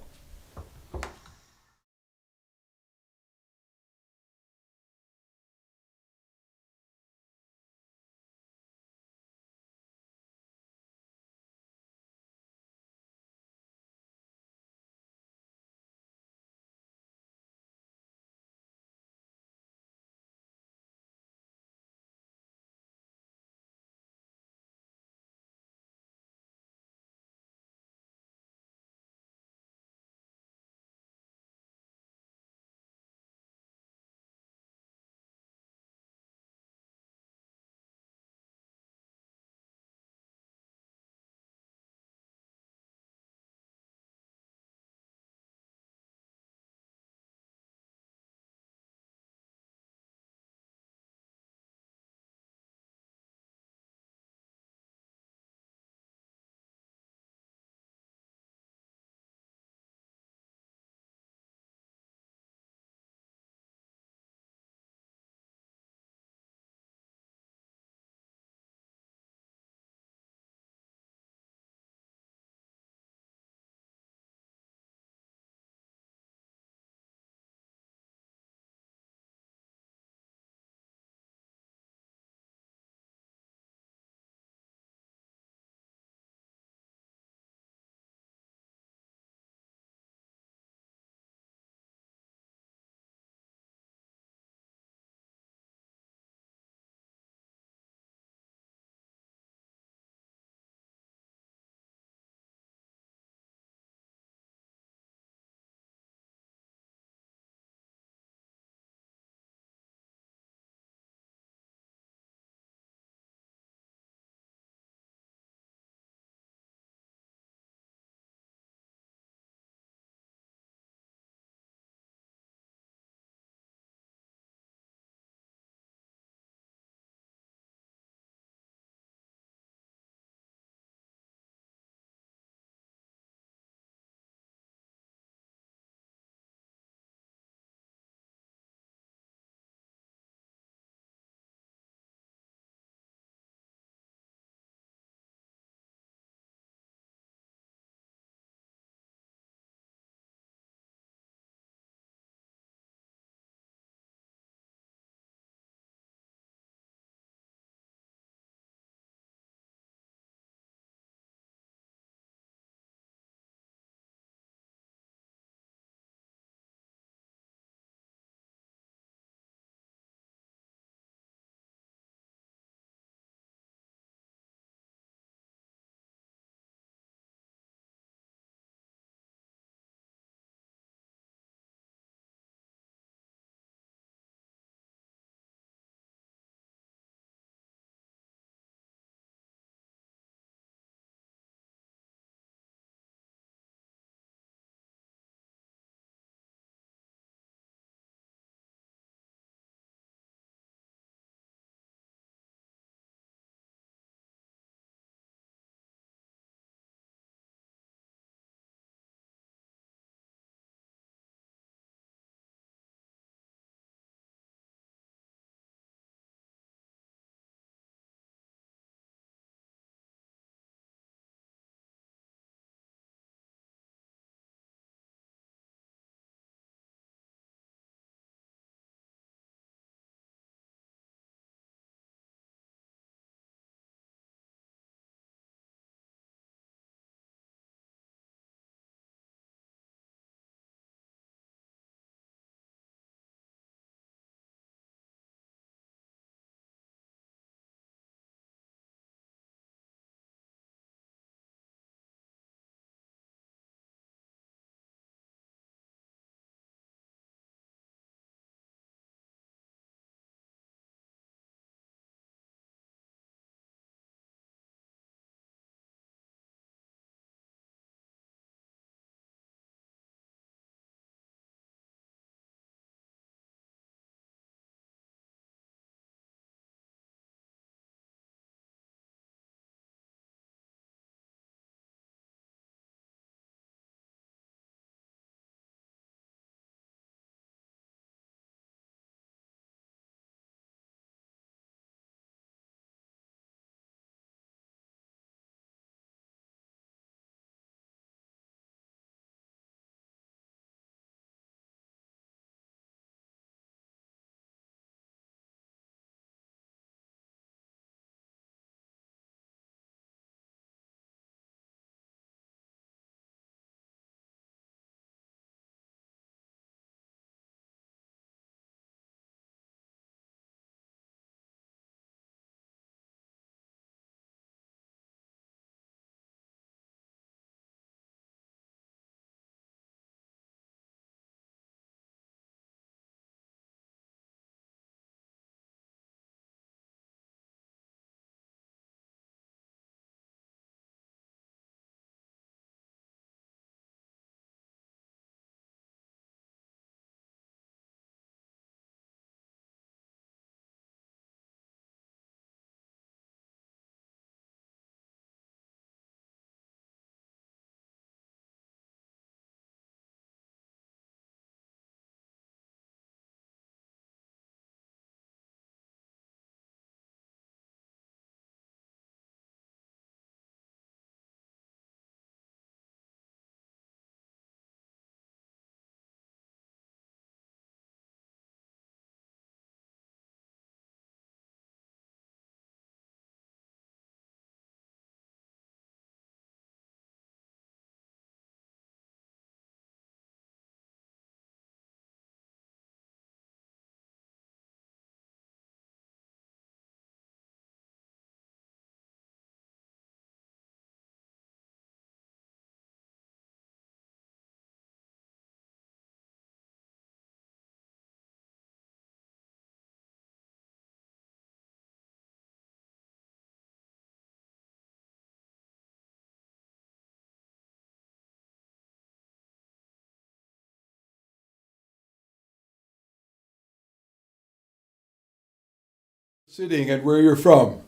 Sitting and where you're from.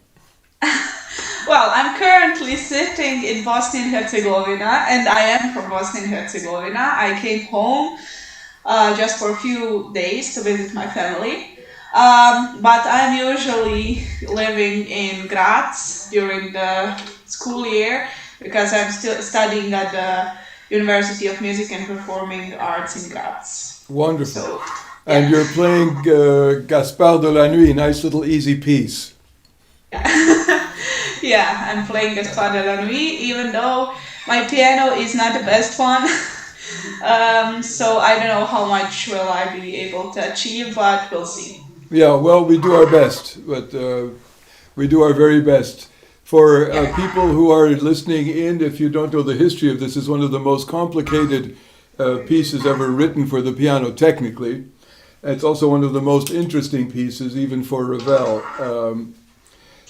Well, I'm currently sitting in Bosnia and Herzegovina, and I am from Bosnia and Herzegovina. I came home just for a few days to visit my family. But I'm usually living in Graz during the school year because I'm still studying at the University of Music and Performing Arts in Graz. Wonderful. So, And you're playing Gaspard de la Nuit, nice little easy piece. yeah, I'm playing Gaspard de la Nuit, even though my piano is not the best one. So I don't know how much will I be able to achieve, but we'll see. Yeah, well, we do our best, but we do our very best. For people who are listening in, if you don't know the history of this, is one of the most complicated pieces ever written for the piano, technically. It's also one of the most interesting pieces, even for Ravel.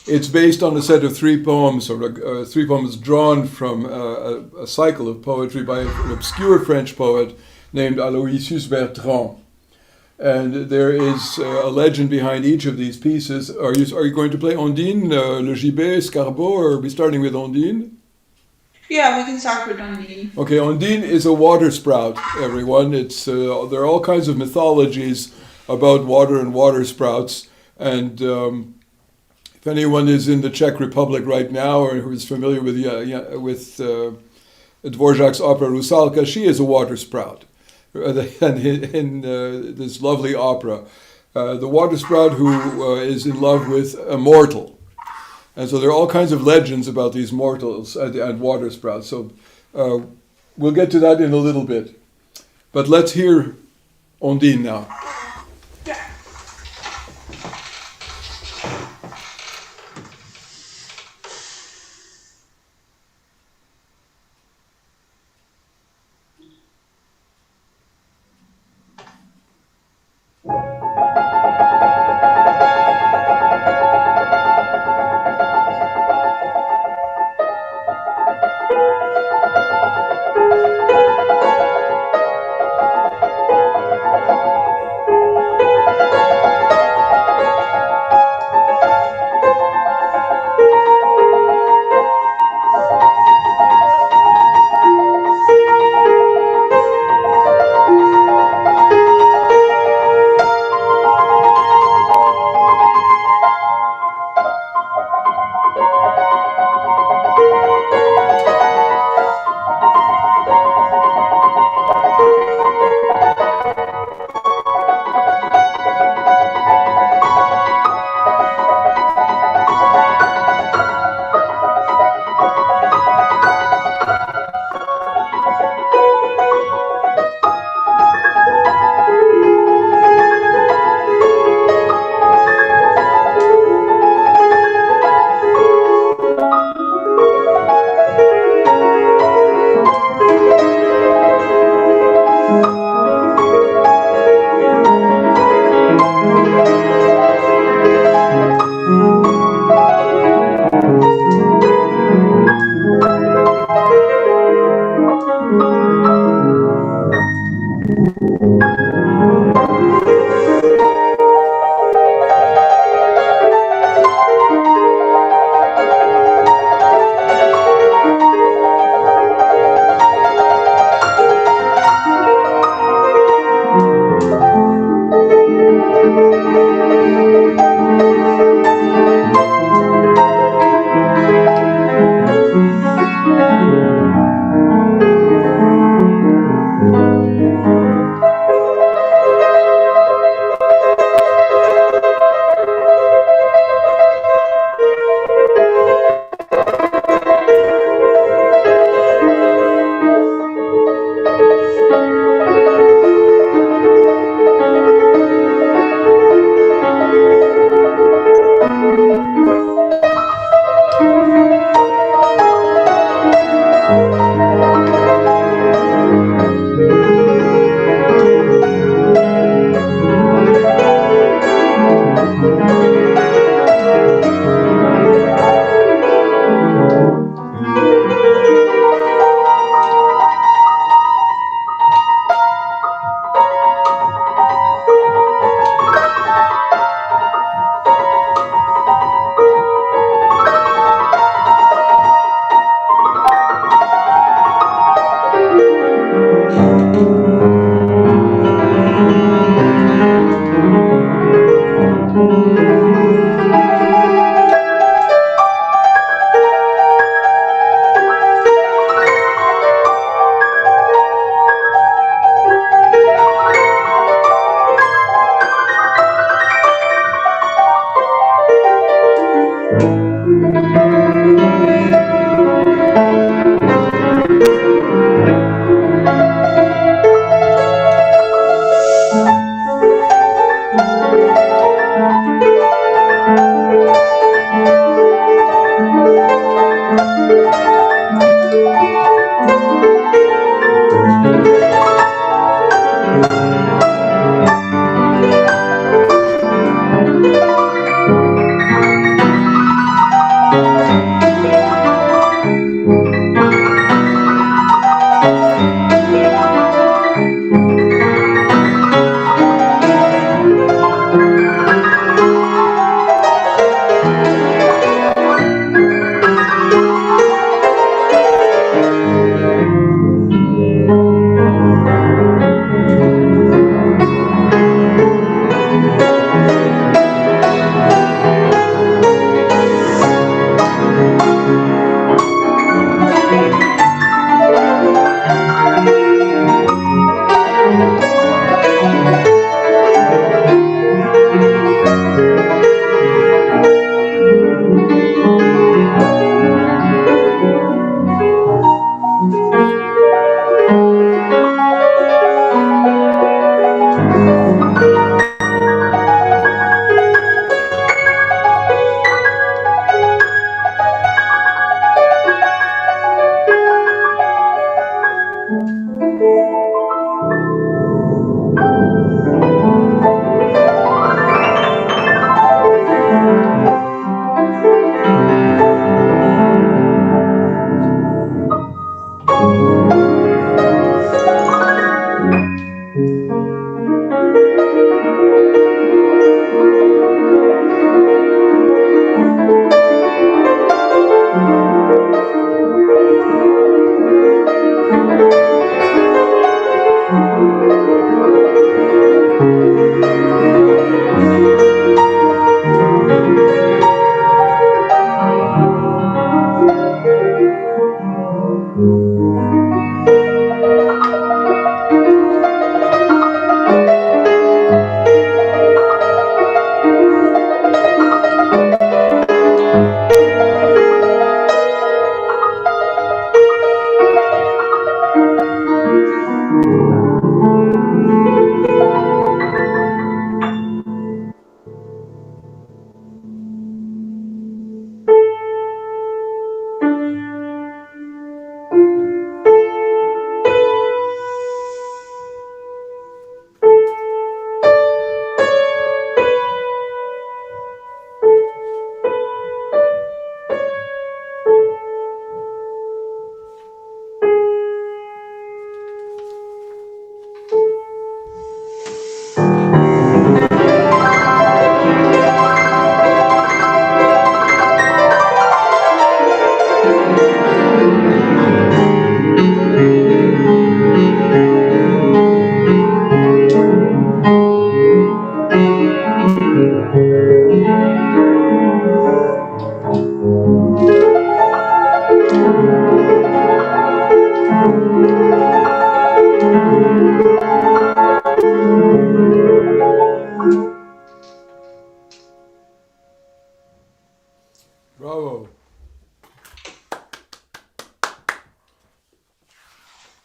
It's based on a set of three poems, or three poems drawn from a cycle of poetry by an obscure French poet named Aloysius Bertrand. And there is a legend behind each of these pieces. Are you going to play Ondine, Le Gibet, Escargot, or are we starting with Ondine? Yeah, we can start with Ondine. Okay, Ondine is a water sprout, everyone. It's there are all kinds of mythologies about water and water sprouts. And if anyone is in the Czech Republic right now or who is familiar with Dvorak's opera Rusalka, she is a water sprout. And in this lovely opera, the water sprout who is in love with a mortal. And so there are all kinds of legends about these mortals and water sprouts. So we'll get to that in a little bit. But let's hear Ondine now.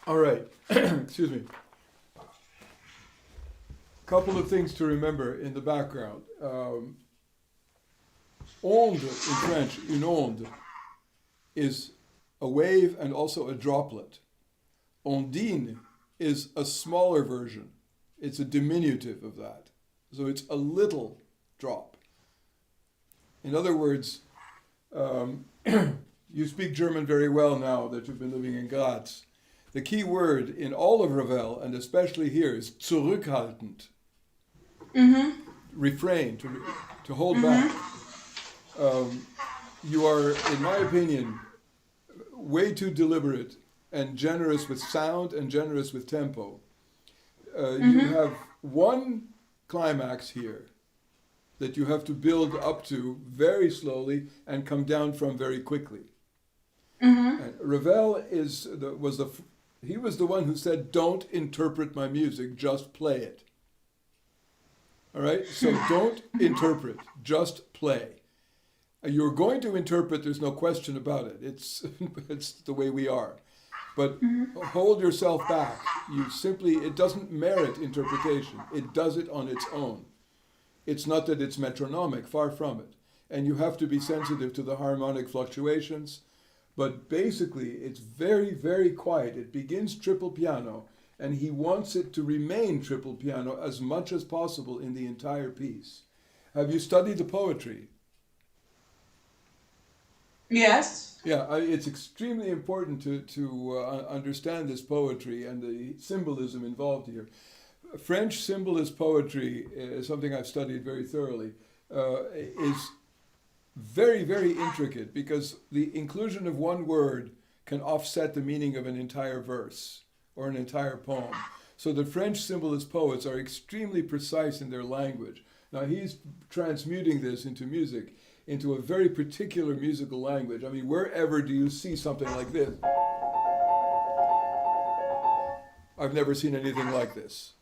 All right. Excuse me. Couple of things to remember in the background. Onde in French, une onde, is a wave and also a droplet. Ondine is a smaller version. It's a diminutive of that. So it's a little drop. In other words, you speak German very well now that you've been living in Graz. The key word in all of Ravel, and especially here, is zurückhaltend. Refrain, to hold back. You are, in my opinion, way too deliberate and generous with sound and generous with tempo. You have one climax here that you have to build up to very slowly and come down from very quickly. And Ravel was the one who said, "Don't interpret my music, just play it." All right? So don't interpret, just play. You're going to interpret, there's no question about it. It's the way we are. But hold yourself back. It doesn't merit interpretation. It does it on its own. It's not that it's metronomic, far from it. And you have to be sensitive to the harmonic fluctuations. But basically, it's very, very quiet. It begins triple piano, and he wants it to remain triple piano as much as possible in the entire piece. Have you studied the poetry? Yes. Yeah, it's extremely important to understand this poetry and the symbolism involved here. French symbolist poetry is something I've studied very thoroughly, is very, very intricate because the inclusion of one word can offset the meaning of an entire verse or an entire poem. So the French symbolist poets are extremely precise in their language. Now he's transmuting this into music, into a very particular musical language. I mean, wherever do you see something like this? I've never seen anything like this.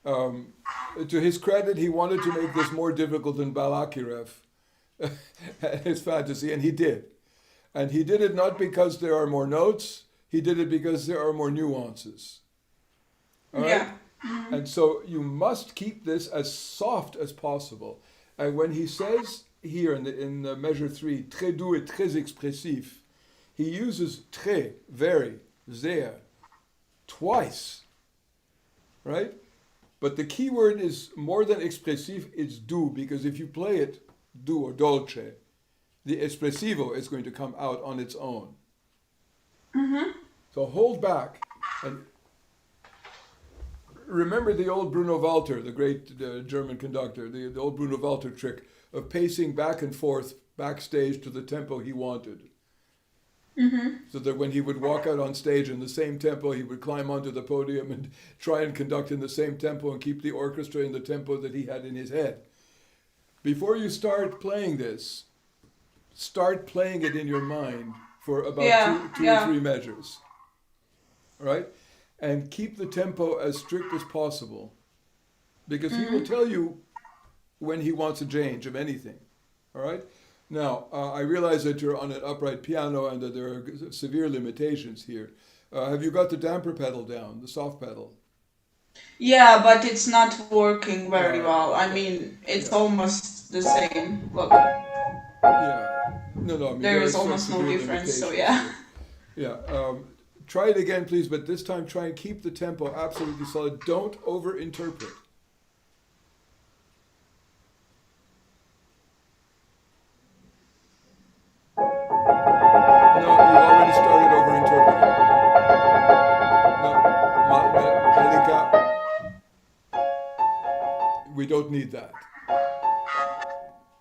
To his credit, he wanted to make this more difficult than Balakirev, his fantasy, and he did. And he did it not because there are more notes, he did it because there are more nuances. All right? Yeah. And so you must keep this as soft as possible. And when he says here in the measure 3, très doux et très expressif, he uses très, very, sehr, twice, right? But the key word is more than expressif, it's doux, because if you play it doux or dolce, the espressivo is going to come out on its own. So hold back and remember the old Bruno Walter, the great German conductor, the old Bruno Walter trick of pacing back and forth backstage to the tempo he wanted. So that when he would walk out on stage in the same tempo, he would climb onto the podium and try and conduct in the same tempo and keep the orchestra in the tempo that he had in his head. Before you start playing this, start playing it in your mind for about two or three measures. All right? And keep the tempo as strict as possible. Because he will tell you when he wants a change of anything. All right? Now, I realize that you're on an upright piano and that there are severe limitations here. Have you got the damper pedal down, the soft pedal? Yeah, but it's not working very well. I mean, it's almost the same. Look. Yeah. No, I mean, there is almost no difference, so yeah. Here. Yeah. Try it again, please, but this time try and keep the tempo absolutely solid. Don't over-interpret. No, you already started over-interpreting. No, Malika, we don't need that.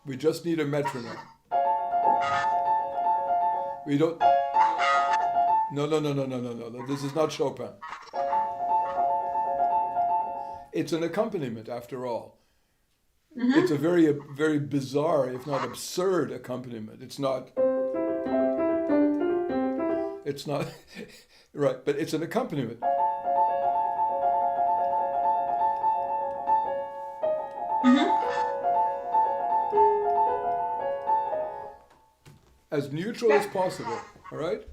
We just need a metronome. We don't... No. This is not Chopin. It's an accompaniment, after all. It's a very, very bizarre, if not absurd, accompaniment. It's not, right, but it's an accompaniment. As neutral as possible, all right?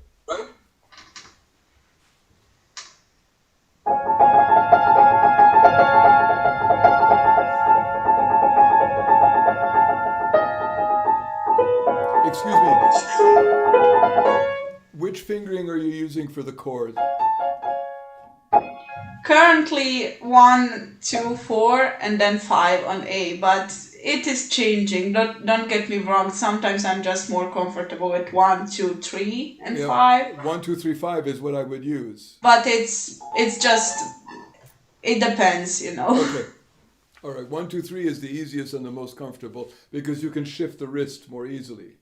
fingering are you using for the chord? Currently 1, 2, 4, and then 5 on A, but it is changing. Don't get me wrong. Sometimes I'm just more comfortable with 1, 2, 3, and 5. 1, 2, 3, 5 is what I would use. But it's just, it depends, you know. Okay. All right. 1, 2, 3 is the easiest and the most comfortable because you can shift the wrist more easily.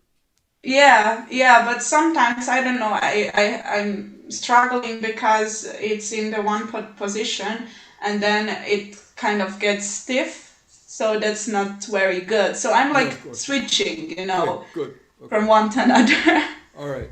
Yeah, but sometimes I don't know. I'm struggling because it's in the one position, and then it kind of gets stiff, so that's not very good. So I'm like switching, you know, Okay, good. Okay. from one to another. All right.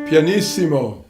Pianissimo.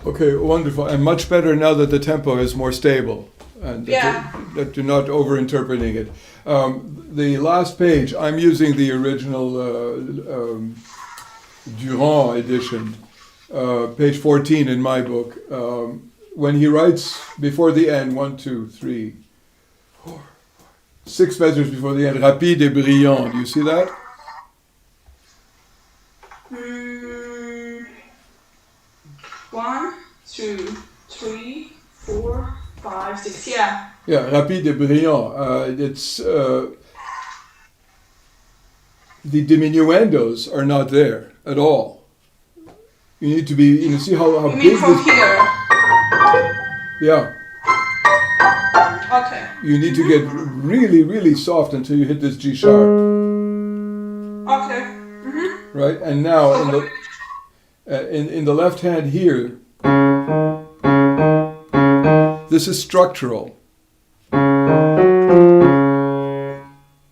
Okay, wonderful, and much better now that the tempo is more stable, and that you're not over-interpreting it. The last page, I'm using the original Durand edition, page 14 in my book. When he writes before the end, 1, 2, 3, 4, 6 measures before the end, rapide et brillant. Do you see that? 1, 2, 3, 4, 5, 6. Yeah. Yeah, rapide et brillant. It's the diminuendos are not there at all. You need to be. You see how You big mean from this. here? Yeah. Okay. You need to get really, really soft until you hit this G sharp. Okay. Right, and now in the left hand here, this is structural.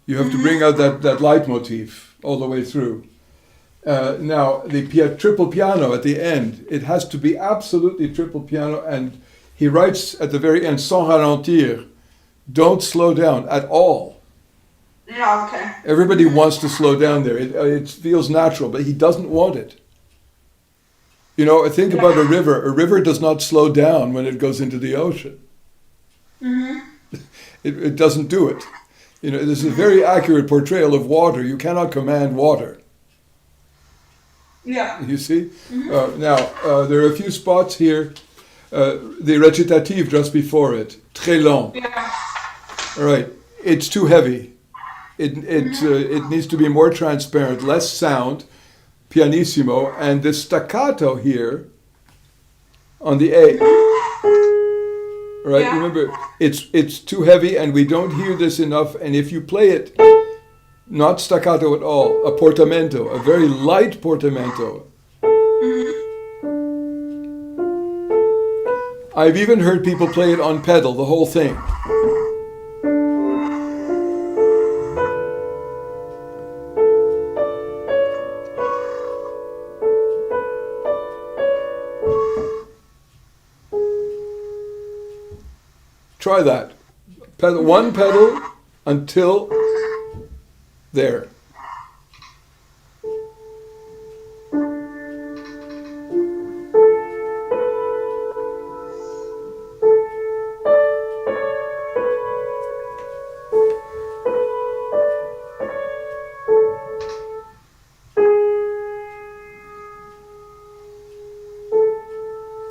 You have to bring out that leitmotif all the way through. Now, the triple piano at the end, it has to be absolutely triple piano, and he writes at the very end, sans ralentir, don't slow down at all. Yeah, okay. Everybody wants to slow down there. It feels natural, but he doesn't want it. You know, think about a river. A river does not slow down when it goes into the ocean. It doesn't do it. You know, this is a very accurate portrayal of water. You cannot command water. Yeah. You see? Now, there are a few spots here. The recitative just before it. Très lent. Yeah. All right. It's too heavy. It needs to be more transparent, less sound, pianissimo, and the staccato here on the A. Right? Yeah. Remember, it's too heavy, and we don't hear this enough. And if you play it, not staccato at all, a portamento, a very light portamento. I've even heard people play it on pedal, the whole thing. Try that. Pedal, one pedal until there.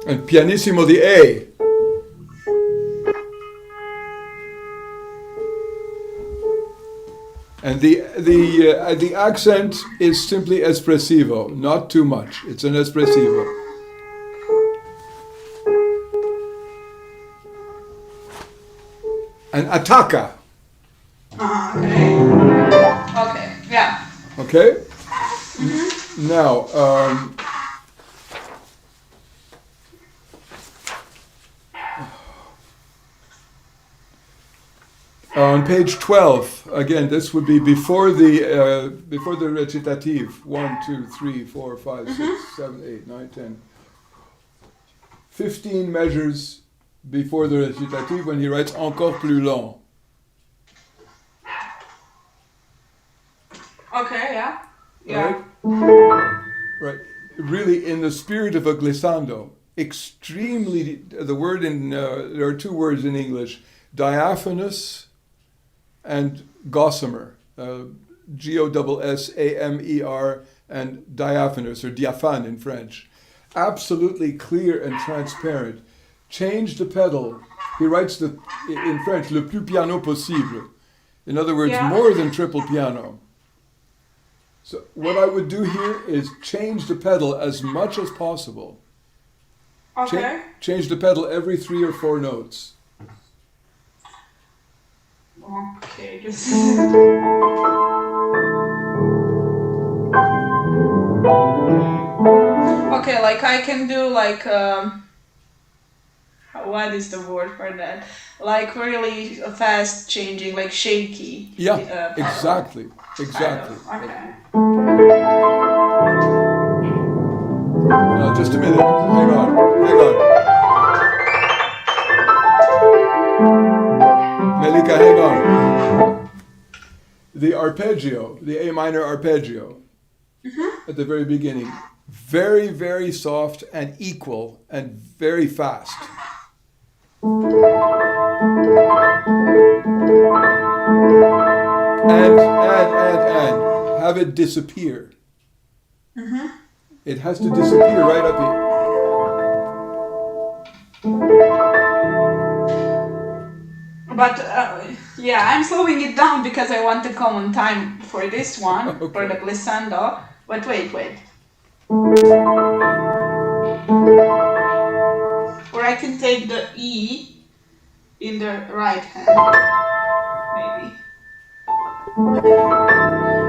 And pianissimo the A. And the accent is simply espressivo, not too much. It's an espressivo. And attacca. Okay. Okay. Yeah. Okay? Now, on page 12, again, this would be before the recitative. 1, 2, 3, 4, 5, 6, 7, 8, 9, 10. 15 measures before the recitative when he writes encore plus long. Okay, yeah. Yeah. Right. Really, in the spirit of a glissando, extremely, the word there are two words in English, diaphanous and gossamer, Gossamer, and diaphanous, or diaphane in French. Absolutely clear and transparent. Change the pedal. He writes in French, le plus piano possible. In other words, more than triple piano. So what I would do here is change the pedal as much as possible. Okay. Change the pedal every 3 or 4 notes. Okay, just okay, like I can do like what is the word for that? Like really fast changing, like shaky. Yeah, exactly. Exactly. Okay. Just a minute. Hang on. Melika, hang on. The arpeggio, the A minor arpeggio, at the very beginning, very, very soft and equal and very fast. And have it disappear. It has to disappear right up here. But yeah, I'm slowing it down because I want to come on time for this one, Okay. for the glissando. But wait. Or I can take the E in the right hand, maybe.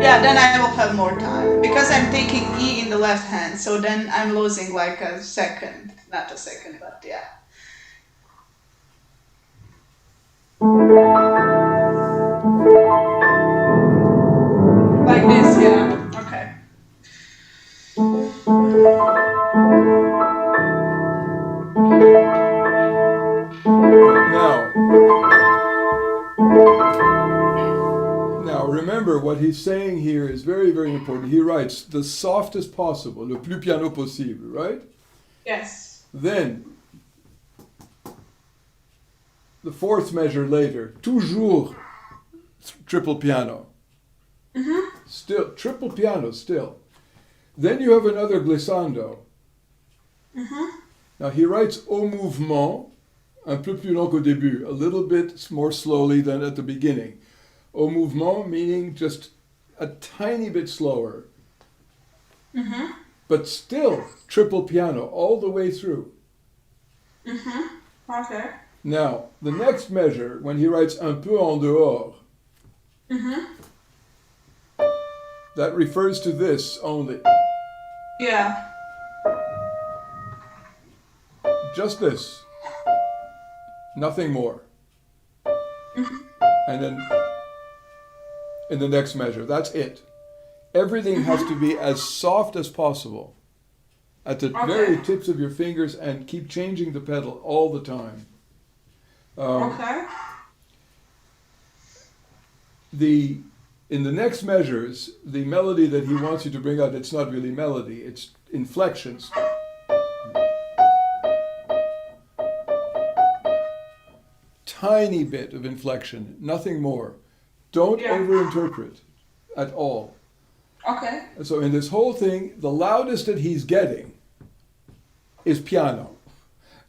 Yeah, then I will have more time. Because I'm taking E in the left hand, so then I'm losing like a second. Not a second, but yeah. Like this, yeah. Okay. Now remember what he's saying here is very, very important. He writes the softest possible, le plus piano possible, right? Yes. Then the fourth measure later, toujours triple piano. Still, triple piano still. Then you have another glissando. Now he writes au mouvement, un peu plus long qu'au début, a little bit more slowly than at the beginning. Au mouvement meaning just a tiny bit slower. But still triple piano all the way through. Okay. Now, the next measure, when he writes un peu en dehors, that refers to this only. Yeah. Just this. Nothing more. And then in the next measure, that's it. Everything has to be as soft as possible at the very tips of your fingers and keep changing the pedal all the time. In the next measures, the melody that he wants you to bring out, it's not really melody, it's inflections. Tiny bit of inflection, nothing more. Don't overinterpret at all. Okay. So in this whole thing, the loudest that he's getting is piano.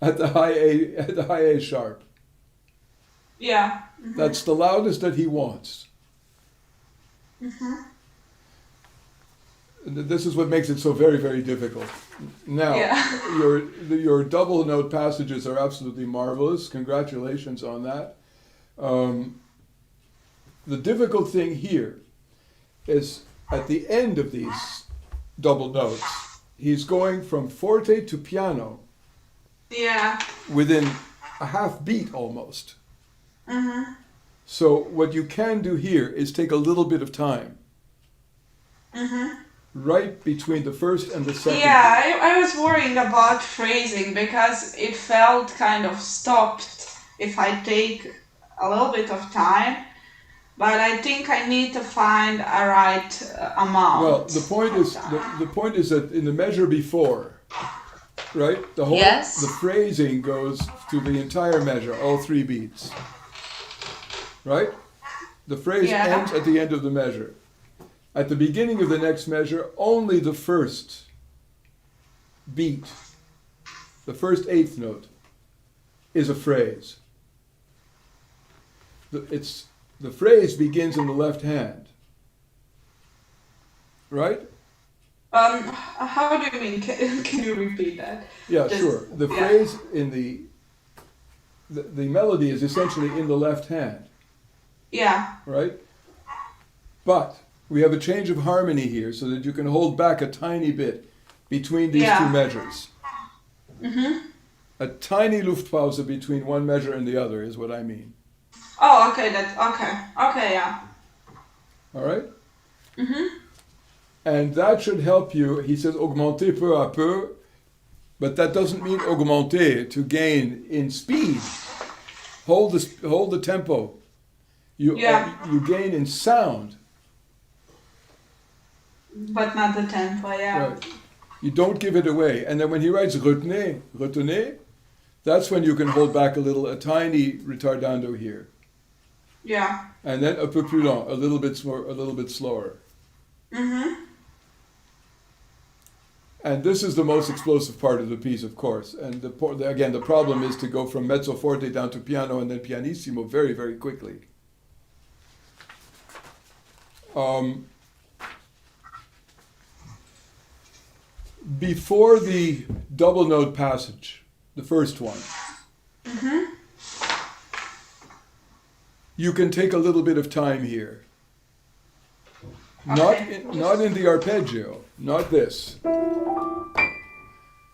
at the high A sharp. Yeah. That's the loudest that he wants. And this is what makes it so very, very difficult. Now, your double note passages are absolutely marvelous. Congratulations on that. The difficult thing here is at the end of these double notes, he's going from forte to piano. Yeah. Within a half beat almost. So what you can do here is take a little bit of time. Right between the first and the second. Yeah, I was worrying about phrasing because it felt kind of stopped if I take a little bit of time. But I think I need to find a right amount. Well, the point is that in the measure before, right? The phrasing goes to the entire measure, all 3 beats. Right? The phrase ends at the end of the measure. At the beginning of the next measure, only the first beat, the first 8th note, is a phrase. The phrase begins in the left hand. Right? How do you mean? Can you repeat that? Yeah, sure. The phrase in the melody is essentially in the left hand. Yeah. Right? But we have a change of harmony here so that you can hold back a tiny bit between these 2 measures. A tiny Luftpause between one measure and the other is what I mean. Oh, okay, okay, yeah. All right? And that should help you. He says augmenter peu à peu, but that doesn't mean augmenter, to gain in speed. Hold the tempo. You gain in sound. But not the tempo, Right. You don't give it away. And then when he writes retenez, that's when you can hold back a tiny retardando here. Yeah. And then un peu plus lent, a little bit slower. And this is the most explosive part of the piece, of course. And again, the problem is to go from mezzo forte down to piano and then pianissimo very, very quickly. Before the double note passage, the first one, you can take a little bit of time here. Not in the arpeggio, not this.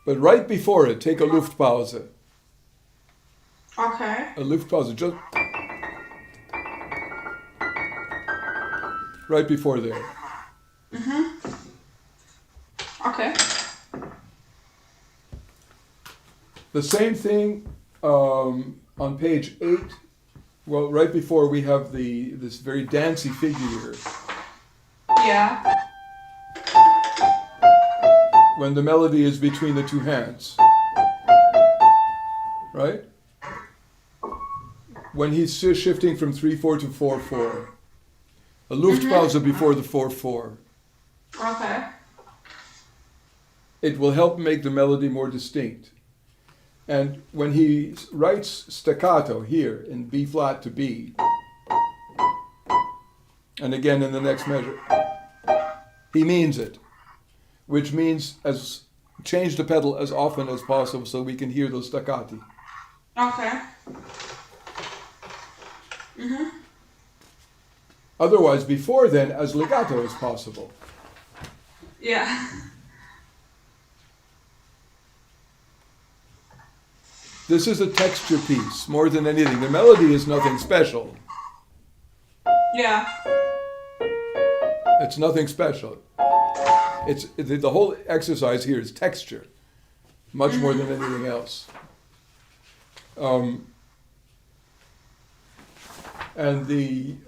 But right before it, take a Luftpause. Okay. A Luftpause, just right before there. Okay. The same thing on page 8. Well, right before we have this very dancey figure. Yeah. When the melody is between the 2 hands. Right? When he's shifting from 3/4 to 4/4. A Luftpause before the 4/4. Okay. It will help make the melody more distinct. And when he writes staccato here in B flat to B, and again in the next measure, he means it, which means change the pedal as often as possible so we can hear those staccati. Okay. Otherwise, before then, as legato as possible. Yeah. This is a texture piece, more than anything. The melody is nothing special. Yeah. It's nothing special. The whole exercise here is texture, much more than anything else. And the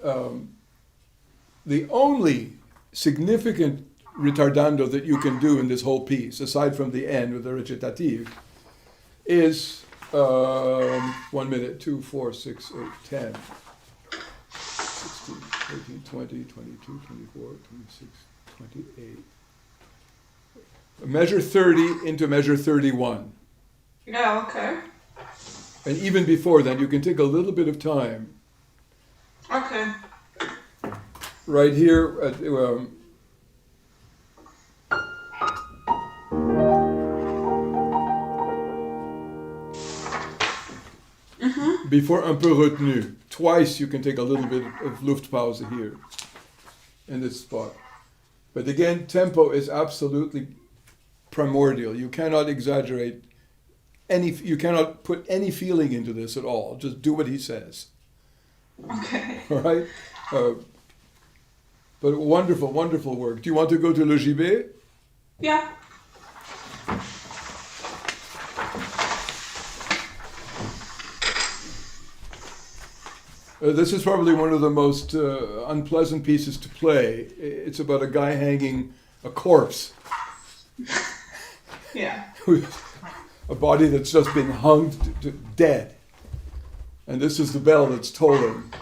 only significant ritardando that you can do in this whole piece, aside from the end with the recitative, is 1 minute, 2, 4, 6, 8, 10, 16, 18, 20, 22, 24, 26, 28. Measure 30 into measure 31. Yeah, okay. And even before that, you can take a little bit of time. Okay. Right here at before un peu retenu. Twice you can take a little bit of Luftpause here in this spot. But again, tempo is absolutely primordial. You cannot exaggerate you cannot put any feeling into this at all. Just do what he says. Okay. All right? But wonderful, wonderful work. Do you want to go to Le Gibet? Yeah. This is probably one of the most unpleasant pieces to play. It's about a guy hanging a corpse. Yeah. A body that's just been hung to dead. And this is the bell that's tolling.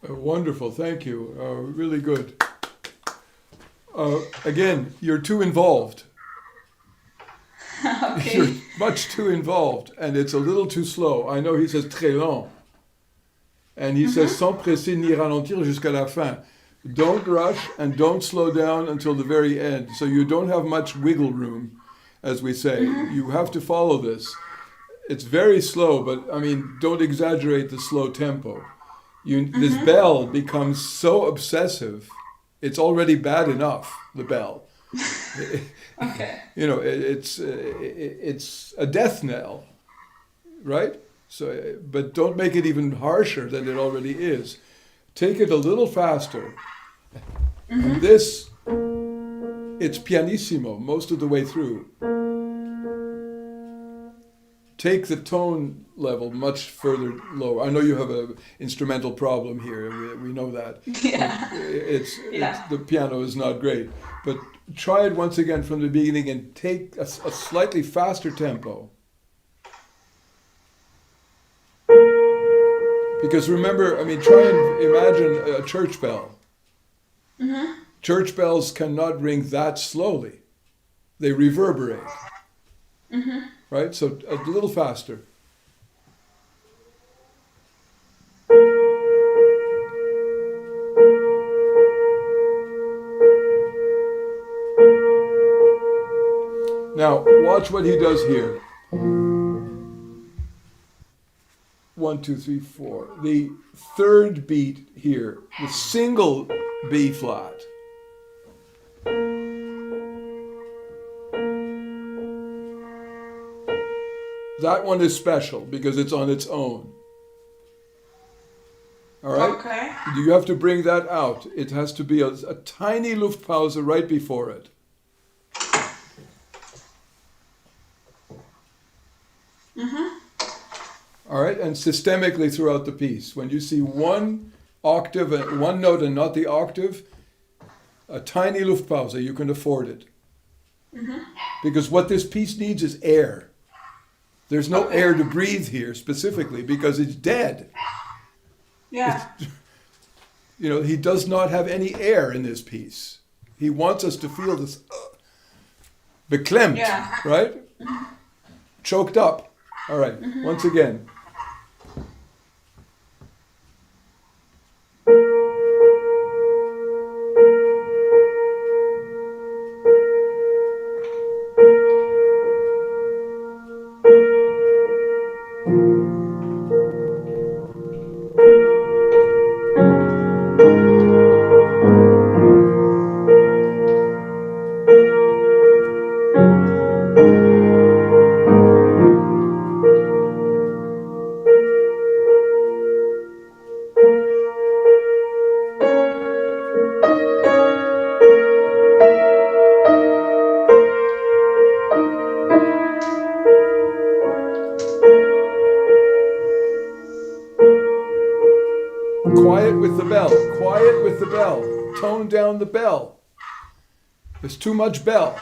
Wonderful, thank you. Really good. Again, you're too involved. Okay. You're much too involved, and it's a little too slow. I know he says très lent, and he says sans presser ni ralentir jusqu'à la fin. Don't rush and don't slow down until the very end. So you don't have much wiggle room, as we say. You have to follow this. It's very slow, but I mean, don't exaggerate the slow tempo. This bell becomes so obsessive. It's already bad enough, the bell. Okay. You know, it's a death knell, right? So, but don't make it even harsher than it already is. Take it a little faster. And this, it's pianissimo most of the way through. Take the tone level much further lower. I know you have an instrumental problem here. We know that. Yeah. It's the piano is not great. But try it once again from the beginning and take a slightly faster tempo. Because remember, I mean, try and imagine a church bell. Church bells cannot ring that slowly. They reverberate. Right? So a little faster. Now, watch what he does here. 1, 2, 3, 4. The third beat here, the single B flat. That one is special because it's on its own. All right? Okay. You have to bring that out. It has to be a tiny Luftpause right before it. All right, and systemically throughout the piece. When you see one octave, one note and not the octave, a tiny Luftpause, you can afford it. Because what this piece needs is air. There's no air to breathe here specifically because it's dead. Yeah. You know, he does not have any air in this piece. He wants us to feel this beklemmt, right? Choked up. All right, once again. Quiet with the bell. Quiet with the bell. Tone down the bell. There's too much bell.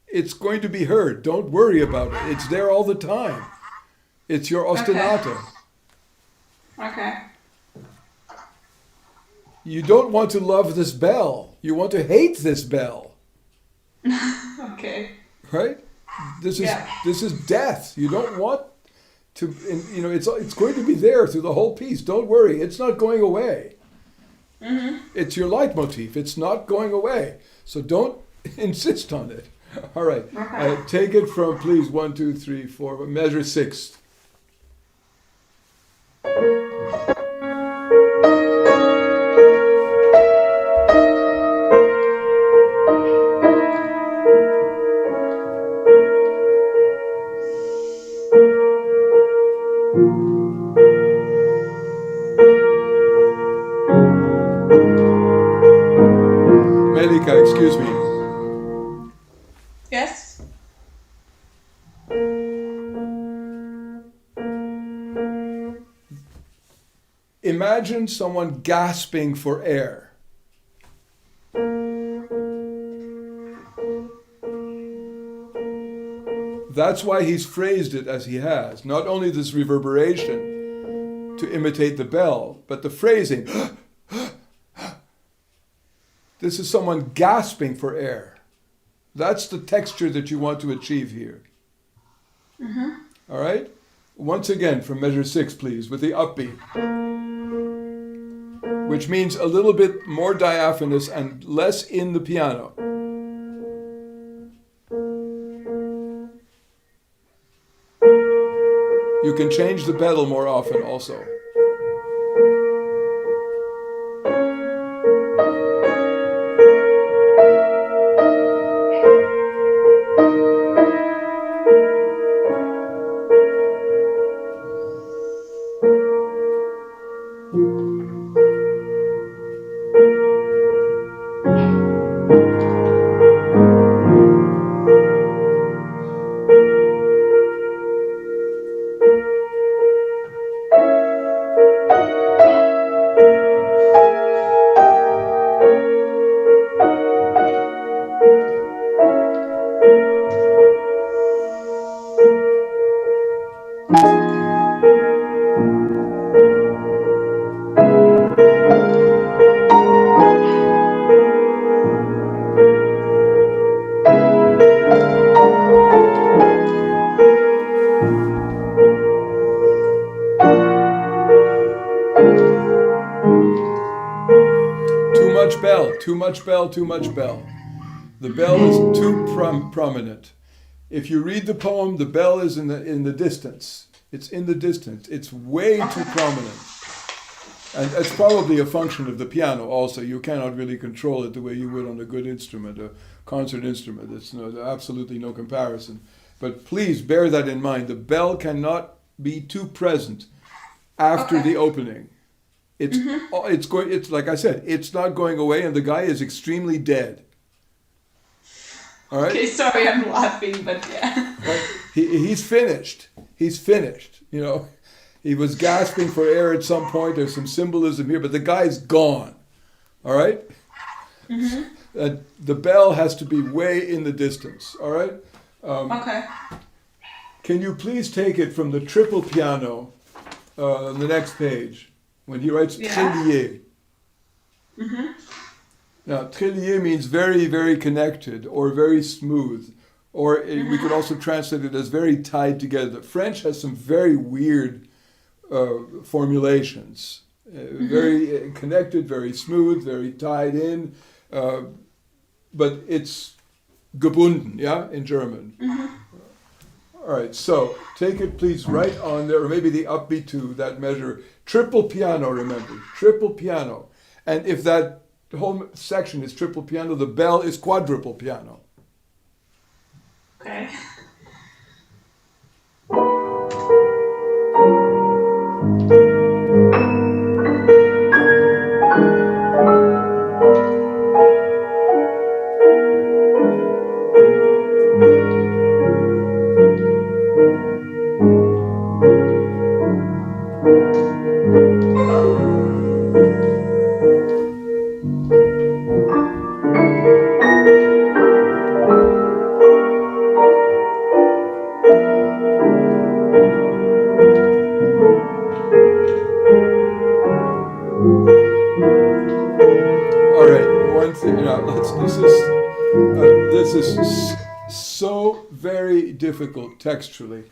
It's going to be heard. Don't worry about it. It's there all the time. It's your ostinato. Okay. You don't want to love this bell. You want to hate this bell. Okay. Right? This is death. You don't want to, you know, it's going to be there through the whole piece. Don't worry. It's not going away. It's your leitmotif. It's not going away. So don't insist on it. All right. Okay. Take it from, please, 1, 2, 3, 4, measure 6. Melika, excuse me. Yes. Imagine someone gasping for air. That's why he's phrased it as he has. Not only this reverberation, to imitate the bell, but the phrasing, this is someone gasping for air. That's the texture that you want to achieve here. All right? Once again, from measure 6, please, with the upbeat, which means a little bit more diaphanous and less in the piano. You can change the pedal more often also. Too much bell, too much bell. The bell is too prominent. If you read the poem, the bell is in the distance. It's in the distance. It's way too prominent. And it's probably a function of the piano also. You cannot really control it the way you would on a good instrument, a concert instrument. It's absolutely no comparison. But please bear that in mind. The bell cannot be too present after the opening. It's like I said, it's not going away, and the guy is extremely dead. All right. Okay, sorry, I'm laughing, but yeah. Right? He's finished. He's finished. You know, he was gasping for air at some point. There's some symbolism here, but the guy's gone. All right. The bell has to be way in the distance. All right. Okay. Can you please take it from the triple piano on the next page? When he writes trillier. Now, trillier means very, very connected or very smooth. Or we could also translate it as very tied together. French has some very weird formulations. Very connected, very smooth, very tied in. But it's gebunden, in German. All right, so take it please right on there, or maybe the upbeat to that measure. Triple piano, remember, triple piano. And if that whole section is triple piano, the bell is quadruple piano. Okay. This is so very difficult textually.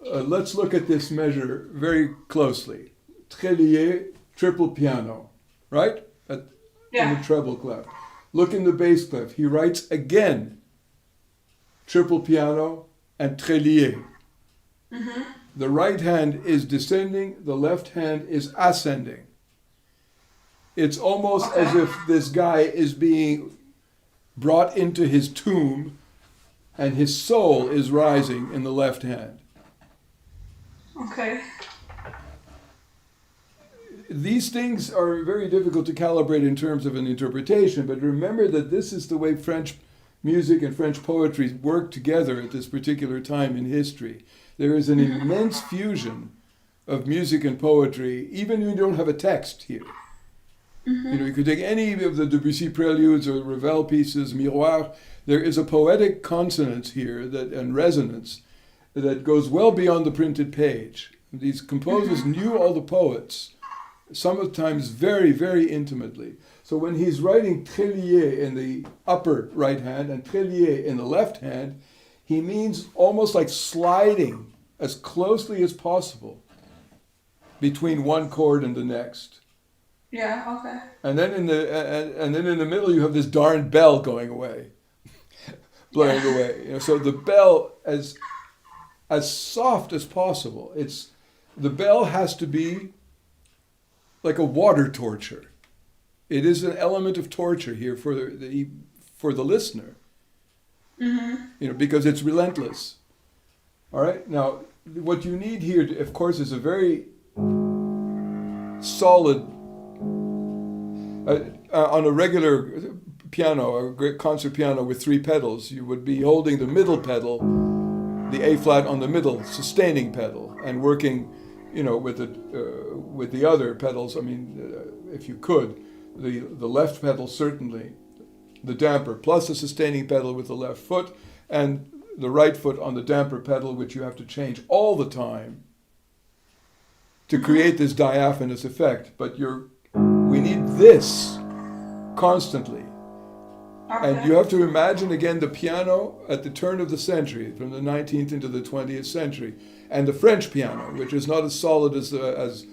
Let's look at this measure very closely. Trillier, triple piano, right? In the treble clef. Look in the bass clef. He writes again, triple piano and trillier. The right hand is descending, the left hand is ascending. It's almost as if this guy is being brought into his tomb and his soul is rising in the left hand. Okay. These things are very difficult to calibrate in terms of an interpretation, but remember that this is the way French music and French poetry work together at this particular time in history. There is an immense fusion of music and poetry, even when you don't have a text here. You know, you could take any of the Debussy preludes or Ravel pieces, Miroir. There is a poetic consonance here and resonance that goes well beyond the printed page. These composers knew all the poets, sometimes very, very intimately. So when he's writing trélier in the upper right hand and trélier in the left hand, he means almost like sliding as closely as possible between one chord and the next. Yeah, okay. And then in the middle you have this darn bell going away, blowing away. So the bell as soft as possible. The bell has to be like a water torture. It is an element of torture here for the listener. Mm-hmm. Because it's relentless. All right. Now, what you need here, of course, is a very solid. On a regular piano, a great concert piano with 3 pedals, you would be holding the middle pedal, the A flat on the middle sustaining pedal, and working, with the other pedals. I mean, if you could, the left pedal certainly, the damper plus the sustaining pedal with the left foot, and the right foot on the damper pedal, which you have to change all the time to create this diaphanous effect. But we need this constantly. Okay. And you have to imagine again the piano at the turn of the century, from the 19th into the 20th century, and the French piano, which is not as solid as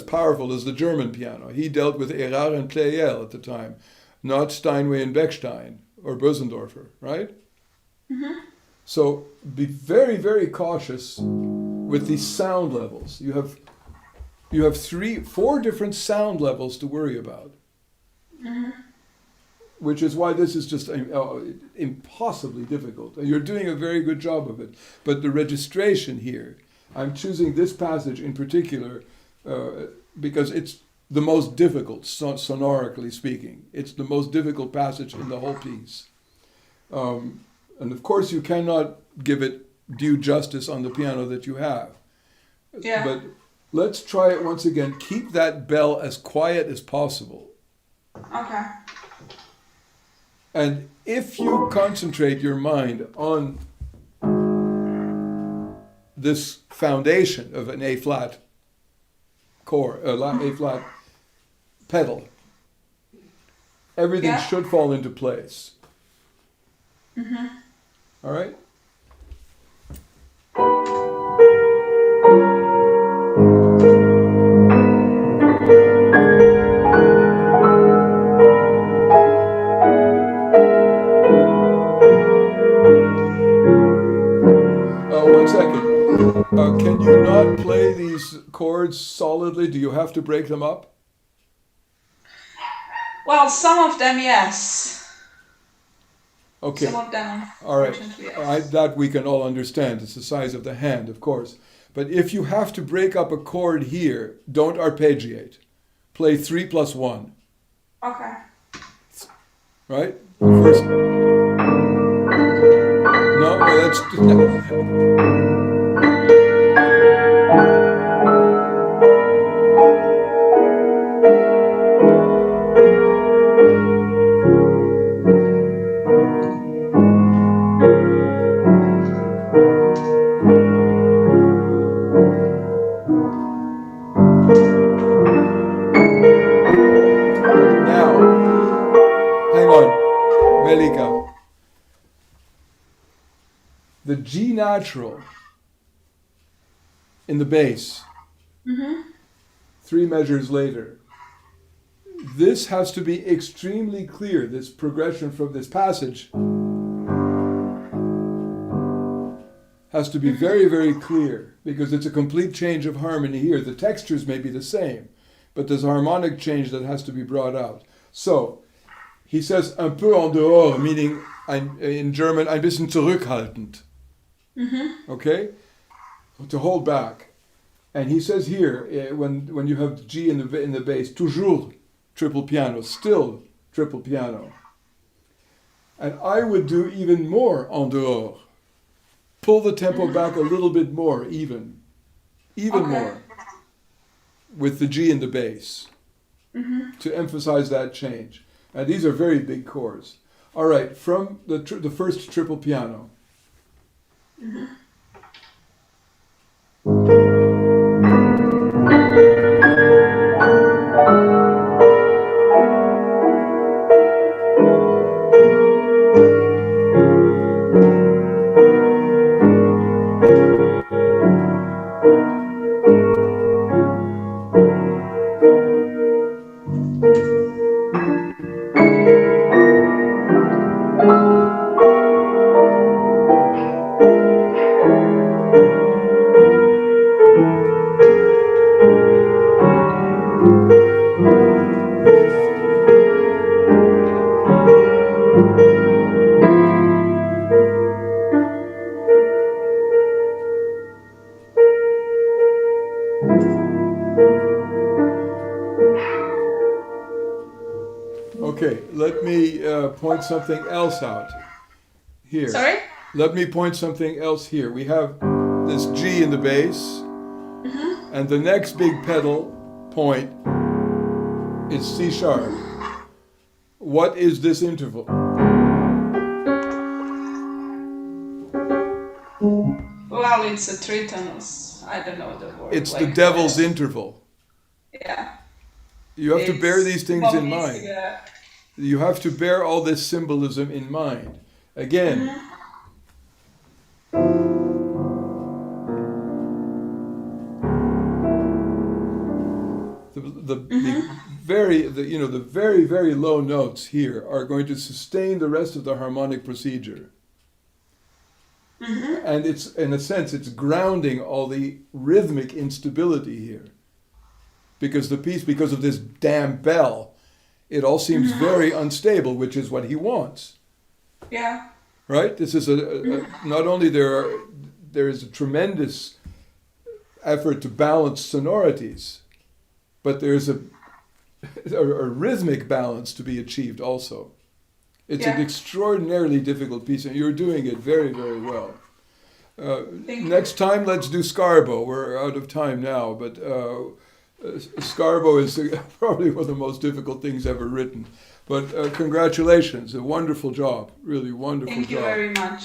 powerful as the German piano. He dealt with Erard and Pleyel at the time, not Steinway and Bechstein or Bösendorfer, right? Mm-hmm. So be very, very cautious with these sound levels. You have 4 different sound levels to worry about. Mm-hmm. Which is why this is just impossibly difficult. You're doing a very good job of it. But the registration here, I'm choosing this passage in particular because it's the most difficult, sonorically speaking. It's the most difficult passage in the whole piece. And of course you cannot give it due justice on the piano that you have. Yeah. But let's try it once again. Keep that bell as quiet as possible. Okay. And if you concentrate your mind on this foundation of an A flat chord, A flat pedal, everything should fall into place. Mm-hmm. All right? One second. Can you not play these chords solidly? Do you have to break them up? Well, some of them, yes. Okay. Some of them, all right. Yes. That we can all understand. It's the size of the hand, of course. But if you have to break up a chord here, don't arpeggiate. Play 3 + 1. Okay. Right? First. No, that's. The G natural in the bass, 3 measures later. This has to be extremely clear, this progression from this passage has to be very, very clear, because it's a complete change of harmony here. The textures may be the same, but there's a harmonic change that has to be brought out. So, he says un peu en dehors, meaning in German ein bisschen zurückhaltend. Okay? To hold back. And he says here, when you have G in the bass, toujours triple piano, still triple piano. And I would do even more en dehors. Pull the tempo back a little bit more, even more, with the G in the bass, to emphasize that change. And these are very big chords. All right, from the first triple piano. Okay, let me point something else out here. Sorry? Let me point something else here. We have this G in the bass, and the next big pedal point is C sharp. What is this interval? Well, it's a tritonus. I don't know the word. It's the devil's interval. Yeah. You have to bear these things in mind. Yeah. You have to bear all this symbolism in mind. Again, the very, very low notes here are going to sustain the rest of the harmonic procedure. And it's, in a sense, it's grounding all the rhythmic instability here. Because of this damn bell, it all seems very unstable, which is what he wants. Yeah. Right? This is not only there is a tremendous effort to balance sonorities, but there's a rhythmic balance to be achieved also. It's an extraordinarily difficult piece, and you're doing it very, very well. Next time, let's do Scarbo. We're out of time now, but Scarbo is probably one of the most difficult things ever written. But congratulations, a wonderful job, really wonderful job. Thank you very much.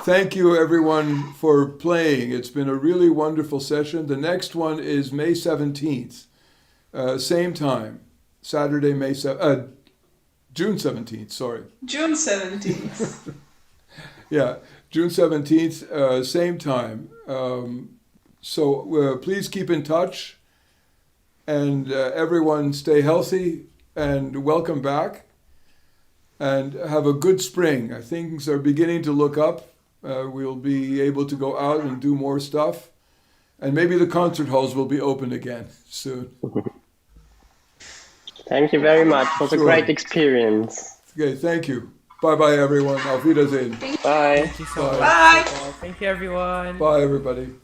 Thank you everyone for playing. It's been a really wonderful session. The next one is May 17th, same time, Saturday, June 17th, sorry. June 17th. Yeah, June 17th, same time. So please keep in touch, and everyone stay healthy, and welcome back, and have a good spring. Things are beginning to look up. We'll be able to go out and do more stuff, and maybe the concert halls will be open again soon. Thank you very much. It was a great experience. Okay, thank you. Bye-bye, everyone. Auf Wiedersehen. Bye. Thank you so much. Bye. Thank you, everyone. Bye, everybody.